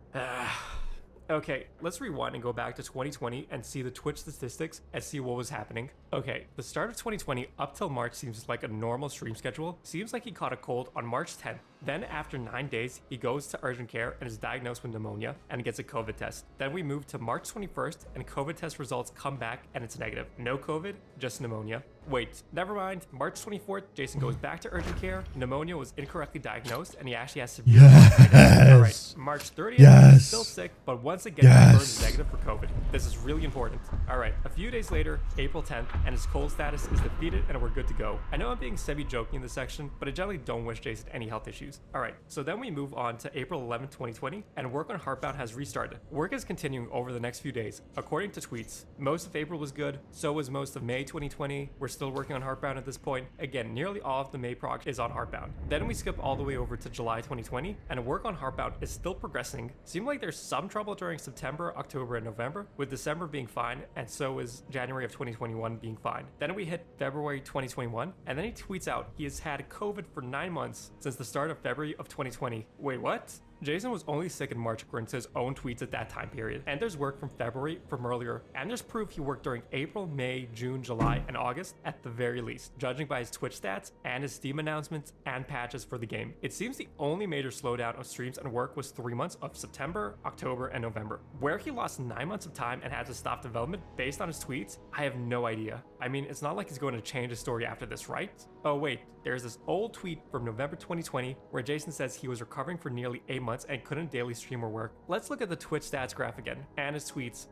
Okay, let's rewind and go back to 2020 and see the Twitch statistics and see what was happening. Okay, the start of 2020 up till March seems like a normal stream schedule. Seems like he caught a cold on March 10th. Then after 9 days, he goes to urgent care and is diagnosed with pneumonia and gets a COVID test. Then we move to March 21st and COVID test results come back and it's negative. No COVID, just pneumonia. Wait, never mind. March 24th, Jason goes back to urgent care. Pneumonia was incorrectly diagnosed and he actually has severe bronchitis. Alright, March 30th, he's still sick, but once again, confirmed is negative for COVID. This is really important. Alright, a few days later, April 10th, and his cold status is defeated and we're good to go. I know I'm being semi-joking in this section, but I generally don't wish Jason any health issues. Alright, so then we move on to April 11, 2020, and work on Heartbound has restarted. Work is continuing over the next few days. According to tweets, most of April was good, so was most of May 2020. We're still working on Heartbound at this point. Again, nearly all of the May prog is on Heartbound. Then we skip all the way over to July 2020, and work on Heartbound is still progressing. Seemed like there's some trouble during September, October, and November, with December being fine, and so is January of 2021 being fine. Then we hit February 2021, and then he tweets out he has had COVID for 9 months since the start of February of 2020. Wait, what? Jason was only sick in March according to his own tweets at that time period. And there's work from February from earlier, and there's proof he worked during April, May, June, July, and August at the very least, judging by his Twitch stats and his Steam announcements and patches for the game. It seems the only major slowdown of streams and work was 3 months of September, October, and November. Where he lost 9 months of time and had to stop development based on his tweets, I have no idea. I mean, it's not like he's going to change his story after this, right? Oh wait, there's this old tweet from November 2020 where Jason says he was recovering for nearly 8 months and couldn't daily stream or work. Let's look at the Twitch stats graph again and his tweets.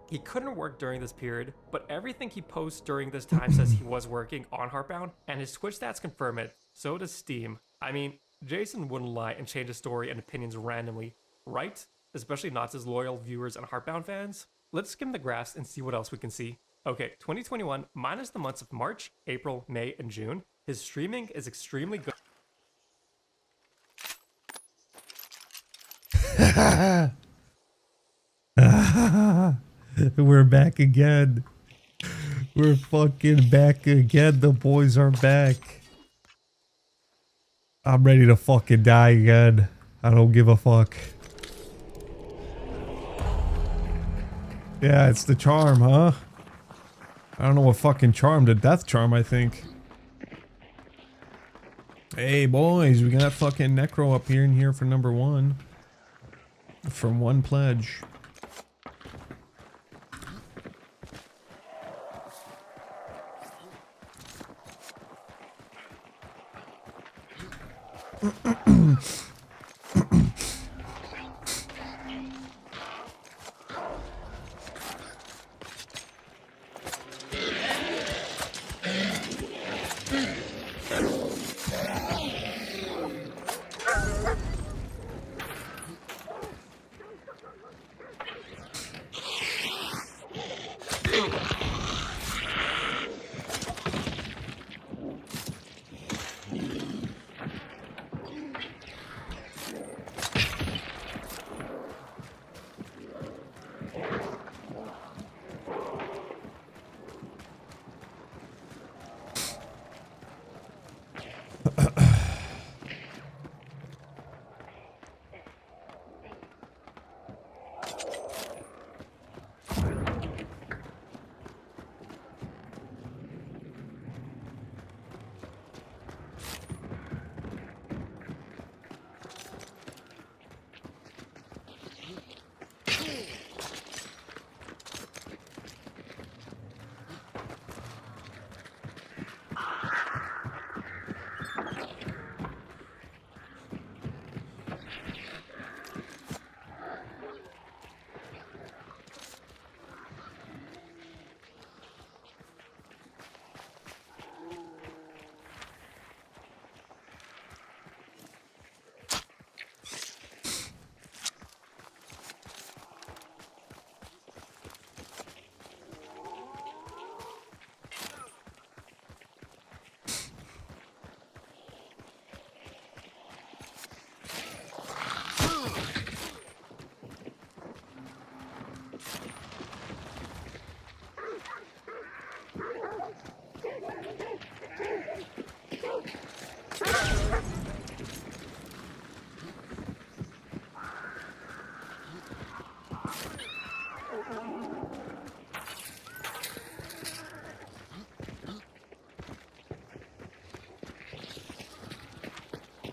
He couldn't work during this period, but everything he posts during this time says he was working on Heartbound, and his Twitch stats confirm it. So does Steam. I mean, Jason wouldn't lie and change his story and opinions randomly, right? Especially not his loyal viewers and Heartbound fans. Let's skim the graphs and see what else we can see. Okay, 2021 minus the months of March, April, May, and June. His streaming is extremely good. We're back again. We're fucking back again. The boys are back. I'm ready to fucking die again. I don't give a fuck. Yeah, it's the charm, huh? I don't know what fucking charm. The death charm, I think. Hey, boys. We got fucking Necro up here and here for number 1. From 1 pledge.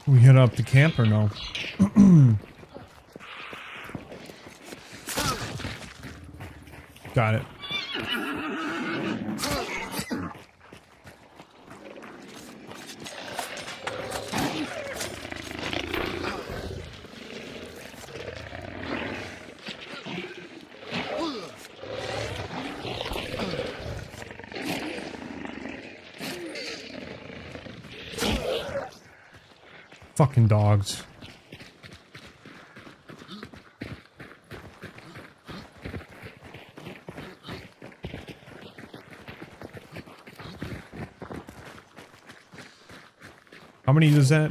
We hit up the camp or no? Got it. Fucking dogs. How many is that?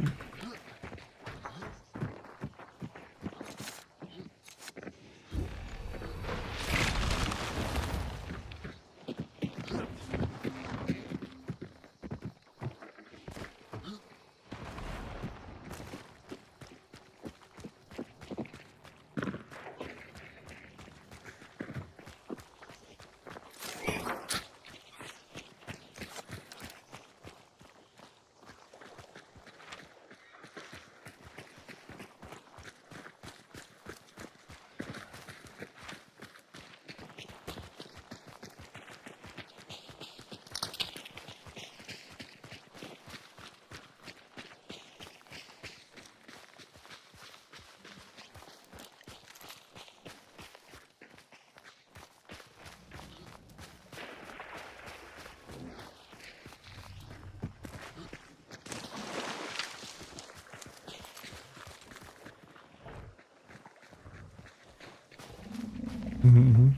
Mm-hmm.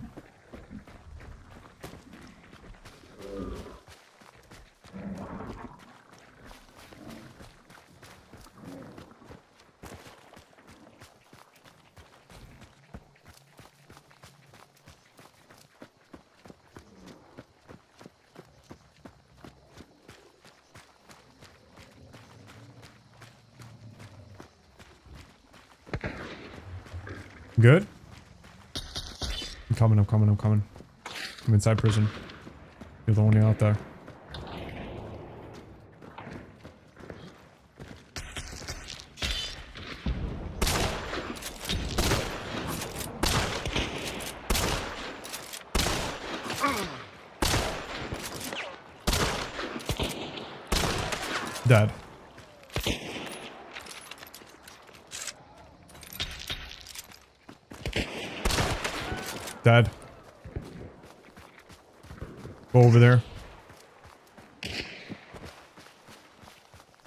Good? I'm coming, I'm coming, I'm coming. I'm inside prison. You're the only out there. Dead. Dead. Go over there.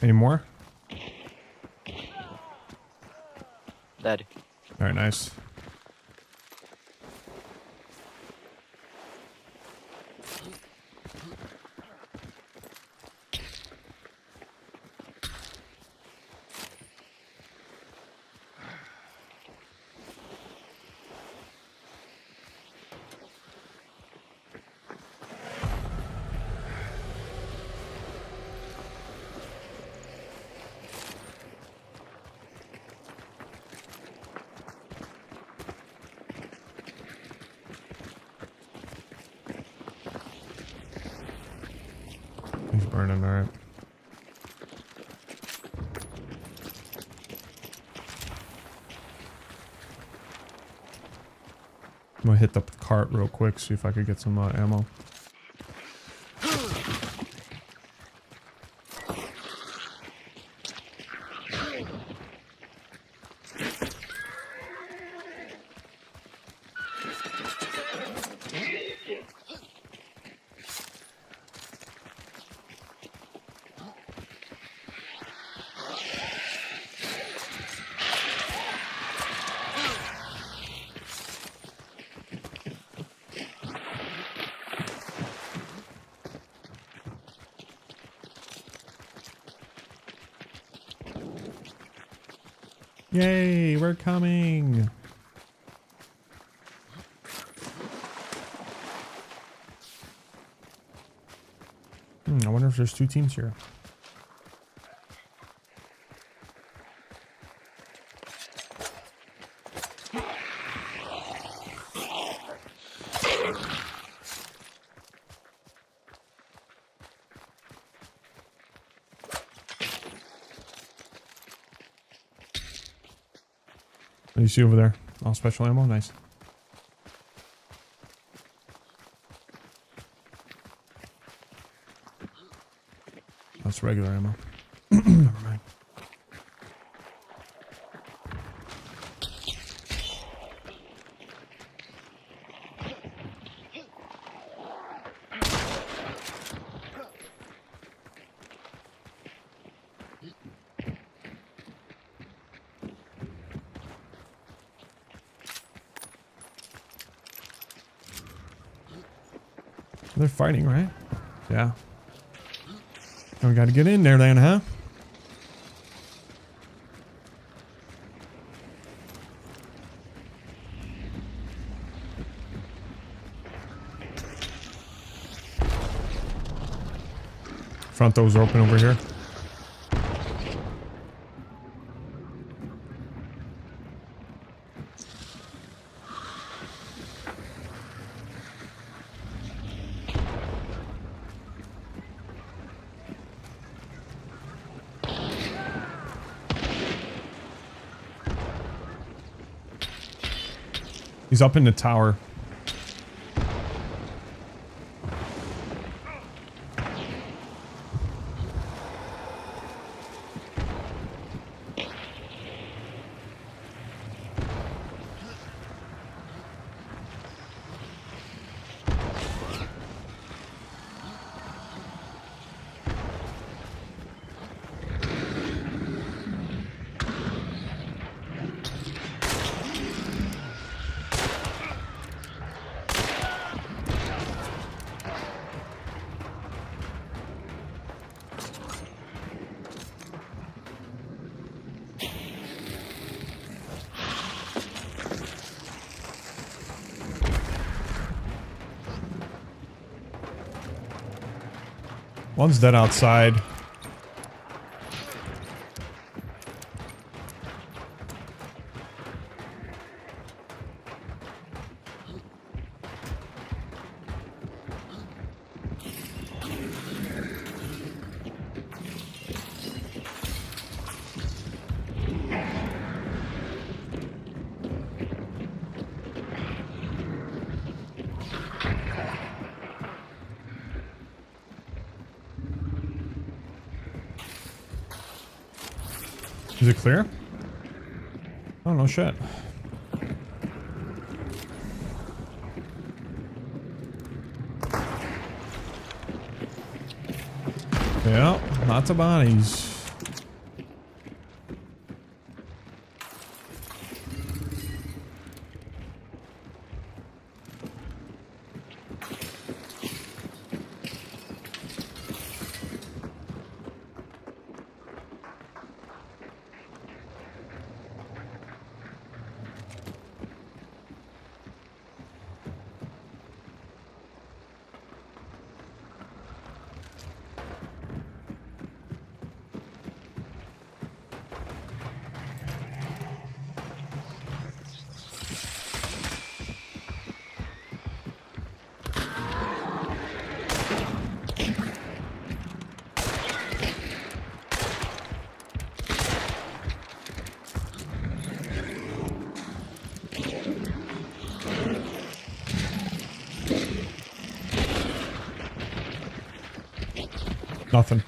Any more? Dead. Alright, nice. He's burning, alright. I'm gonna hit the cart real quick, see if I could get some ammo. Yay, we're coming. I wonder if there's two teams here. do you see over there? All special ammo? Nice. That's regular ammo. Never mind. They're fighting, right? Yeah. We gotta get in there then, huh? Front doors are open over here. He's up in the tower. One's dead outside. Is it clear? Oh, no shit. Yeah, lots of bodies. Nothing.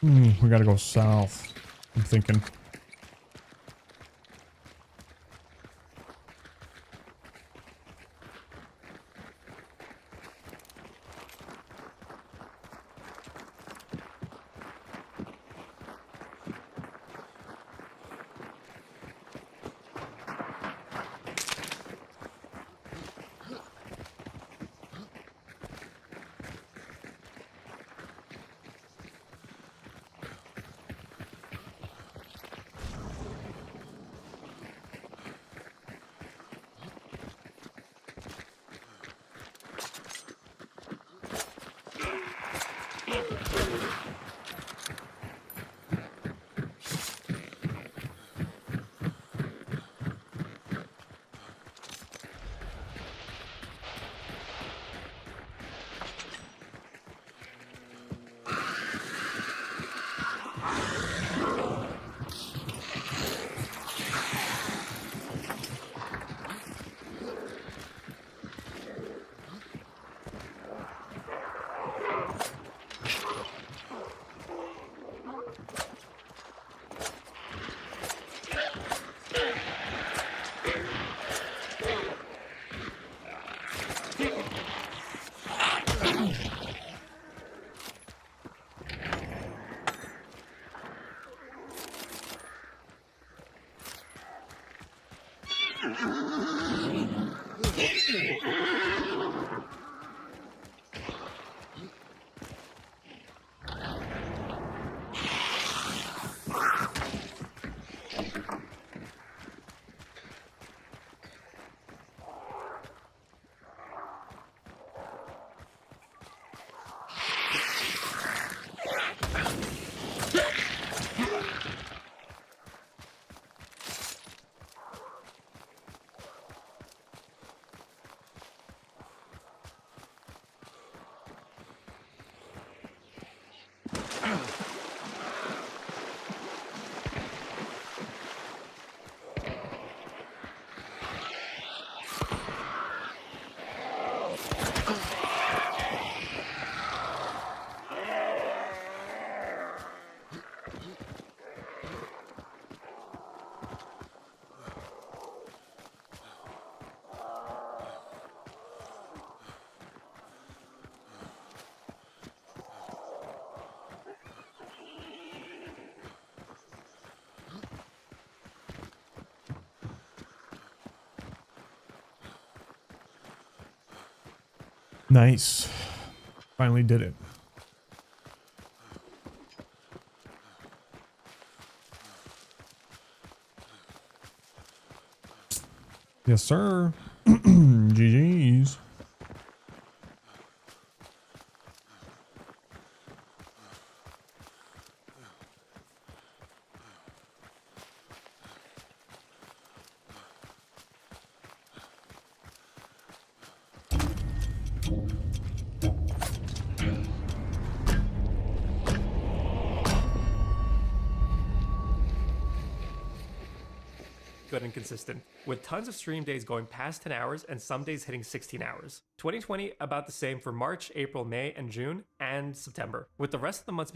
We gotta go south. I'm thinking. Nice. Finally did it. Yes, sir. GG's. Good and consistent, with tons of stream days going past 10 hours and some days hitting 16 hours. 2020, about the same for March, April, May, and June, and September, with the rest of the months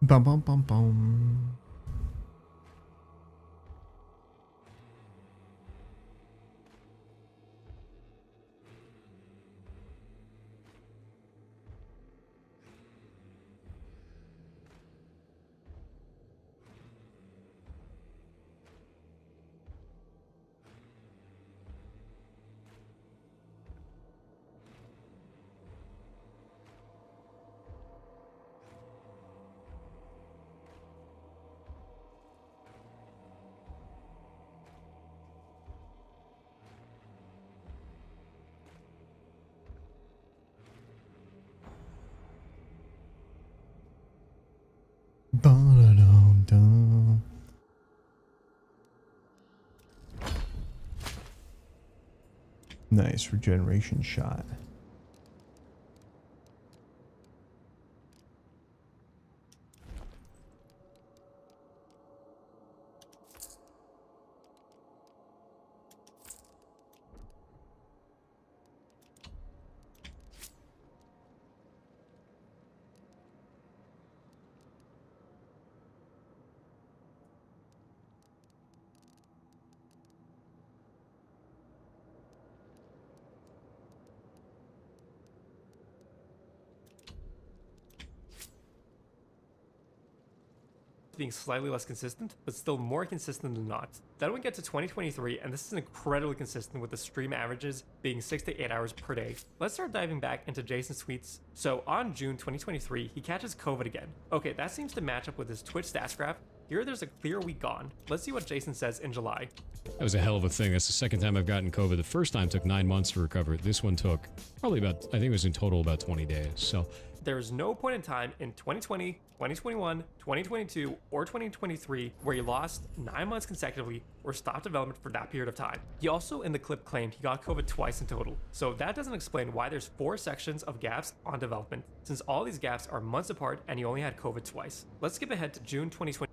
Bum bum bum bum. Ba-da-dum-dum. Nice regeneration shot. Being slightly less consistent, but still more consistent than not. Then we get to 2023, and this is incredibly consistent with the stream averages being 6 to 8 hours per day. Let's start diving back into Jason's tweets. So on June 2023, he catches COVID again. Okay, that seems to match up with his Twitch stats graph. Here there's a clear week gone. Let's see what Jason says in July. That was a hell of a thing. That's the second time I've gotten COVID. The first time took 9 months to recover. This one took probably about, I think it was in total about 20 days. So There is no point in time in 2020, 2021, 2022, or 2023 where he lost 9 months consecutively or stopped development for that period of time. He also in the clip claimed he got COVID twice in total, so that doesn't explain why there's 4 sections of gaps on development, since all these gaps are months apart and he only had COVID twice. Let's skip ahead to June 2020.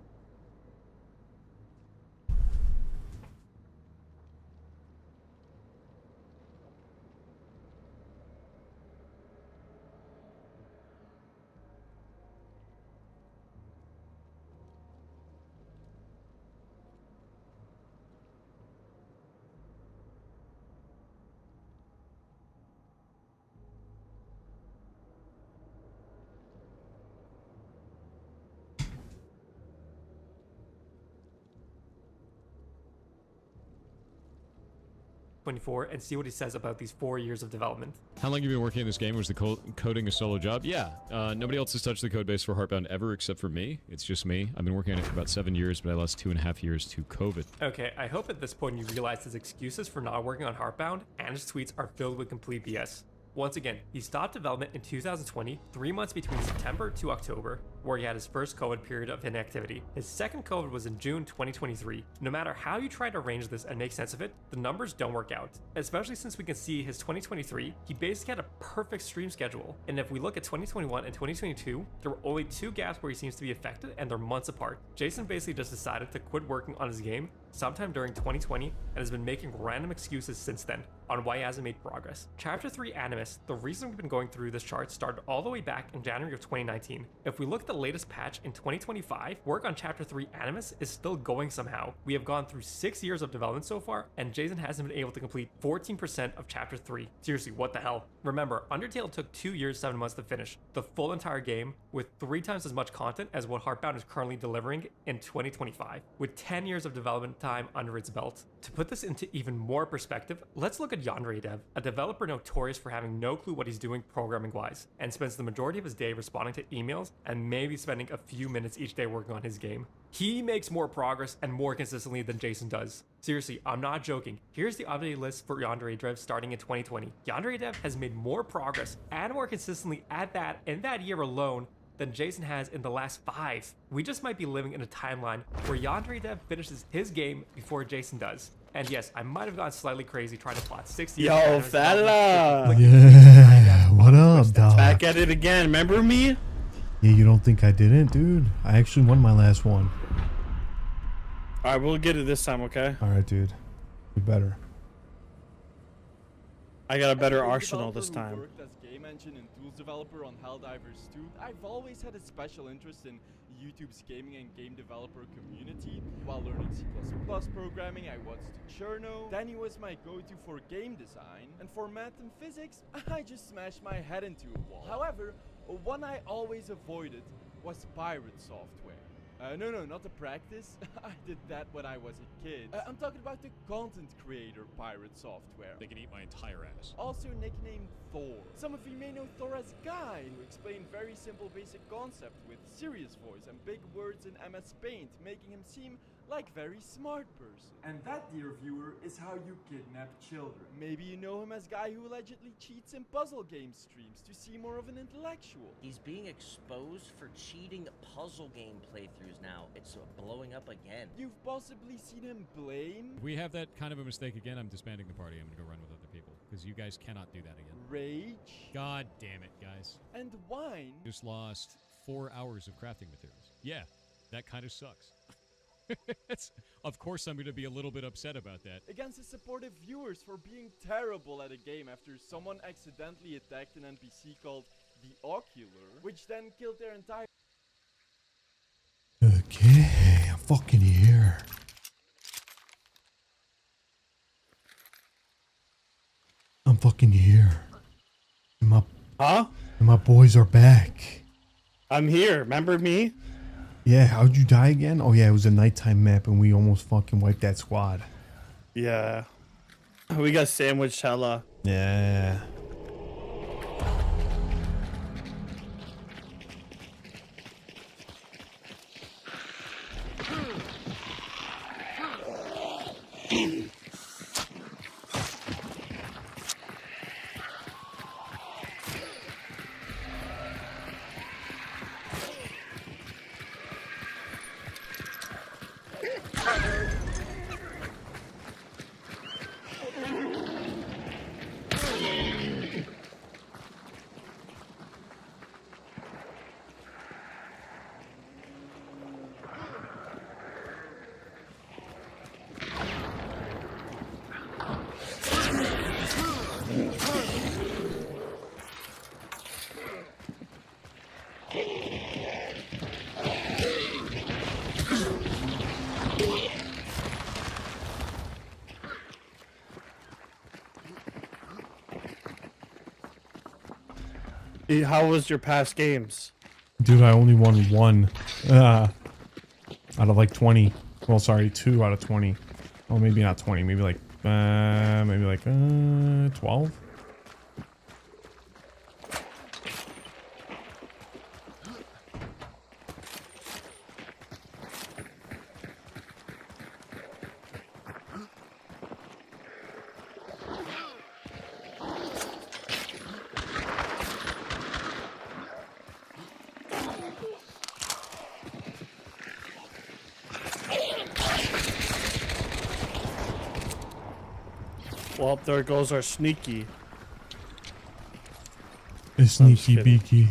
And see what he says about these 4 years of development. how long have you been working in this game? Was the coding a solo job? Yeah. Nobody else has touched the code base for Heartbound ever except for me. It's just me. I've been working on it for about 7 years, but I lost 2.5 years to COVID. Okay, I hope at this point you realize his excuses for not working on Heartbound and his tweets are filled with complete BS. Once again, he stopped development in 2020, 3 months between September to October, where he had his first COVID period of inactivity. His second COVID was in June 2023. No matter how you try to arrange this and make sense of it, the numbers don't work out. Especially since we can see his 2023, he basically had a perfect stream schedule. And if we look at 2021 and 2022, there were only 2 gaps where he seems to be affected and they're months apart. Jason basically just decided to quit working on his game sometime during 2020 and has been making random excuses since then on why he hasn't made progress. Chapter 3 Animus, the reason we've been going through this chart started all the way back in January of 2019. If we look at the latest patch in 2025, work on Chapter 3 Animus is still going somehow. We have gone through 6 years of development so far, and Jason hasn't been able to complete 14% of Chapter 3. Seriously, what the hell? Remember, Undertale took 2 years, 7 months to finish the full entire game with 3 times as much content as what Heartbound is currently delivering in 2025, with 10 years of development time under its belt. To put this into even more perspective, let's look at Yandere Dev, a developer notorious for having no clue what he's doing programming wise, and spends the majority of his day responding to emails and maybe spending a few minutes each day working on his game. He makes more progress and more consistently than Jason does. Seriously, I'm not joking. Here's the updated list for Yandere Dev starting in 2020. Yandere Dev has made more progress and more consistently in that year alone than Jason has in the last 5. We just might be living in a timeline where Yandere Dev finishes his game before Jason does. And yes, I might have gone slightly crazy trying to plot 60 years. Yo, fella! Yeah, what up, dog? Back at it again. Remember me? Yeah, you don't think I didn't, dude? I actually won my last one. Alright, we'll get it this time, okay? Alright, dude. You better. I got a better arsenal this time. Worked as game engine and tools developer on Helldivers 2, I've always had a special interest in YouTube's gaming and game developer community. While learning C++ programming, I watched Cherno. Danny was my go-to for game design. And for math and physics, I just smashed my head into a wall. However, one I always avoided was pirate software. No, not the practice. I did that when I was a kid. I'm talking about the content creator pirate software. They can eat my entire ass. Also nicknamed Thor. Some of you may know Thor as Guy, who explained very simple basic concept with serious voice and big words in MS Paint, making him seem like very smart person. And that, dear viewer, is how you kidnap children. Maybe you know him as Guy who allegedly cheats in puzzle game streams to seem more of an intellectual. He's being exposed for cheating puzzle game playthroughs now. It's blowing up again. You've possibly seen him blame, If we have that kind of a mistake again, I'm disbanding the party. I'm gonna go run with other people because you guys cannot do that again. rage, God damn it, guys. and whine. Just lost 4 hours of crafting materials. Yeah, that kind of sucks. Of course I'm going to be a little bit upset about that. Against his supportive viewers for being terrible at a game after someone accidentally attacked an NPC called the Ocular, which then killed their entire... Okay, I'm fucking here. I'm fucking here. And my boys are back. I'm here. Remember me? Yeah, how'd you die again? Oh yeah, it was a nighttime map and we almost fucking wiped that squad. Yeah. We got sandwiched hella. Yeah. How was your past games? Dude, I only won one. Out of like 20. Well, sorry, 2 out of 20. Oh, maybe not 20. Maybe like 12. Well, there goes our sneaky. A sneaky beaky.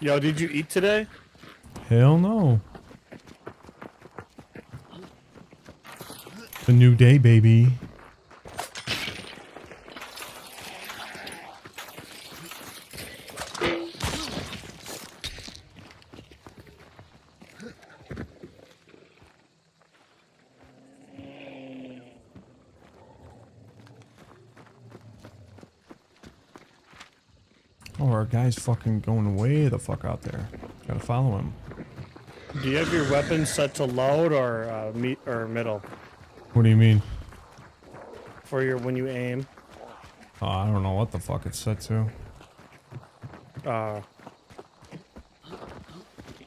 Yo, did you eat today? Hell no. It's a new day, baby. Oh, our guy's fucking going way the fuck out there. Gotta follow him. Do you have your weapon set to load or middle What do you mean? for your when you aim? Oh, I don't know what the fuck it's set to.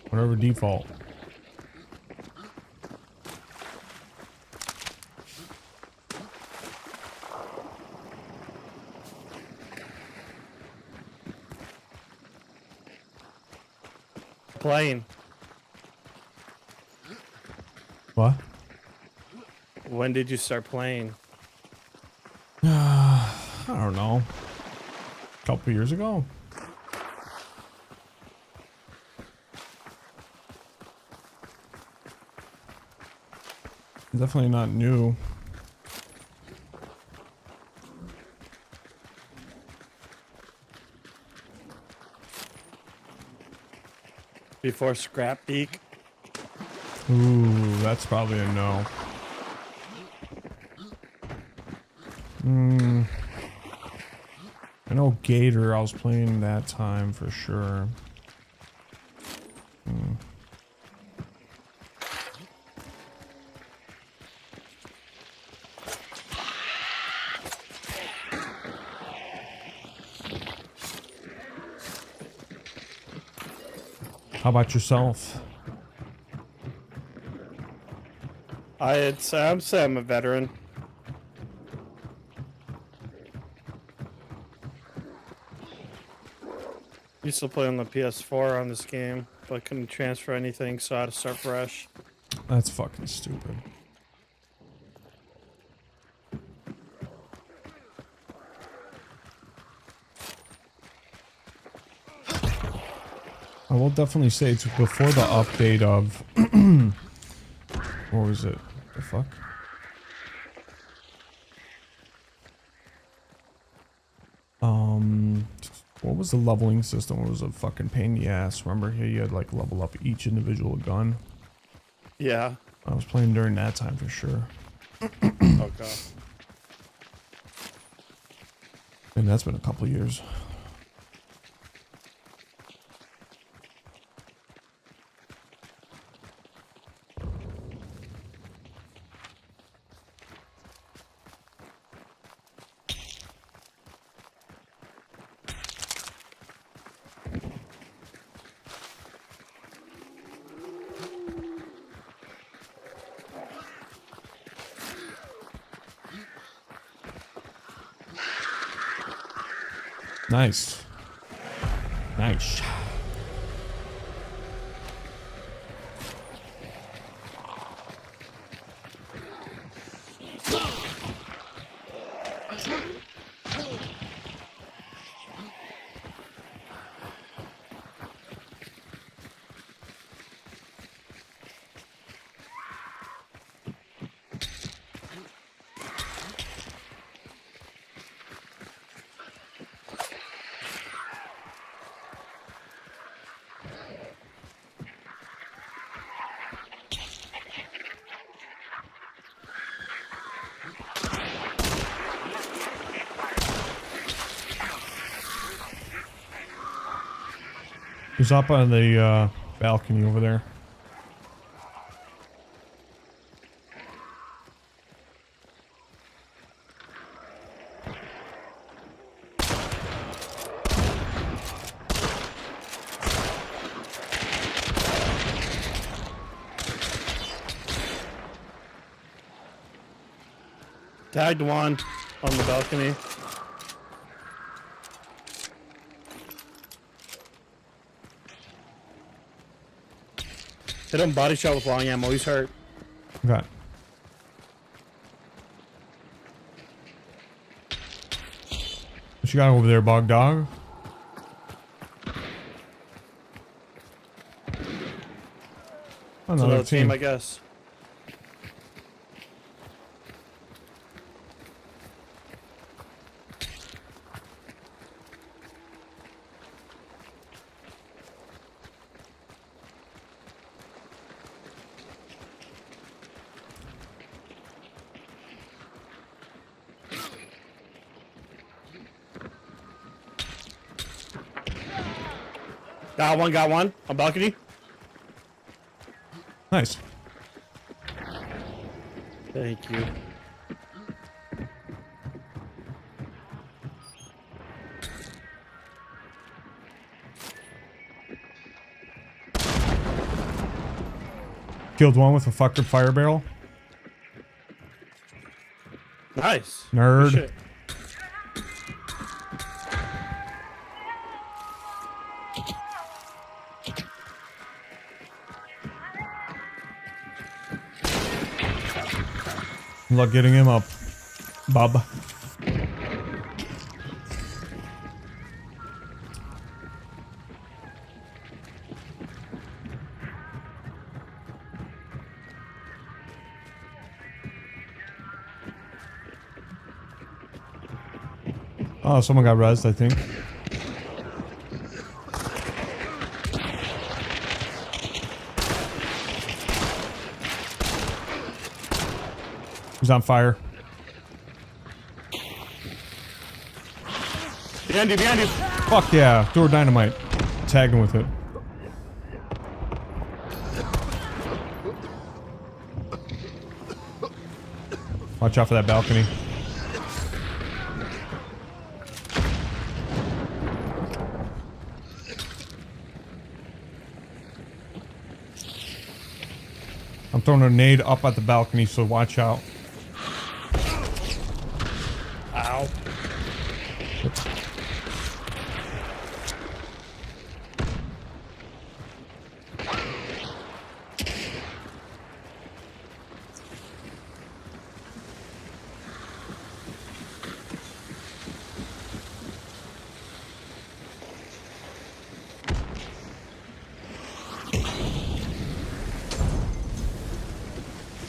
Whatever default. Playing. What? When did you start playing? I don't know. A couple years ago. Definitely not new. Before Scrap Peak? Ooh, that's probably a no. I know Gator, I was playing that time for sure. How about yourself? I'd say I'm a veteran. Used to play on the PS4 on this game, but couldn't transfer anything, so I had to start fresh. That's fucking stupid. I will definitely say it's before the update of what was it? The fuck? What was the leveling system? It was a fucking pain in the ass. Remember here you had like level up each individual gun? Yeah. I was playing during that time for sure. Okay. And that's been a couple years. Nice. Nice. He's up on the balcony over there. Tagged one on the balcony. Hit him body shot with long ammo. He's hurt. Okay. What you got over there, bog dog? Another team, I guess. Got one. On balcony. Nice. Thank you. Killed one with a fucking fire barrel. Nice. Nerd. Good shit. Good luck getting him up, Bob. Oh, someone got rezzed, I think. He's on fire. Behind you, behind you. Fuck yeah. Throw dynamite. Tagged him with it. Watch out for that balcony. I'm throwing a nade up at the balcony, so watch out. Ow.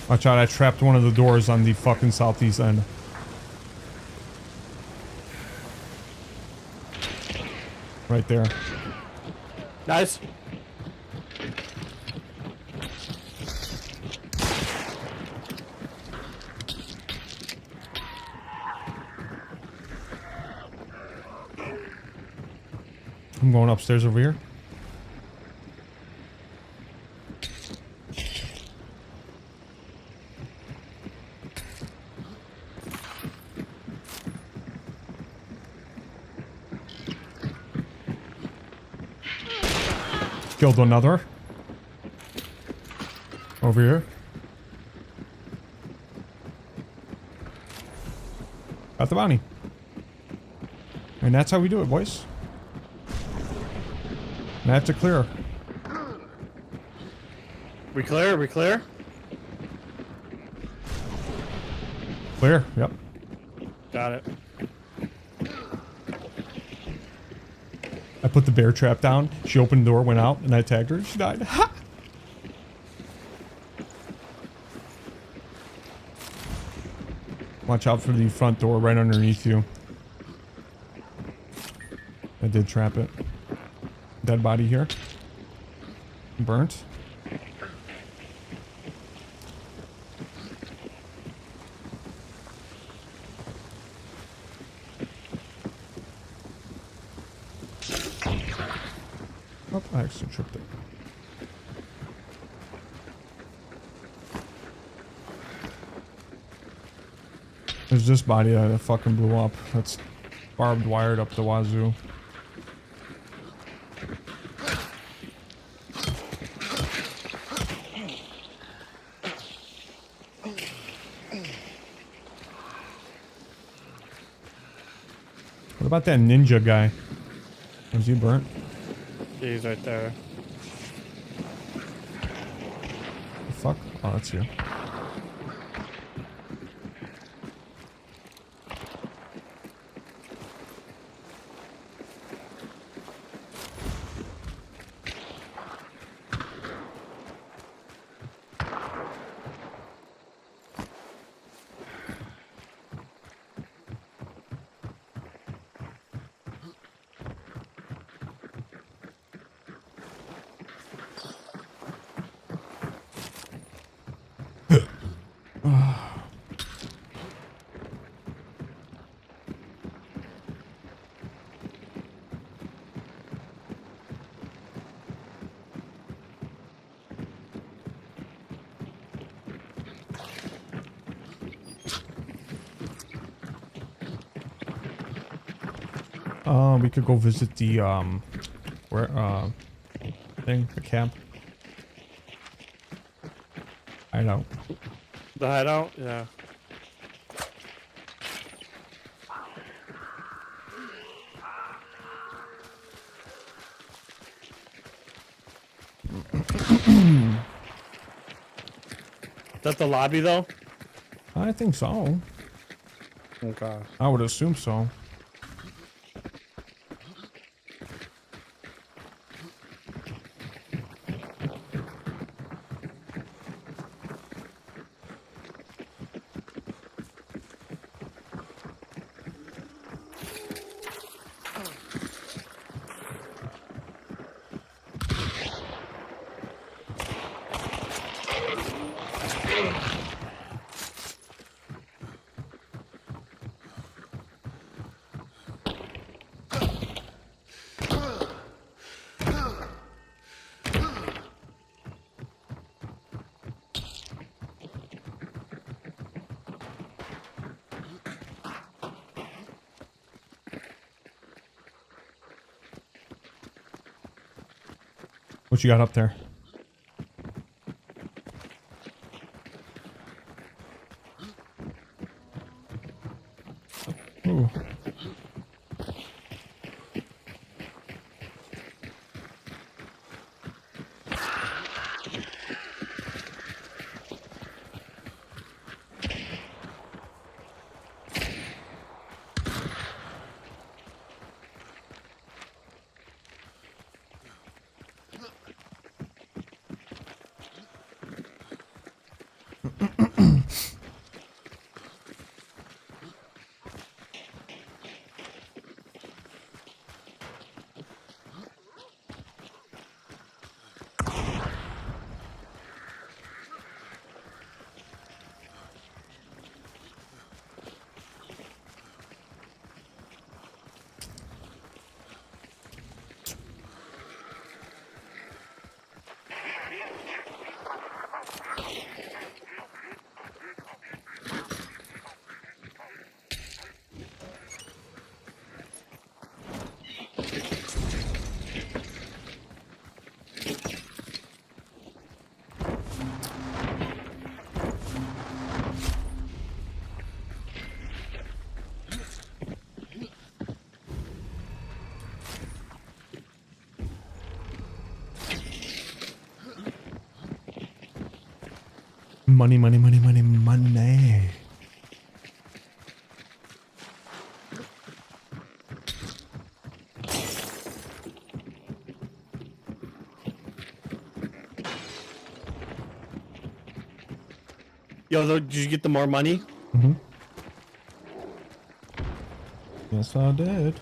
Watch out, I trapped one of the doors on the fucking southeast end. Right there. Nice. I'm going upstairs over here. Killed another. Over here. Got the bounty. And that's how we do it, boys. Map to clear. We clear? We clear? Clear, yep. Got it. I put the bear trap down. She opened the door, went out, and I tagged her. She died. Ha! Watch out for the front door right underneath you. I did trap it. Dead body here. Burnt. Oh, I actually tripped it. There's this body that fucking blew up. That's barbed wired up the wazoo. What about that ninja guy? Was he burnt? He's right there. The fuck? Oh, that's you. We could go visit the the camp. I know. The hideout? Yeah. Is that the lobby though? I think so. Okay. I would assume so. What you got up there? Ooh. Money, money, money, money, money. Yo, did you get the more money? Mm-hmm. Yes, I did.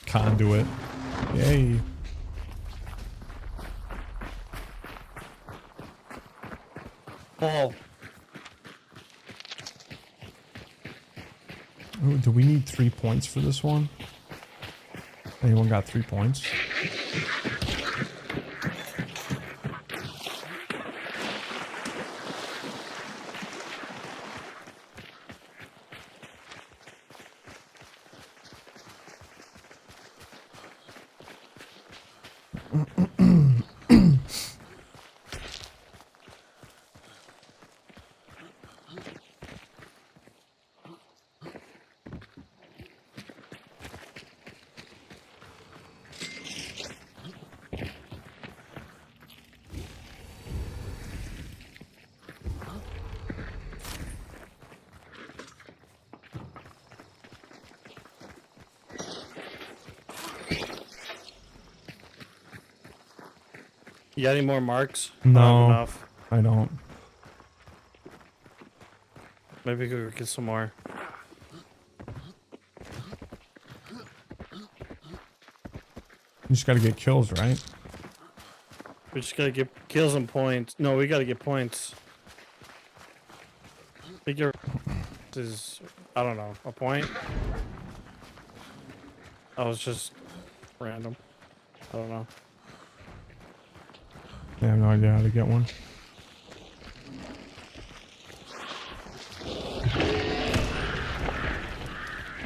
Conduit. Yay. Paul. Ooh, do we need 3 points for this one? Anyone got 3 points? You got any more marks? No, I have enough. I don't. Maybe we could get some more. You just gotta get kills, right? We just gotta get kills and points. No, we gotta get points. I think your is, I don't know, a point? Oh, it's just random. I don't know. I have no idea how to get one.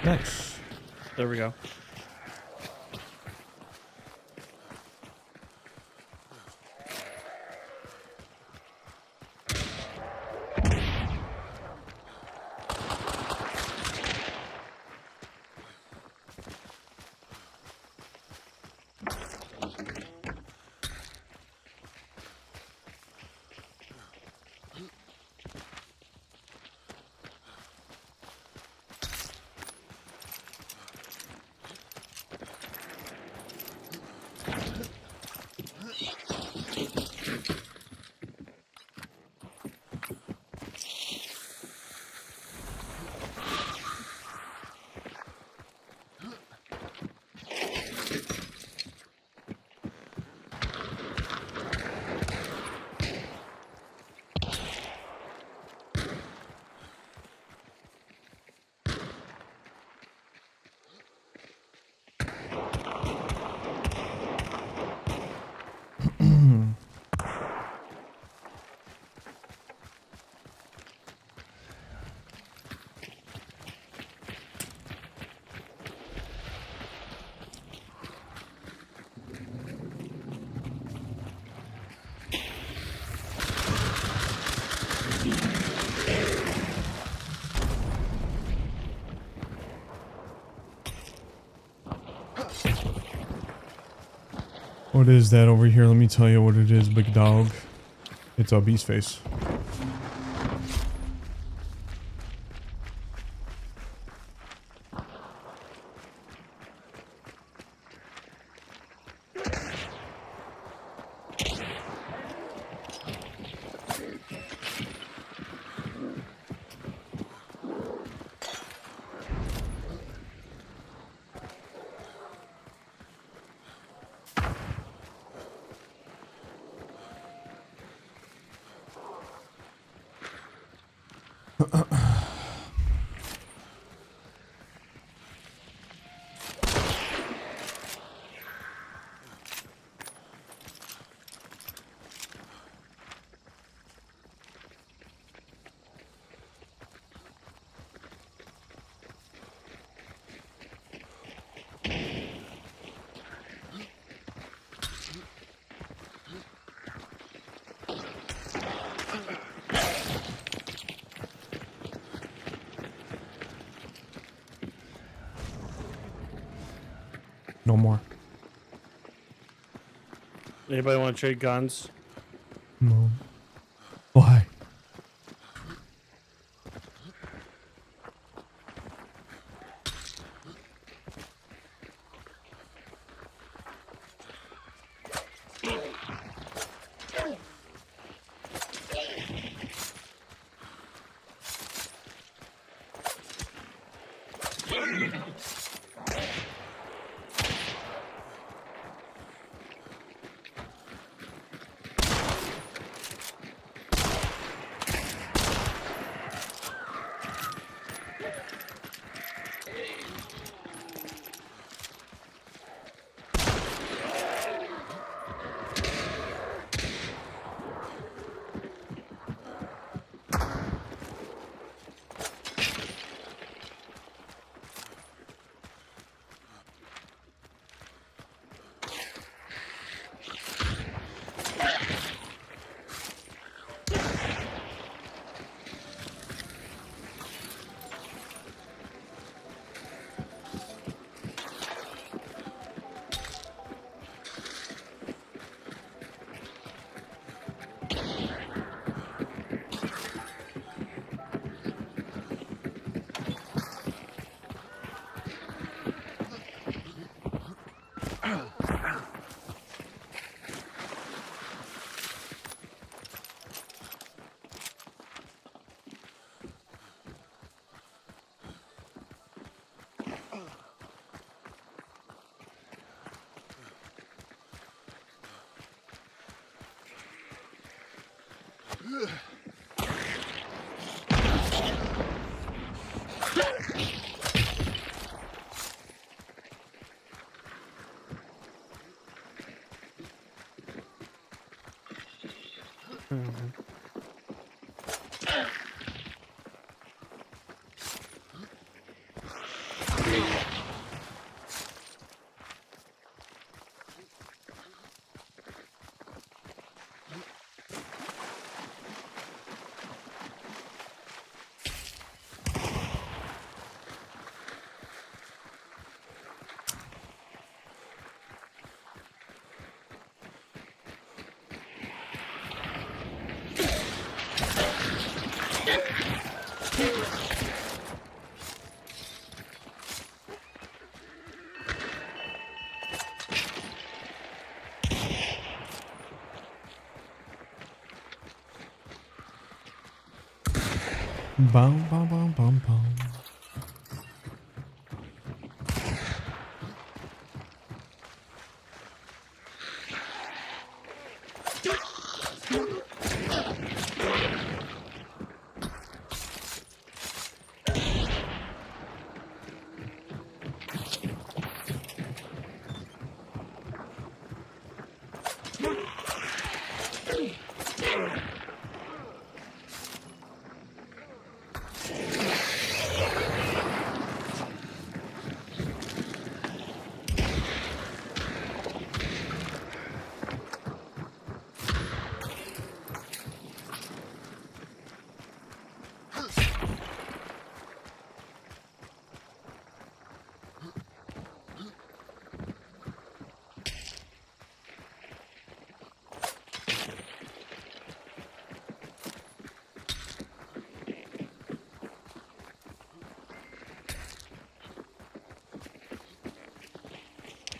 Nice. There we go. What is that over here? Let me tell you what it is, big dog. It's a beast face. No more. Anybody want to trade guns? No. Why? Bum, bum, bum, bum, bum.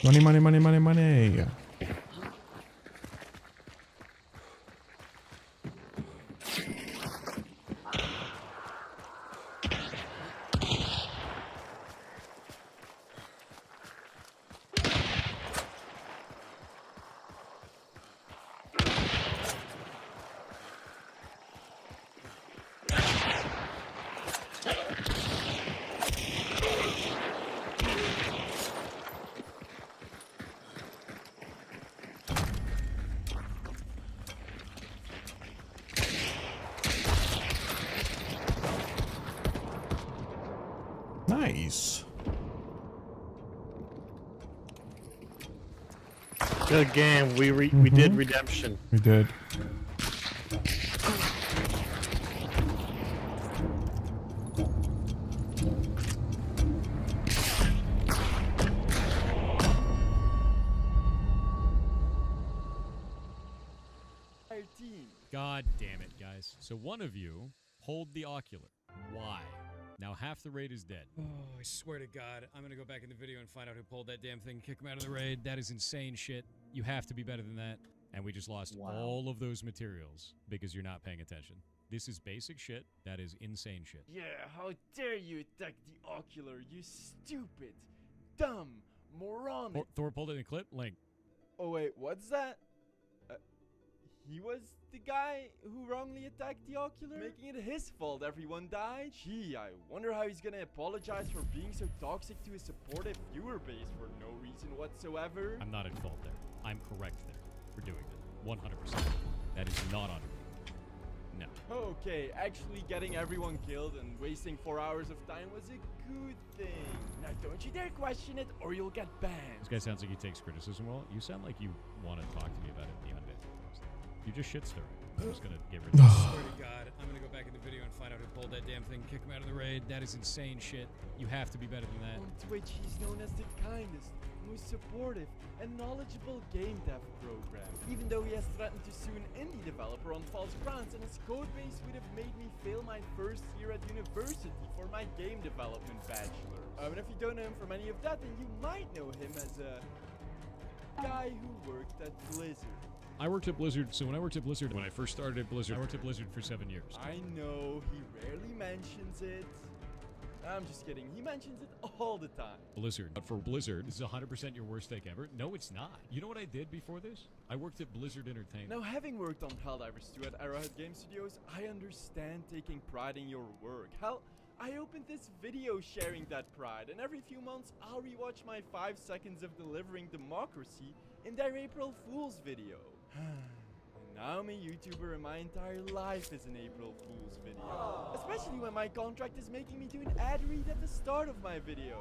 Money, money, money, money, money. Nice. Good game. We did redemption. We did. God damn it, guys. So one of you pulled the ocular. Why? Now half the raid is dead. Oh, I swear to God, I'm gonna go back in the video and find out who pulled that damn thing, kick him out of the raid. That is insane shit. You have to be better than that. And we just lost all of those materials because you're not paying attention. This is basic shit. That is insane shit. Yeah, how dare you attack the ocular, you stupid, dumb, moronic. Thor pulled it in a clip? Link. Oh wait, what's that? He was the guy who wrongly attacked the ocular? Making it his fault everyone died? Gee, I wonder how he's gonna apologize for being so toxic to his supportive viewer base for no reason whatsoever. I'm not at fault there. I'm correct there for doing that. 100%. That is not on me. No. Okay, actually getting everyone killed and wasting 4 hours of time was a good thing. Now don't you dare question it or you'll get banned. This guy sounds like he takes criticism well. You sound like you want to talk to me about it beyond it. You just shit stirring. I'm just gonna get rid of this. I swear to God, I'm gonna go back in the video and find out who pulled that damn thing, kick him out of the raid. That is insane shit. You have to be better than that. On Twitch, he's known as the kindest, most supportive, and knowledgeable game dev program. Even though he has threatened to sue an indie developer on false grounds, and his codebase would have made me fail my first year at university for my game development bachelor. And if you don't know him from any of that, then you might know him as a guy who worked at Blizzard. I worked at Blizzard, so when I worked at Blizzard, when I first started at Blizzard, I worked at Blizzard for 7 years. I know, he rarely mentions it. I'm just kidding, he mentions it all the time. Blizzard. But for Blizzard, this is 100% your worst take ever. No, it's not. You know what I did before this? I worked at Blizzard Entertainment. Now, having worked on Helldivers 2 at Arrowhead Game Studios, I understand taking pride in your work. Hell, I opened this video sharing that pride, and every few months I'll rewatch my 5 seconds of delivering democracy in their April Fool's video. And now I'm a YouTuber and my entire life is an April Fool's video. Especially when my contract is making me do an ad read at the start of my video.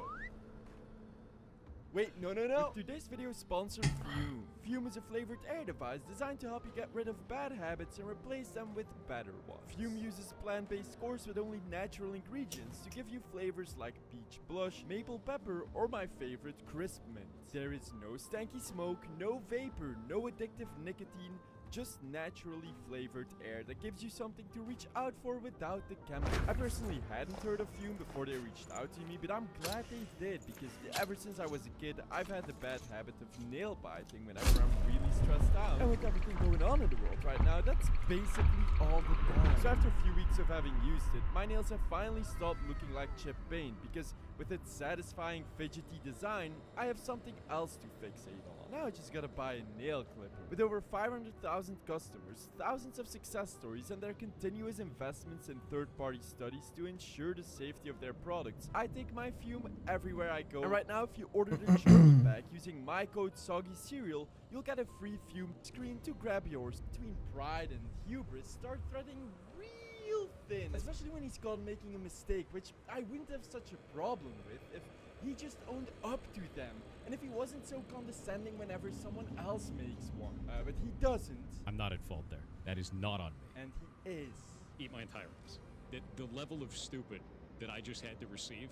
Wait, no. Today's video is sponsored Fume. Fume is a flavored air device designed to help you get rid of bad habits and replace them with better ones. Fume uses plant-based cores with only natural ingredients to give you flavors like peach blush, maple pepper, or my favorite, crisp mint. There is no stanky smoke, no vapor, no addictive nicotine, just naturally flavored air that gives you something to reach out for without the chemical. I personally hadn't heard of Fume before they reached out to me, but I'm glad they did, because ever since I was a kid, I've had the bad habit of nail biting whenever I'm really stressed out. And with everything going on in the world right now, that's basically all the time. So after a few weeks of having used it, my nails have finally stopped looking like chip paint, because with its satisfying fidgety design, I have something else to fixate on. Now I just gotta buy a nail clipper. With over 500,000 customers, thousands of success stories, and their continuous investments in third-party studies to ensure the safety of their products, I take my Fume everywhere I go. And right now, if you order the German pack using my code SOGGYCEREAL, you'll get a free Fume screen to grab yours. Between pride and hubris, start threading real thin, especially when he's caught making a mistake, which I wouldn't have such a problem with if he just owned up to them, and if he wasn't so condescending whenever someone else makes one. But he doesn't. I'm not at fault there. That is not on me. And he is. Eat my entire ass. The level of stupid that I just had to receive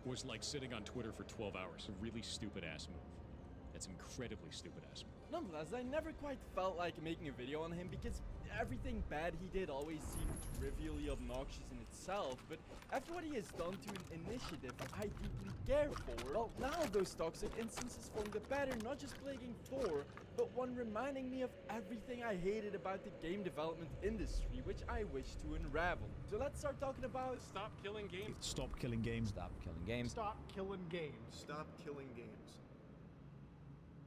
was like sitting on Twitter for 12 hours. A really stupid ass move. That's incredibly stupid ass move. Nonetheless, I never quite felt like making a video on him because everything bad he did always seemed trivially obnoxious in itself, but after what he has done to an initiative I deeply care for, well, now those toxic instances formed a pattern not just plaguing 4, but one reminding me of everything I hated about the game development industry, which I wish to unravel. So let's start talking about Stop killing games. Stop killing games. Stop killing games. Stop killing games. Stop killing games.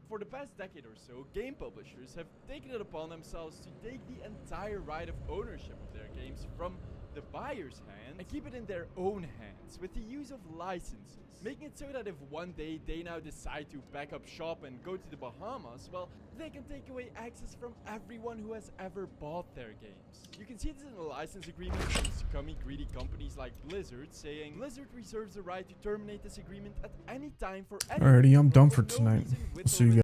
For the past decade or so, game publishers have taken it upon themselves to take the entire right of ownership of their games from the buyer's hand and keep it in their own hands with the use of licenses, making it so that if one day they now decide to pack up shop and go to the Bahamas, well, they can take away access from everyone who has ever bought their games. You can see this in the license agreement from scummy, greedy companies like Blizzard, saying Blizzard reserves the right to terminate this agreement at any time for any Alrighty, I'm done for no tonight. reason See you guys.